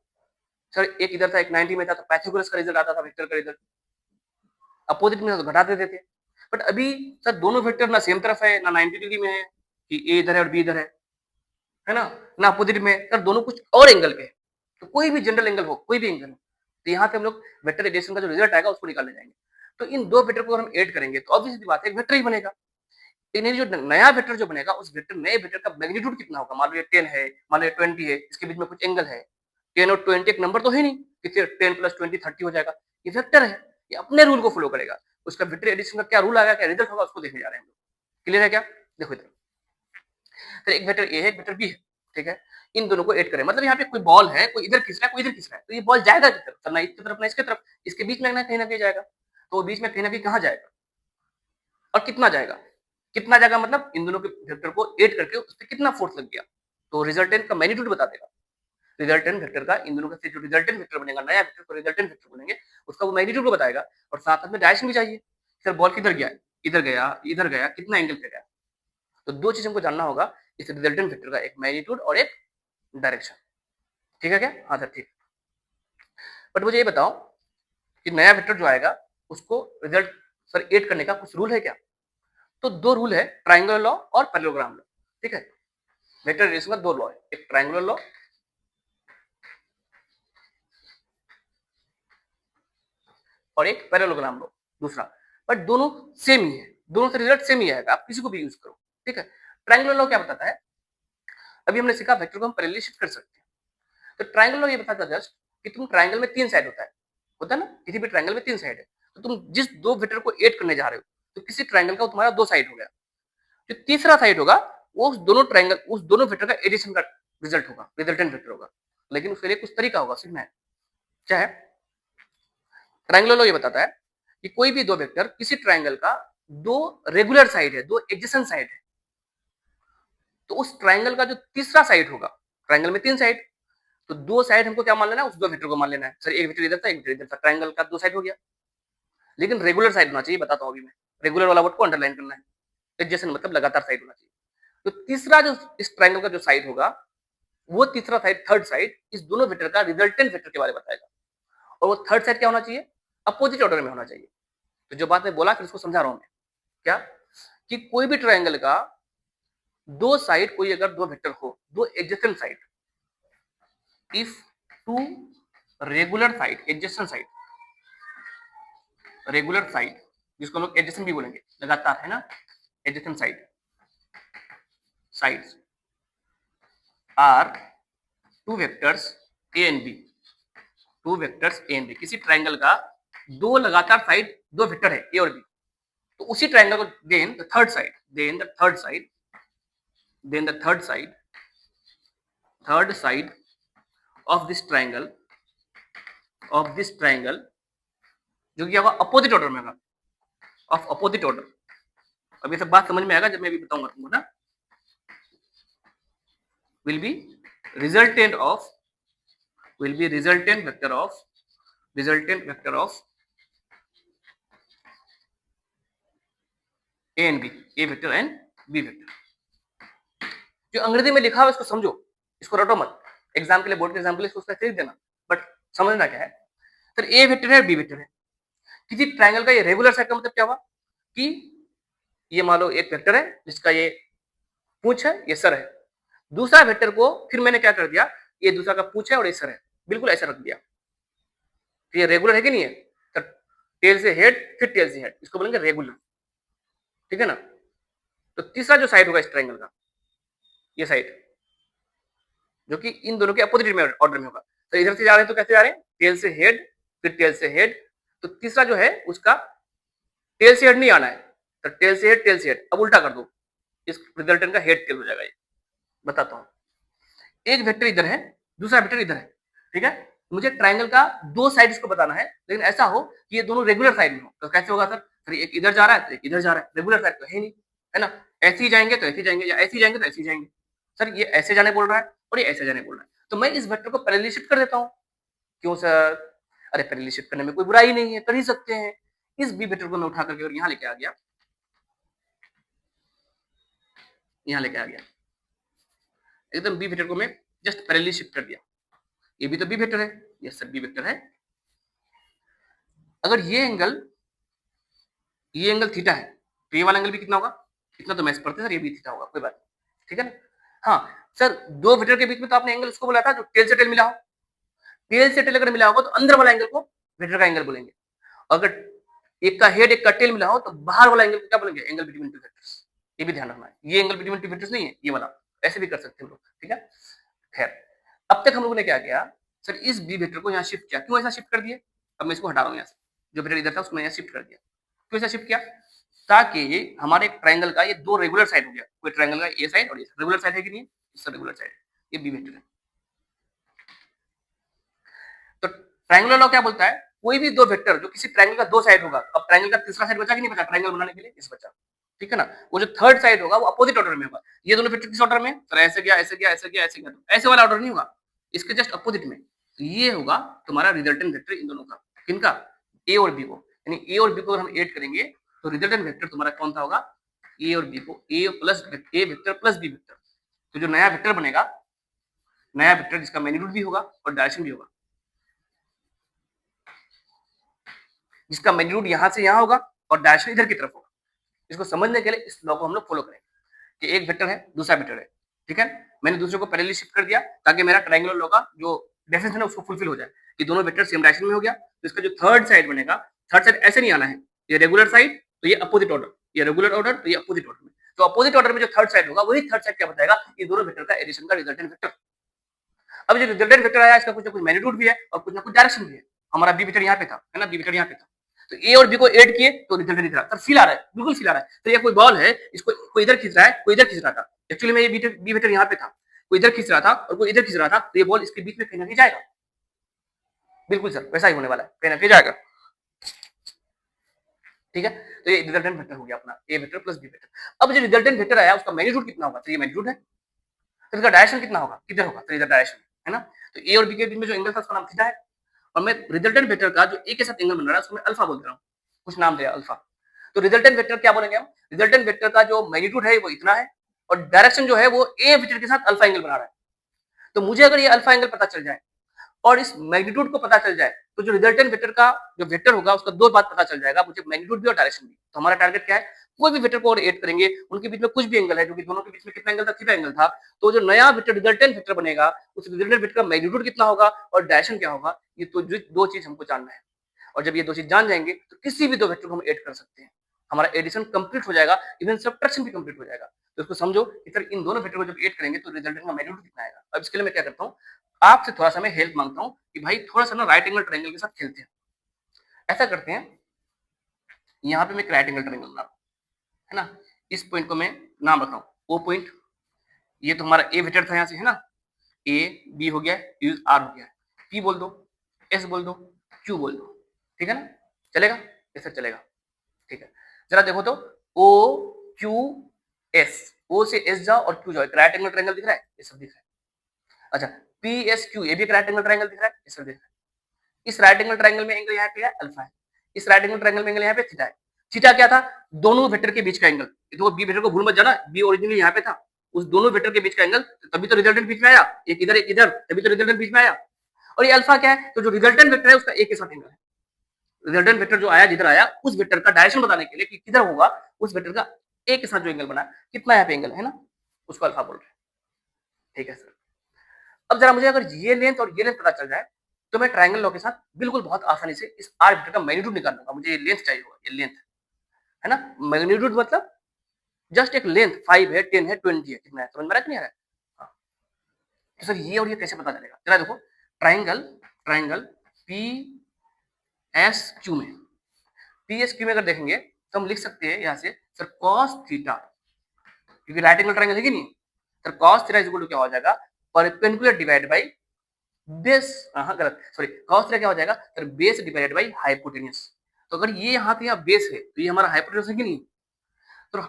S1: सर एक इधर था एक 90 में था तो पाइथागोरस का रिजल्ट आता था वेक्टर का रिजल्ट, अपोजिट में था तो घटा देते थे। बट अभी सर दोनों वेक्टर ना सेम तरफ है ना 90 डिग्री में है कि ए इधर है और बी इधर है ना, ना अपोजिट में, सर दोनों कुछ और एंगल पे है। तो कोई भी जनरल एंगल हो, कोई भी एंगल हो, तो यहाँ पे हम लोग वेक्टर एडिशन का जो रिजल्ट आएगा उसको निकालने जाएंगे। तो इन दो वेक्टर को हम ऐड करेंगे तो ऑब्वियस सी बात है एक वेक्टर ही बनेगा। लेकिन जो नया वेक्टर जो बनेगा उस वेक्टर नए वेक्टर का मैग्नीट्यूड कितना होगा। मान लो ये 10 है, मान लो ये 20 है, इसके बीच में कुछ एंगल है। 10 और 20 एक नंबर तो है नहीं कि 10 प्लस 20 30 हो जाएगा। ये वेक्टर है, ये अपने रूल को फॉलो करेगा। उसका वेक्टर एडिशन का क्या रूल आएगा, क्या रिजल्ट होगा, उसको देखने जा रहे हैं हम लोग। क्लियर है क्या? देखो इधर, तो एक वेक्टर ए है एक वेक्टर बी है, ठीक है। इन दोनों को ऐड करें, मतलब यहाँ पे कोई बॉल है, कोई इधर खींच रहा है कोई इधर खींच रहा है, तो ये बॉल जाएगा किधर, तो ना इसकी तरफ ना इसकी तरफ, इसके बीच में ना कहीं ना कहीं जाएगा। तो बीच में कहीं ना कहीं कहाँ जाएगा और कितना जाएगा, कितना जाएगा मतलब इन दोनों के वेक्टर को ऐड करके उस पर कितना फोर्स लग गया, तो रिजल्टेंट का मैग्नीट्यूड बता देगा। रिजल्टेंट वेक्टर का इन दोनों का जो रिजल्टेंट वेक्टर बनेगा, नया वेक्टर को रिजल्टेंट वेक्टर बोलेंगे, उसका वो मैग्नीट्यूड को बताएगा। और साथ में डायरेक्शन भी चाहिए, सर बॉल किधर गया, इधर गया, कितना एंगल पे गया। तो दो चीज हमको जानना होगा, इस रिजल्टेंट वेक्टर का, एक मैग्नीट्यूड और एक डायरेक्शन। ठीक है क्या? हाँ सर ठीक। बट मुझे ये बताओ कि नया वेक्टर जो आएगा उसको रिजल्ट सर ऐड करने का कुछ रूल है क्या? तो दो रूल है, ट्राइंगुलर लॉ और पैरेललोग्राम लॉ। ठीक है, वेक्टर एडिशन का दो लॉ है, एक ट्राइंगुलर लॉ और एक पैरेललोग्राम लॉ दूसरा। बट दोनों सेम ही है, दोनों से रिजल्ट सेम ही आएगा, आप किसी को भी यूज करो। ठीक है, ट्राइंगुलर लॉ क्या बताता है, अभी हमने सीखा वेक्टर को हम पैरेलली शिफ्ट कर सकते हैं। तो ट्राइंगल लॉ ये बताता है जस्ट कि तुम ट्राइंगल में तीन साइड होता है ना, किसी भी ट्राइंगल में तीन साइड है, तो तुम जिस दो वेक्टर को ऐड करने जा रहे हो तो किसी ट्राइंगल का तुम्हारा दो साइड हो गया, जो तीसरा साइड होगा वो उस दोनों वेक्टर का एडिशन का रिजल्ट होगा, रिजल्टेंट वेक्टर होगा। लेकिन उसके लिए कुछ तरीका होगा सीखना है। क्या है? ट्राइंगल लॉ ये बताता है कि कोई भी दो वेक्टर किसी ट्राइंगल का दो रेगुलर साइड है, दो एडजेसेंट साइड है, तो उस ट्राइंगल का जो तीसरा साइड होगा, ट्राइंगल में तीन साइड, तो दो साइड हमको क्या मान लेना है, उस दो वेक्टर को मान लेना है। सर एक वेक्टर इधर था एक वेक्टर इधर था, ट्राइंगल का दो साइड हो गया, लेकिन रेगुलर साइड होना चाहिए, बताता हूं अभी मैं। रेगुलर वाला वर्ड को अंडरलाइन करना है, एडजेसेंट मतलब लगातार साइड होना चाहिए। तो तीसरा जो इस ट्राइंगल का जो साइड होगा, वो तीसरा साइड, थर्ड साइड, इस दोनों वेक्टर का रिजल्टेंट वेक्टर के बारे में बताएगा। और वो थर्ड साइड क्या होना चाहिए, अपोजिट ऑर्डर में होना चाहिए। तो जो बात मैं बोला फिर उसको समझा रहा हूं मैं, क्या कि कोई भी ट्राइंगल का दो साइड, कोई अगर दो वेक्टर हो, दो adjacent side, if two regular side, adjacent side, regular side जिसको हम लोग एडजेसेंट भी बोलेंगे, लगातार है ना, adjacent side, sides are two vectors A and B, two vectors A and B, किसी ट्राइंगल का दो लगातार साइड, दो वेक्टर है ए और बी, तो उसी ट्राइंगल को then the third side, then the third side, then the third side, third side of this triangle, of this triangle, जो कि होगा अपोजिट ऑर्डर में होगा, ऑफ अपोजिट ऑर्डर। अब ये सब बात समझ में आएगा जब मैं भी बताऊंगा तुमको ना। will be resultant of, will be resultant vector of, resultant vector of a and b, a vector and b vector। जो अंग्रेजी में लिखा हुआ इसको समझो, इसको रटो मत, एग्जाम के लिए, बोर्ड के एग्जाम के लिए इसको खरीद देना, बट समझना क्या है। सर ए वेक्टर है बी वेक्टर है, किसी ट्राइंगल का ये रेगुलर साइड का मतलब क्या हुआ कि ये मान लो एक वेक्टर है जिसका ये पूंछ है, ये सर है। दूसरा वेक्टर को फिर मैंने क्या कर दिया, ये दूसरा का पूंछ है और ये सर है, बिल्कुल ऐसा रख दिया, तो ये रेगुलर है कि नहीं है। तो टेल से हेड फिर टेल से हेड, इसको बोलेंगे रेगुलर। ठीक है ना। तो तीसरा जो साइड होगा इस ट्राइंगल का, ये साइड, जो कि इन दोनों के अपोजिट में ऑर्डर में होगा। तो इधर से जा रहे हैं तो कैसे जा रहे हैं, टेल से हेड, फिर टेल से हेड। तो तीसरा जो है उसका टेल से हेड नहीं आना है, तो टेल से हेड, टेल से हेड। अब उल्टा कर दो, इस रिजल्टेंट का हेड टेल हो जाएगा। ये बताता हूँ, एक वेक्टर इधर है, दूसरा वेक्टर इधर है, ठीक है। मुझे ट्राइंगल का दो साइड इसको बताना है, लेकिन ऐसा हो कि ये दोनों रेगुलर साइड में हो। तो कैसे होगा सर, फिर एक इधर जा रहा है तो एक इधर जा रहा है, रेगुलर साइड तो है नहीं, है ना। ऐसे ही जाएंगे तो ऐसे ही जाएंगे, या ऐसे ही जाएंगे तो ऐसे ही जाएंगे। सर ये ऐसे जाने बोल रहा है और ये ऐसे जाने बोल रहा है, तो मैं इस वेक्टर को पैरेलली शिफ्ट कर देता हूँ। क्यों सर, अरे पैरेलली शिफ्ट करने में कोई बुराई नहीं है, कर ही सकते हैं। इस बी वेक्टर को मैं उठा करके और यहाँ लेके आ गया, यहाँ लेके आ गया, एकदम बी वेक्टर को मैं जस्ट पैरेलली शिफ्ट कर दिया। ये भी तो बी वेक्टर है, ये सब बी वेक्टर है। अगर ये एंगल थीटा है, तो ये वाला एंगल भी कितना होगा, इतना तो मैच पड़ते सर, ये भी थीटा होगा, कोई बात नहीं, ठीक है ना। हाँ सर, दो वेक्टर के बीच में तो आपने एंगल उसको बोला था जो टेल से टेल मिला हो। टेल से टेल अगर मिला होगा तो अंदर वाला एंगल को वेक्टर का एंगल बोलेंगे। अगर एक का हेड एक का टेल मिला हो तो बाहर वाला एंगल क्या बोलेंगे, एंगल बिटवीन टू वेक्टर्स। ये भी ध्यान रखना है, ये एंगल बिटवीन टू वेक्टर्स नहीं है, ये वाला। ऐसे भी कर सकते हैं हम लोग, ठीक है। खैर, अब तक हम लोगों ने क्या किया सर, इस बी वेक्टर को यहाँ शिफ्ट किया। क्यों ऐसा शिफ्ट कर दिया, अब मैं इसको हटा रहा हूँ यहाँ से, जो वेक्टर इधर था उसको मैं यहाँ शिफ्ट कर दिया। क्यों ऐसा शिफ्ट किया, ताकि हमारे ट्राइंगल का ये दो रेगुलर साइड हो गया। कोई ट्राइंगल का ये साइड और ये रेगुलर साइड है कि नहीं, इसका रेगुलर साइड, ये बी वेक्टर है। तो ट्राइंगुलर लॉ क्या बोलता है, कोई भी दो वेक्टर जो किसी ट्राइंगल का दो साइड होगा, अब ट्राइंगल का तीसरा साइड बचा कि नहीं बचा ट्राइंगल बनाने के लिए, इस बचा, ठीक है ना। वो जो थर्ड साइड होगा वो अपोजिट ऑर्डर में होगा। ये दोनों वेक्टर किस ऑर्डर में, सर ऐसे गया ऐसे गया ऐसे गया ऐसे गया, तो ऐसे वाला ऑर्डर नहीं होगा, इसके जस्ट अपोजिट में। तो ये होगा तुम्हारा रिजल्टेंट वेक्टर इन दोनों का, किनका, ए और बी को। यानी ए और बी को अगर हम ऐड करेंगे तो रिजल्टेंट वेक्टर तुम्हारा कौन सा होगा, ए और बी को, ए प्लस ए वेक्टर प्लस बी वेक्टर। तो जो नया वेक्टर बनेगा, नया वेक्टर जिसका मैग्नीट्यूड भी होगा और डायरेक्शन भी होगा, जिसका मैग्नीट्यूड यहाँ से यहाँ होगा और डायरेक्शन इधर की तरफ होगा। इसको समझने के लिए इस लॉ को हम लोग फॉलो करेंगे कि एक वेक्टर है दूसरा वेक्टर है, ठीक है। मैंने दूसरे को पैरेलली शिफ्ट कर दिया ताकि मेरा ट्रायंगुलर लॉ का जो डेफिनेशन है उसको फुलफिल हो जाए कि दोनों वेक्टर सेम डायरेक्शन में हो गया। तो इसका जो थर्ड साइड बनेगा, थर्ड साइड ऐसे नहीं आना है, ये रेगुलर साइड तो ये अपोजिट ऑर्डर, ये रेगुलर ऑर्डर तो ये अपोजिट ऑर्डर में। तो अपोजिट ऑर्डर में जो थर्ड साइड होगा वही थर्ड साइड क्या बताएगा, ये दोनों वेक्टर का एडिशन का रिजल्टेंट वेक्टर। अब जो रिजल्टेंट वेक्टर आया इसका कुछ ना कुछ मैग्नीट्यूड भी है और कुछ ना कुछ डायरेक्शन भी है। हमारा बी वेक्टर यहाँ पे था, है ना, बी वेक्टर यहाँ पे था, तो ए और बी को ऐड किए तो रिजल्ट दिख रहा है। फील आ रहा है, बिल्कुल फील आ रहा है। तो ये कोई बॉल है, इसको कोई इधर खींच रहा है, कोई इधर खींच रहा था। एक्चुअली में ये बी वेक्टर यहाँ पे था, कोई इधर खींच रहा था और कोई इधर खींच रहा था, तो ये बॉल इसके बीच में कहीं ना कहीं जाएगा। बिल्कुल सर, वैसा ही होने वाला है, कहीं ना कहीं जाएगा, ठीक है। तो ये रिजल्टेंट वेक्टर हो गया अपना, ए वेक्टर प्लस बी वेक्टर। अब जो रिजल्टेंट वेक्टर आया उसका मैग्नीट्यूड कितना होगा, तो ये मैग्नीट्यूड है। तो इसका डायरेक्शन कितना होगा, किधर होगा, तो इधर डायरेक्शन है ना। तो ए और बी के बीच में जो एंगल था उसका नाम थीटा है। और मैं रिजल्टेंट वेक्टर का जो ए के साथ एंगल बन रहा है उसको मैं अल्फा बोल रहा हूँ, कुछ नाम दिया अल्फा। तो रिजल्टेंट वेक्टर क्या बोलेंगे हम, रिजल्टेंट वेक्टर का जो मैग्नीट्यूड है वो इतना है और डायरेक्शन जो है वो ए वेक्टर के साथ अल्फा एंगल बना रहा है। तो मुझे अगर ये अल्फा एंगल पता चल जाए और इस मैग्नीट्यूड को पता चल जाए तो जो रिजल्टेंट वेक्टर का जो वेक्टर होगा उसका दो बात पता चल जाएगा, मुझे मैग्नीट्यूड भी और डायरेक्शन भी। तो हमारा टारगेट क्या है, कोई भी वेक्टर को और ऐड करेंगे उनके बीच में कुछ भी एंगल है, क्योंकि दोनों के बीच में कितना एंगल था, थीटा एंगल था। तो जो नया वेक्टर रिजल्टेंट वेक्टर बनेगा उस रिजल्टेंट वेक्टर का मैग्नीट्यूड कितना होगा और डायरेक्शन क्या होगा, ये तो दो चीज हमको जानना है। और जब ये दो चीज जान जाएंगे तो किसी भी दो वेक्टर को हम ऐड कर सकते हैं, हमारा एडिशन कंप्लीट हो जाएगा, इवन सब्ट्रैक्शन भी कंप्लीट हो जाएगा। तो इसको समझो कि सर इन दोनों वेक्टर को जब ऐड करेंगे तो रिजल्टेंट का मैग्नीट्यूड कितना आएगा। अब इसके लिए मैं क्या करता हूँ, आपसे थोड़ा सा मैं हेल्प मांगता हूँ कि भाई थोड़ा सा ना राइट एंगल ट्रायंगल के साथ खेलते हैं। ऐसा करते हैं, यहाँ पे मैं एक राइट एंगल ट्रायंगल बना रहा हूँ, है ना। इस पॉइंट को मैं नाम रख रहा हूँ ओ पॉइंट। ये तो हमारा ए वेक्टर था यहाँ से, है ना, ए बी हो गया, यू आर हो गया, पी बोल दो, एस बोल दो, क्यू बोल दो, ठीक है ना, चलेगा, ऐसा चलेगा, ठीक है। जरा देखो तो ओ क्यू एस, ओ से एस जाओ और क्यू जाओ, एक राइट एंगल ट्रायंगल दिख रहा है, ये सब दिख रहा है। अच्छा, पी एस क्यू, ये भी एक राइट एंगल ट्रायंगल दिख रहा है, ये सब दिख रहा है। इस राइट एंगल ट्रायंगल में एंगल यहाँ पे है अल्फा है, इस राइट एंगल ट्रायंगल में एंगल यहाँ पे थीटा है। थीटा क्या था, दोनों वेक्टर के बीच का एंगल। तो बी वेक्टर को भूल मत जाना, बी ओरिजिनली यहाँ पे था, उस दोनों वेक्टर के बीच का एंगल, तभी तो रिजल्टेंट बीच में आया, एक इधर एक इधर, तभी तो रिजल्टेंट बीच में आया। और ये अल्फा क्या है, तो जो रिजल्टेंट वेक्टर है उसका एक के साथ एंगल है। रिजल्टेंट वेक्टर जो आया जिधर आया उस वेक्टर का डायरेक्शन बताने के लिए कि किधर होगा, उस वेक्टर का एक के साथ जो एंगल बना, कितना यहाँ पे एंगल है ना, उसको अल्फा बोल रहे हैं, ठीक है सर। अब जरा मुझे अगर ये लेंथ और ये लेंथ पता चल जाए तो मैं ट्रायंगल लॉ के साथ बिल्कुल बहुत आसानी से इस आर वेक्टर का मैग्नीट्यूड निकाल लूंगा। मुझे ये लेंथ चाहिए होगा, ये लेंथ है ना, मैग्नीट्यूड मतलब जस्ट एक लेंथ 5 है, 10 है, 20 है, कितना है, समझ में आ रहा है कि नहीं आ रहा है। तो सर ये और ये कैसे पता चलेगा? जरा देखो, triangle triangle P S Q में, पी एस क्यू में अगर देखेंगे तो हम लिख सकते हैं यहाँ से सर कॉस थीटा, क्योंकि राइट एंगल ट्राइंगल है कि नहीं, sir cos theta is equal to क्या हो जाएगा, परपेंडिकुलर डिवाइड बाई बेस, हाँ गलत, सॉरी, कॉस थीटा क्या हो जाएगा sir, base divided by hypotenuse. तो अगर ये यहाँ पे यहाँ बेस है तो ये हमारा हाइपोटेन्यूज है कि नहीं, तो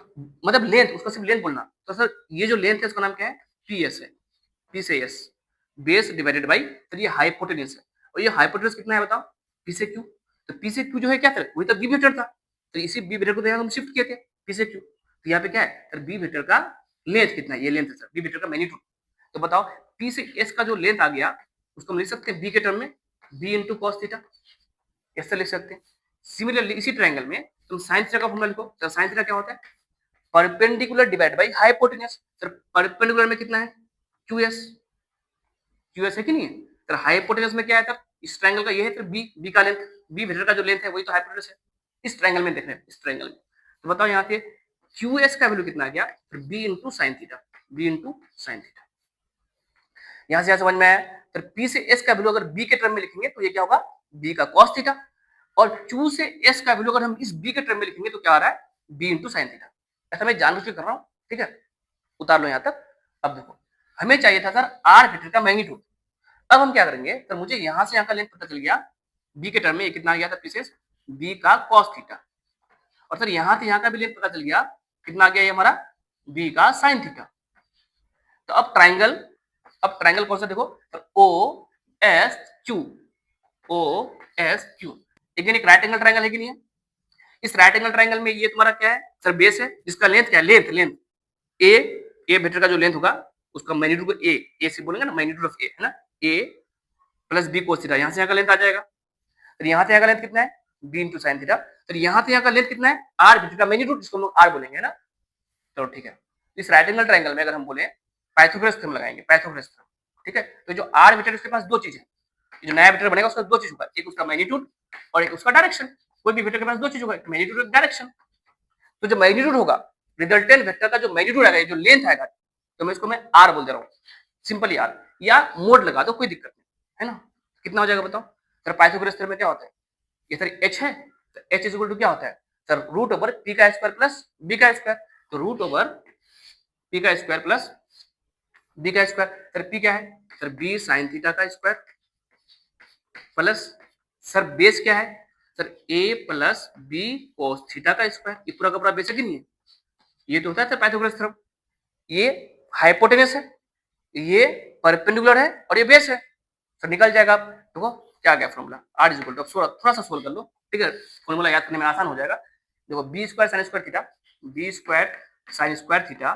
S1: मतलब लेंथ, उसका सिर्फ लेंथ बोलना, तो सर ये जो लेंथ है उसका नाम क्या है, पी एस है, पी से एस, बेस डिवाइडेड बाई, तो ये हाइपोटेन्यूज है, और ये हाइपोटेन्यूज कितना है बताओ, पी से क्यू, तो पी से क्यू जो है क्या था, वही तो बी वेक्टर था, तो इसी बी वेक्टर को तो यहाँ हम शिफ्ट किए थे पी से क्यू, तो यहाँ पे क्या है सर, बी वेक्टर का लेंथ कितना है, ये लेंथ है सर, बी वेक्टर का मैग्नीट्यूड। तो बताओ पी से एस का जो लेंथ आ गया उसको हम लिख सकते हैं बी के टर्म में, बी इंटू कॉस थीटा, ऐसे लिख सकते हैं। सिमिलरली इसी ट्रायंगल में तुम साइन थीटा का फॉर्मूला लिखो, तो साइन थीटा क्या होता है, perpendicular divide by hypotenuse, sir perpendicular में कितना है, क्यूएस, क्यूएस है कि नहीं है, सर हाइपोटेन्यूज में क्या है सर, इस ट्रायंगल का ये है, फिर बी, बी का लेंथ, बी वेक्टर का जो लेंथ है वही तो हाइपोटेन्यूज है, इस ट्रायंगल में देख रहे हैं, इस ट्रायंगल में। तो बताओ यहाँ से क्यूएस का वैल्यू कितना आ गया, फिर B into sine theta, B into sine theta. यहां से समझ में आया, फिर पी से एस का वैल्यू अगर बी के टर्म में लिखेंगे तो ये क्या होगा, बी का कॉस थीटा, और क्यू से एस का वैल्यू अगर हम इस बी के टर्म में लिखेंगे तो क्या आ रहा है, बी इंटू साइन थीटा। ऐसा मैं जानबूझ के कर रहा हूँ, ठीक है, उतार लो यहाँ तक। अब देखो हमें चाहिए था सर आर वेक्टर का मैग्नीट्यूड, अब हम क्या करेंगे सर, मुझे यहाँ से यहाँ का लेंथ पता चल गया, बी के टर्म में कितना आ गया था, पी से बी का कॉस थीटा, और सर यहाँ से यहाँ का भी लेंथ पता चल गया, कितना आ गया ये हमारा, बी का साइन थीटा। तो अब ट्राइंगल कौन सा देखो, O S Q, O S Q, एक राइट एंगल ट्राइंगल है कि नहीं है, इस राइट एंगल ट्राइंगल में ये तुम्हारा क्या है सर, बेस है, जिसका लेंथ क्या है, लेंथ ए, ए वेक्टर का जो लेंथ होगा उसका मैग्नीट्यूड को ए से बोलेंगे ना, मैग्नीट्यूड ऑफ ए है ना, ए प्लस बी कोस थीटा, यहाँ से यहाँ का लेंथ आ जाएगा, तो यहाँ से यहाँ का लेंथ कितना है, बी इंटू साइन थीटा, तो यहाँ से यहाँ का लेंथ कितना है, आर वेक्टर का मैग्नीट्यूड, जिसको हम लोग आर बोलेंगे ना। चलो ठीक है, इस राइट एंगल ट्राइंगल में अगर हम बोले पाइथागोरस थ्योरम लगाएंगे, पाइथागोरस थ्योरम, ठीक है, तो जो आर वेक्टर उसके पास दो चीज है, जो नया वेक्टर बनेगा उसका दो चीज होगा, एक उसका मैग्नीट्यूड और एक उसका डायरेक्शन, कोई भी वेक्टर के पास दो चीज होगा, एक मैग्नीट्यूड और डायरेक्शन। तो जो मैग्नीट्यूड होगा, रिजल्टेंट वेक्टर का जो मैग्नीट्यूड आएगा, जो लेंथ आएगा, तो मैं इसको मैं आर बोल दे रहा हूँ, सिंपली आर, या मोड लगा दो, कोई दिक्कत नहीं है ना। कितना हो जाएगा बताओ सर, पाइथागोरस थ्योरम में क्या होता है, ये सर एच है, तो एच इज इक्वल टू क्या होता है सर, रूट ओवर पी का स्क्वायर प्लस बी का स्क्वायर, तो रूट ओवर पी का स्क्वायर प्लस बी का स्क्वायर, सर पी क्या है सर, बी साइन थीटा का स्क्वायर प्लस सर बेस क्या है sir, A plus B cos theta का स्क्वायर, ये पूरा का पूरा बेस है कि नहीं है, ये तो होता है सर पाइथागोरस थ्योरम। ये हाइपोटेनस है, ये परपेंडिकुलर है और ये बेस है, सर निकल जाएगा। आप देखो क्या गया formula, R is equal to, थोड़ा सा सोल्व कर लो, ठीक है, फॉर्मूला याद करने में आसान हो जाएगा। देखो B square sine square theta, B square sine square theta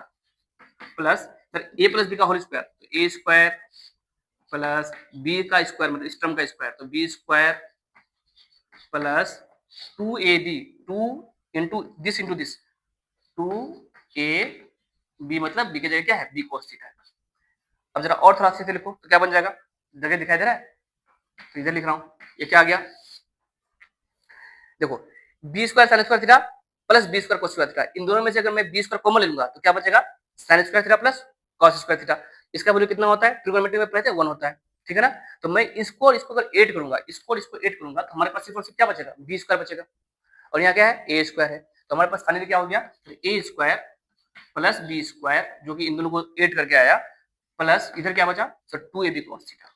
S1: plus sir A plus B का होल स्क्वायर, तो ए स्क्वायर प्लस बी का स्क्वायर मतलब इस टर्म का स्क्वायर, तो B square plus 2ab, 2 into this 2ab, मतलब B की जगह क्या है, बी cos थीटा है। अब जरा और थोड़ा अच्छे से लिखो तो क्या बन जाएगा, जगह दिखाई दे रहा है, तो इधर लिख रहा हूं, ये क्या आ गया, देखो B square sine square theta plus B square cos square theta, इन दोनों में से अगर मैं बी स्क्वायर कॉमन ले लूंगा तो क्या बचेगा, sign square theta plus cos square theta, इसका वैल्यू कितना होता है, ट्रिगोनोमेट्री में पढ़े थे 1 होता है, ठीक है ना। तो मैं इसको और इसको अगर ऐड करूंगा, इसको और इसको ऐड करूंगा तो हमारे पास सिर्फ और सिर्फ क्या बचेगा, बी स्क्वायर बचेगा, और यहाँ क्या है, ए स्क्वायर है, तो हमारे पास फाइनली क्या हो गया, तो A square plus B square, जो कि इन दोनों को ऐड करके आया, प्लस इधर क्या बचा सर 2ab cos थीटा,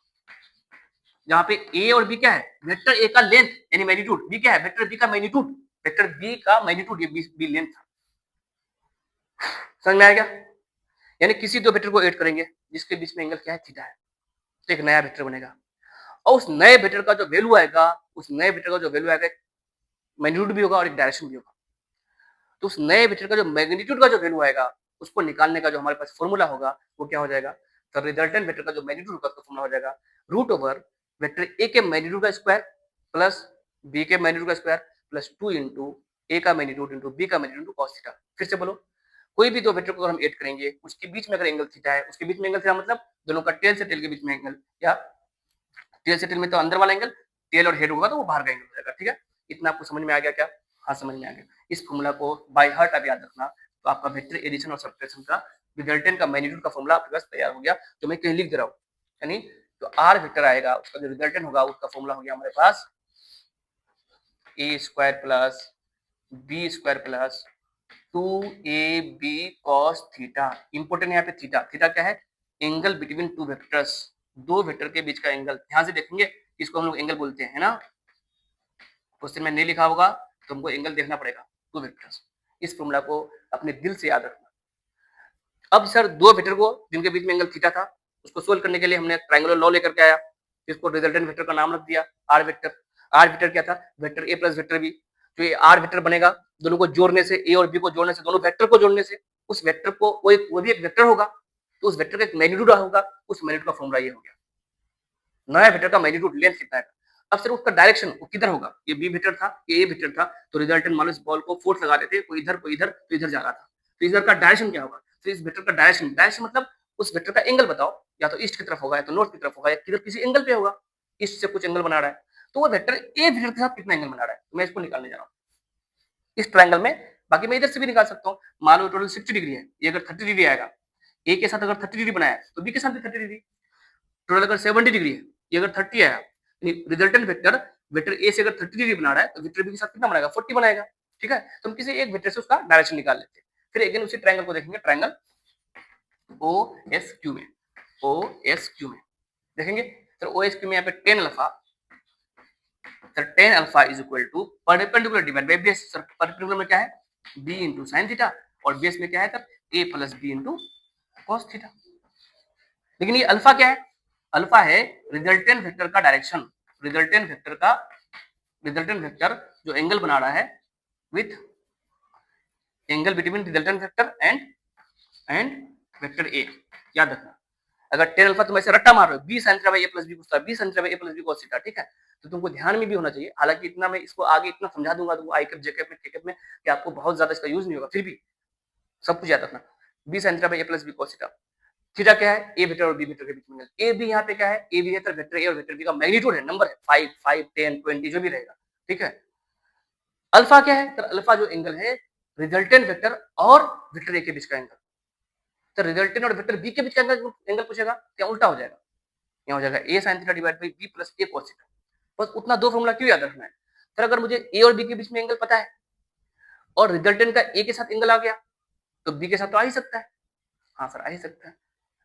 S1: जहां पे ए और बी क्या है, वेक्टर ए का लेंथ यानी मैग्नीट्यूड, बी क्या है वेक्टर बी का मैग्नीट्यूड, वेक्टर बी का मैग्नीट्यूड, ये बी लेंथ था। समझ में आया क्या, यानी किसी दो वेक्टर को ऐड करेंगे जिसके बीच में एंगल क्या है, थीटा है, तो एक नया वेक्टर बनेगा, और उस नए वेक्टर का जो वैल्यू आएगा, उस नए वेक्टर का जो वैल्यू आएगा, मैग्नीट्यूड भी होगा और एक डायरेक्शन भी होगा, तो उस नए वेक्टर का जो मैग्नीट्यूड का जो वैल्यू आएगा उसको निकालने का जो हमारे पास फॉर्मूला होगा वो क्या हो जाएगा, तो रिजल्टेंट वेक्टर का जो मैग्नीट्यूड होगा उसका फॉर्मूला हो जाएगा रूट ओवर वेक्टर ए के मैग्नीट्यूड का स्क्वायर प्लस बी के मैग्नीट्यूड का स्क्वायर प्लस 2 इंटू ए का मैग्नीट्यूड इंटू बी का मैग्नीट्यूड cos थीटा। फिर से बोलो, कोई भी दो वेक्टर को अगर हम ऐड करेंगे उसके बीच में अगर एंगल थीटा है, उसके बीच में एंगल थीटा मतलब दोनों का टेल से टेल के बीच में एंगल, या टेल से टेल में तो अंदर वाला एंगल, टेल और हेड होगा तो वो बाहर का एंगल हो जाएगा, ठीक है। इतना आपको समझ में आ गया क्या, हाँ समझ में आ गया। इस फॉर्मूला को बाय हार्ट आप याद रखना, तो आपका वेक्टर एडिशन और सब्ट्रैक्शन का रिजल्टेंट का मैग्नीट्यूड का फॉर्मूला आपके पास तैयार हो गया, जो मैं कहीं लिख दे रहा हूँ। यानी जो आर वेक्टर आएगा उसका जो रिजल्टेंट होगा उसका फॉर्मूला हो गया हमारे पास A square plus B square plus 2ab cos theta. Important यहाँ पे थीटा, थीटा क्या है? एंगल बिटवीन टू वेक्टर्स, दो वेक्टर के बीच का एंगल। ध्यान से देखेंगे इसको हम लोग एंगल बोलते हैं, है ना। क्वेश्चन में नहीं लिखा होगा तो हमको एंगल देखना पड़ेगा, टू वेक्टर्स। इस फॉर्मूला को अपने दिल से याद रखना। अब सर दो वेक्टर को जिनके बीच में एंगल थीटा था उसको सोल्व करने के लिए हमने ट्रायंगुलर लॉ लेकर के आया, जिसको रिजल्टेंट वेक्टर का नाम रख दिया आर वेक्टर। आर वेक्टर क्या था? Vector A plus vector B. जो ये आर वेक्टर बनेगा दोनों को जोड़ने से, ए और बी को जोड़ने से, दोनों वेक्टर को जोड़ने से उस वेक्टर को वो भी एक वेक्टर होगा, तो उस वेक्टर का एक मैग्नीट्यूड होगा, उस मैग्नीट्यूड का फॉर्मूला ये हो गया। नया वेक्टर का मैग्नीट्यूड लेंथ कितना है। अब सर उसका डायरेक्शन वो किधर होगा? ये बी वेक्टर था, ये ए वेक्टर था, तो रिजल्टेंट मान लो इस बॉल को फोर्स लगा देते, कोई इधर कोई इधर, तो इधर जा रहा था, तो इधर का डायरेक्शन क्या होगा? तो इस वेक्टर का डायरेक्शन, डायरेक्शन मतलब उस वेक्टर का एंगल बताओ, या तो ईस्ट की तरफ होगा या तो नॉर्थ की तरफ होगा या किधर किसी एंगल पे होगा, ईस्ट से कुछ एंगल बना रहा है, तो वो वेक्टर ए वेक्टर के साथ कितना एंगल बना रहा है, मैं इसको निकालने जा रहा हूँ इस ट्रायंगल में। बाकी मैं इधर से भी निकाल सकता हूँ। मान लो टोटल 60 डिग्री है, ये अगर 30 डिग्री आएगा, ए के साथ अगर 30 डिग्री बनाया तो बी के साथ भी 30 डिग्री। टोटल अगर 70 डिग्री है, ये अगर 30 आया, रिजल्टेंट वेक्टर वेक्टर ए से अगर 30 डिग्री बना रहा है तो वेक्टर बी के साथ कितना बनाएगा? 40 बनाएगा। ठीक है, तो हम किसी एक वेक्टर से उसका डायरेक्शन निकाल लेते हैं। फिर अगेन उसी ट्रायंगल को देखेंगे, ट्रायंगल ओ एस क्यू में, ओ एस क्यू में देखेंगे। तो ओ एस क्यू में यहाँ पे 10 alpha, sir 10 alpha is equal to perpendicular divide by base. Sir perpendicular में क्या है? बी इंटू साइन थीटा, और बेस में क्या है sir? A plus B into cos theta. लेकिन ये अल्फा क्या है? अल्फा है रिजल्टेंट वेक्टर का डायरेक्शन, रिजल्टेंट वेक्टर का, रिजल्टेंट वेक्टर जो एंगल बना रहा है with angle between resultant vector and vector A. याद रखना, अगर 10 अल्फा तुम ऐसे रट्टा मार रहे हो, B sin theta by A plus B पूछता है, B sin theta by A plus B cos theta, ठीक है, तो तुमको ध्यान में भी होना चाहिए। हालांकि इतना मैं इसको आगे इतना समझा दूंगा तुमको आई कैप जे कैप में के कैप में कि आपको बहुत ज्यादा इसका यूज नहीं होगा, फिर भी सब कुछ याद रखना। B sin theta by A plus B cos theta, theta क्या है? ए वेक्टर और बी वेक्टर के बीच में एंगल। ए बी यहाँ पे क्या है? ए बी है तो वेक्टर ए और वेक्टर बी का मैग्नीट्यूड है, नंबर है 5 5 10 20 जो भी रहेगा, ठीक है। अल्फा क्या है? तो अल्फा जो एंगल है रिजल्टेंट वेक्टर और वेक्टर ए के बीच का एंगल। तो रिजल्टेंट और वेक्टर बी के बीच का एंगल पूछेगा, क्या उल्टा हो जाएगा? यहाँ हो जाएगा A sin theta divide by B plus A cos theta. बस उतना दो फॉर्मूला क्यों याद रखना है? फिर अगर मुझे ए और बी के बीच में एंगल पता है और रिजल्टेंट का ए के साथ एंगल आ गया तो बी के साथ तो आ ही सकता है। हाँ सर, आ ही सकता है।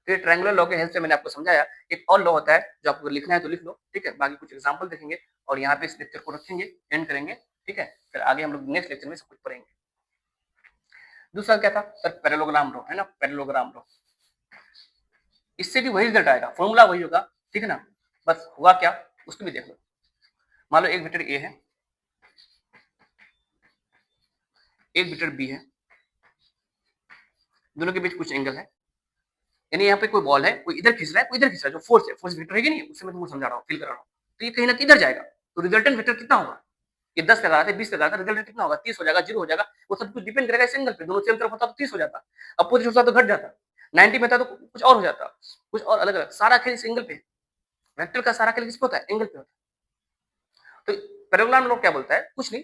S1: फिर ट्रायंगुलर लॉ के हेल्प से मैंने आपको समझाया। एक और लॉ होता है जो आपको लिखना है तो लिख लो, ठीक है। बाकी कुछ एग्जांपल देखेंगे और यहाँ पे इस लेक्चर को रखेंगे, एंड करेंगे, ठीक है। फिर आगे हम लोग नेक्स्ट लेक्चर में सब कुछ पढ़ेंगे। दूसरा क्या था सर? पैरेललोग्राम लॉ, है ना, पैरेललोग्राम लॉ। इससे भी वही रिजल्ट आएगा, फॉर्मूला वही होगा, ठीक है ना। बस हुआ क्या उसको भी देख लो। मान लो एक वेक्टर ए है, एक वेक्टर बी है, दोनों के बीच कुछ एंगल है, यानी यहाँ पे कोई बॉल है, कोई इधर खींच रहा है कोई इधर खींच रहा है, जो फोर्स है, फोर्स वेक्टर है कि नहीं, उससे मैं तुमको समझा रहा हूँ, फील करा रहा हूँ। तो ये कहीं ना किधर जाएगा, तो रिजल्टेंट वेक्टर कितना होगा? ये 10 लगा रहा था, 20 लगा रहा था, रिजल्टेंट कितना होगा? 30 हो जाएगा, 0 हो जाएगा। वो सब कुछ डिपेंड करेगा इस एंगल पे। दोनों सेम तरफ होता तो 30 हो जाता, अपोजिट होता तो घट जाता, 90 में था तो कुछ और हो जाता, कुछ और अलग अलग। सारा खेल इस एंगल पे, वेक्टर का सारा खेल किस पे होता है? एंगल पे होता है। तो पैरेललोग्राम लॉ क्या बोलता है? कुछ नहीं,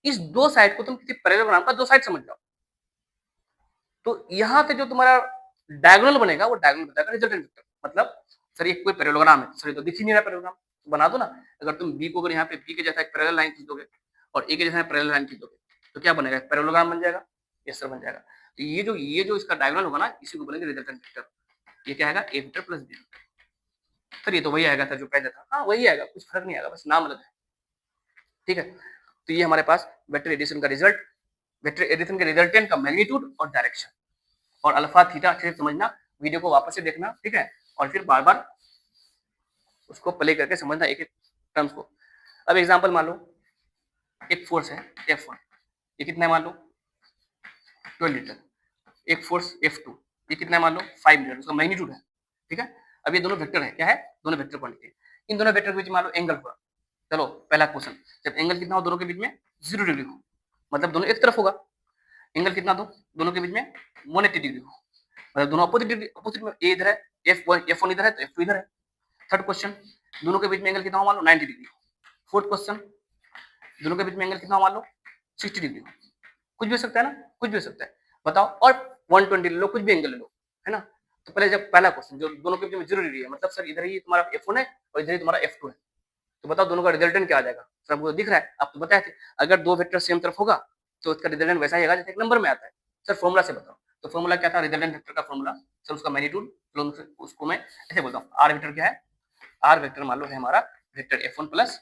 S1: इस दो साइड को तुम किसी पैरेललोग्राम का दो साइड समझ लो, तो यहाँ से जो तुम्हारा डायगोनल बनेगा वो डायगोनल बताएगा रिजल्टेंट वेक्टर। मतलब सर ये कोई पैरेललोग्राम है, सर ये तो दिख ही नहीं रहा पैरेललोग्राम, तो बना दो ना। अगर तुम बी को अगर यहाँ पे बी के जैसा एक पैरेलल लाइन खींच दोगे और ए के जैसा पैरेलल लाइन खींच दोगे तो क्या बनेगा? पैरेललोग्राम बन जाएगा, यस सर बन जाएगा। तो ये जो इसका डायगोनल होगा ना, इसी को बोलेंगे रिजल्टेंट वेक्टर। ये क्या आएगा? A vector plus B vector. Sir ये तो वही आएगा था जो पहले था, हाँ वही आएगा, कुछ फर्क नहीं आएगा, बस नाम अलग है, ठीक है। तो ये हमारे पास वेक्टर एडिशन का रिजल्ट, वेक्टर एडिशन के रिजल्टेंट का मैग्नीट्यूड और डायरेक्शन और अल्फा थीटा अच्छे से समझना, वीडियो को वापस से देखना, ठीक है, और फिर बार बार उसको प्ले करके समझना एक एक टर्म्स को। अब एग्जांपल मान लो एक फोर्स है F1, ये कितना है मान लो 12 न्यूटन। एक फोर्स F2, ये कितना है मान लो 5 न्यूटन, उसका मैग्नीट्यूड है, ठीक है। अब ये दोनों वेक्टर है, क्या है? दोनों वेक्टर क्वांटिटी। इन दोनों वेक्टर के बीच मान लो एंगल हुआ। चलो पहला क्वेश्चन, जब एंगल कितना हो दोनों के बीच में? 0 डिग्री हो, मतलब दोनों एक तरफ होगा। एंगल कितना दो दोनों के बीच में? 180 डिग्री हो, मतलब दोनों अपोजिट में। ए इधर है, F1 इधर है तो F2 इधर है। थर्ड क्वेश्चन, दोनों के बीच में एंगल कितना हो मान लो 90 डिग्री हो। फोर्थ क्वेश्चन, दोनों के बीच में एंगल कितना हो मान लो 60 डिग्री हो। कुछ भी हो सकता है ना, कुछ भी हो सकता है, बताओ। और 120 ले लो, कुछ भी एंगल ले लो, है ना। तो पहले जब पहला क्वेश्चन जो दोनों के बीच में 0 डिग्री है, मतलब सर इधर ही तुम्हारा F1 है और इधर ही तुम्हारा F2 है, तो बताओ दोनों का रिजल्टेंट क्या आ जाएगा? सर हमको दिख रहा है, आप तो बताए थे, अगर 2 वेक्टर सेम तरफ होगा तो उसका रिजल्टेंट वैसा ही आएगा जैसे एक नंबर में आता है। सर फॉर्मूला से बताओ, तो फॉर्मूला क्या था रिजल्टेंट वेक्टर का फॉर्मूला? सर उसका मैग्नीट्यूड, चलो उसको मैं ऐसे बोलता हूँ, आर वेक्टर क्या है? आर वेक्टर मान लो है हमारा vector F1 plus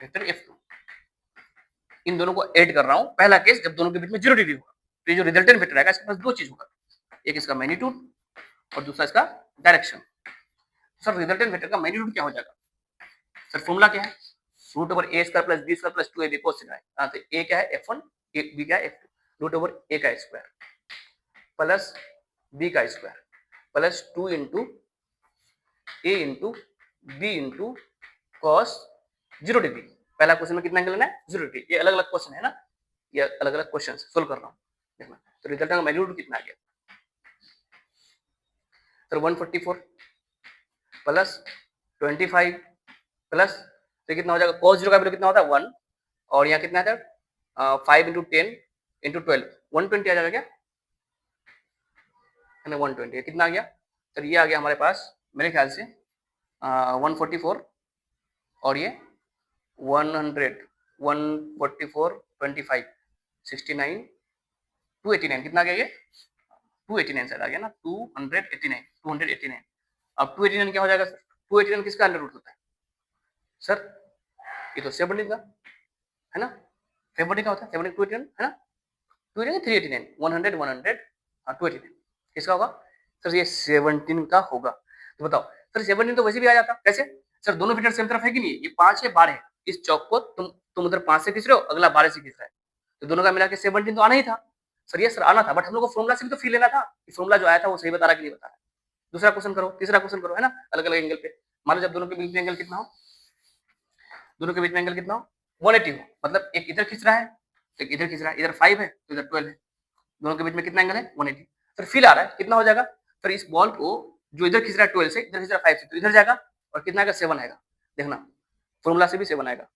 S1: vector F2। इन दोनों को ऐड कर रहा हूँ, पहला केस जब दोनों के बीच में 0 डिग्री होगा, तो ये जो रिजल्टेंट वेक्टर आएगा इसके पास दो चीज होगा, एक इसका मैग्नीट्यूड और दूसरा इसका डायरेक्शन। सर रिजल्टेंट वेक्टर का मैग्नीट्यूड क्या हो जाएगा? सर फॉर्मूला क्या है? Root over A square plus B square plus 2ab cos है। तो ए क्या है F1, बी क्या है F2, रूट ओवर ए का स्क्वायर प्लस बी का square plus 2 into A into B into cos 0 degree. पहला क्वेश्चन में कितना एंगल लेना है? 0 डिग्री। ये अलग अलग क्वेश्चन है ना, ये अलग अलग क्वेश्चन सोल्व कर रहा हूँ, देखना। तो रिजल्ट का मैग्नीट्यूड कितना आ गया? सर 144 प्लस 25 प्लस, तो कितना हो जाएगा? cos 0 का वैल्यू कितना होता है? 1, और यहाँ कितना है? 5 इंटू 10 इंटू 12, 120 आ जाएगा क्या? है ना 120, कितना आ गया? सर ये आ गया हमारे पास मेरे ख्याल से 144 और ये 100, 144, 25, 69, 289, कितना आ गया ये? 289 शायद आ गया ना, 289, 289। अब 289 क्या हो जाएगा सर? 289 किसका अंडर रूट होता है सर? ये तो 17 का है ना, 17 का होता है, 17 289 है ना, 289 389, 100 100 289 किसका होगा? सर ये 17 का होगा। तो बताओ सर 17 तो वैसे भी आ जाता, कैसे? सर दोनों वेक्टर सेम तरफ है कि नहीं? ये 5 है 12 है, इस चौक को तुम उधर 5 से खींच रहे हो, अगला 12 से खींच रहा है, तो दोनों का मिला के 17 तो आना ही था। सर ये सर आना था, बट हम लोग को फॉर्मूला से भी तो फील लेना था कि फॉर्मूला जो आया था वो सही बता रहा कि नहीं बता रहा। दूसरा क्वेश्चन करो, तीसरा क्वेश्चन करो, है ना, अलग अलग एंगल पे। मान लो जब दोनों के बीच में एंगल कितना हो, दोनों के बीच में एंगल कितना हो? 180 हो, मतलब एक इधर खींच रहा है, एक इधर खींच रहा है, इधर 5 है तो इधर 12 है, दोनों के बीच में कितना एंगल है? 180। फिर फील आ रहा है, कितना हो जाएगा? फिर इस बॉल को जो इधर खींच रहा है 12 से, इधर खींच रहा है 5 से, तो इधर जाएगा और कितना आएगा? 7 आएगा। देखना फॉर्मूला से भी 7 आएगा।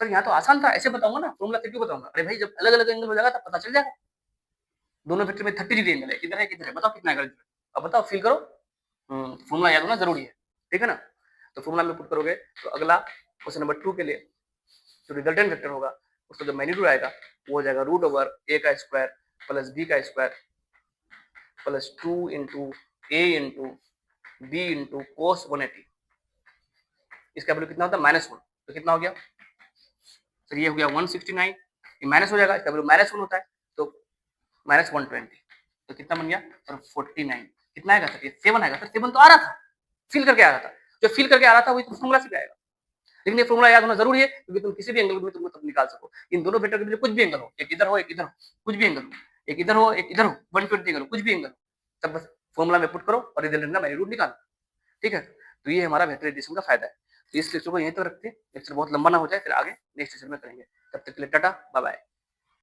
S1: सर यहाँ तो आसान था, ऐसे बताऊंगा ना, फॉर्मूला से क्यों बताऊंगा? अरे भाई जब अलग अलग एंगल हो जाएगा तब पता चल जाएगा। दोनों वेक्टर में 30 डिग्री एंगल है, किधर है किधर है, बताओ कितना एंगल? अब बताओ, फील करो। फॉर्मूला याद होना जरूरी है, ठीक है ना। तो फॉर्मूला में पुट करोगे तो अगला क्वेश्चन नंबर 2 के लिए जो रिजल्टेंट वेक्टर होगा उसका जो मैग्नीट्यूड आएगा वो हो जाएगा रूट ओवर ए का स्क्वायर प्लस बी का square plus 2 into A into B into cos 180। इसका वैल्यू कितना होता है? -1। तो कितना हो गया सर? ये हो गया 169, ये माइनस हो जाएगा, इसका वैल्यू -1 होता है तो -120, तो कितना बन गया सर? 49। कितना आएगा सर? ये 7 आएगा सर। 7 तो आ रहा था, फील करके आ रहा था, जो फील करके आ रहा था वही तो फॉर्मूला से भी आएगा। लेकिन ये फॉर्मूला याद होना जरूरी है क्योंकि तुम किसी भी एंगल में तुम तब निकाल सको। इन दोनों वेक्टर के बीच कुछ भी एंगल हो, एक इधर हो एक इधर हो, कुछ भी एंगल हो, एक इधर हो एक इधर हो, 120 एंगल हो, कुछ भी एंगल हो, तब बस फॉर्मूला में पुट करो और रिजल्टेंट का मैग्नीट्यूड निकालो, ठीक है। तो ये हमारा वेक्टर एडिशन का फायदा है। तो इस लेक्चर को यहीं तक रखते हैं, लेक्चर बहुत लंबा ना हो जाए, फिर आगे नेक्स्ट सेशन में करेंगे। तब तक के लिए टाटा बाय बाय।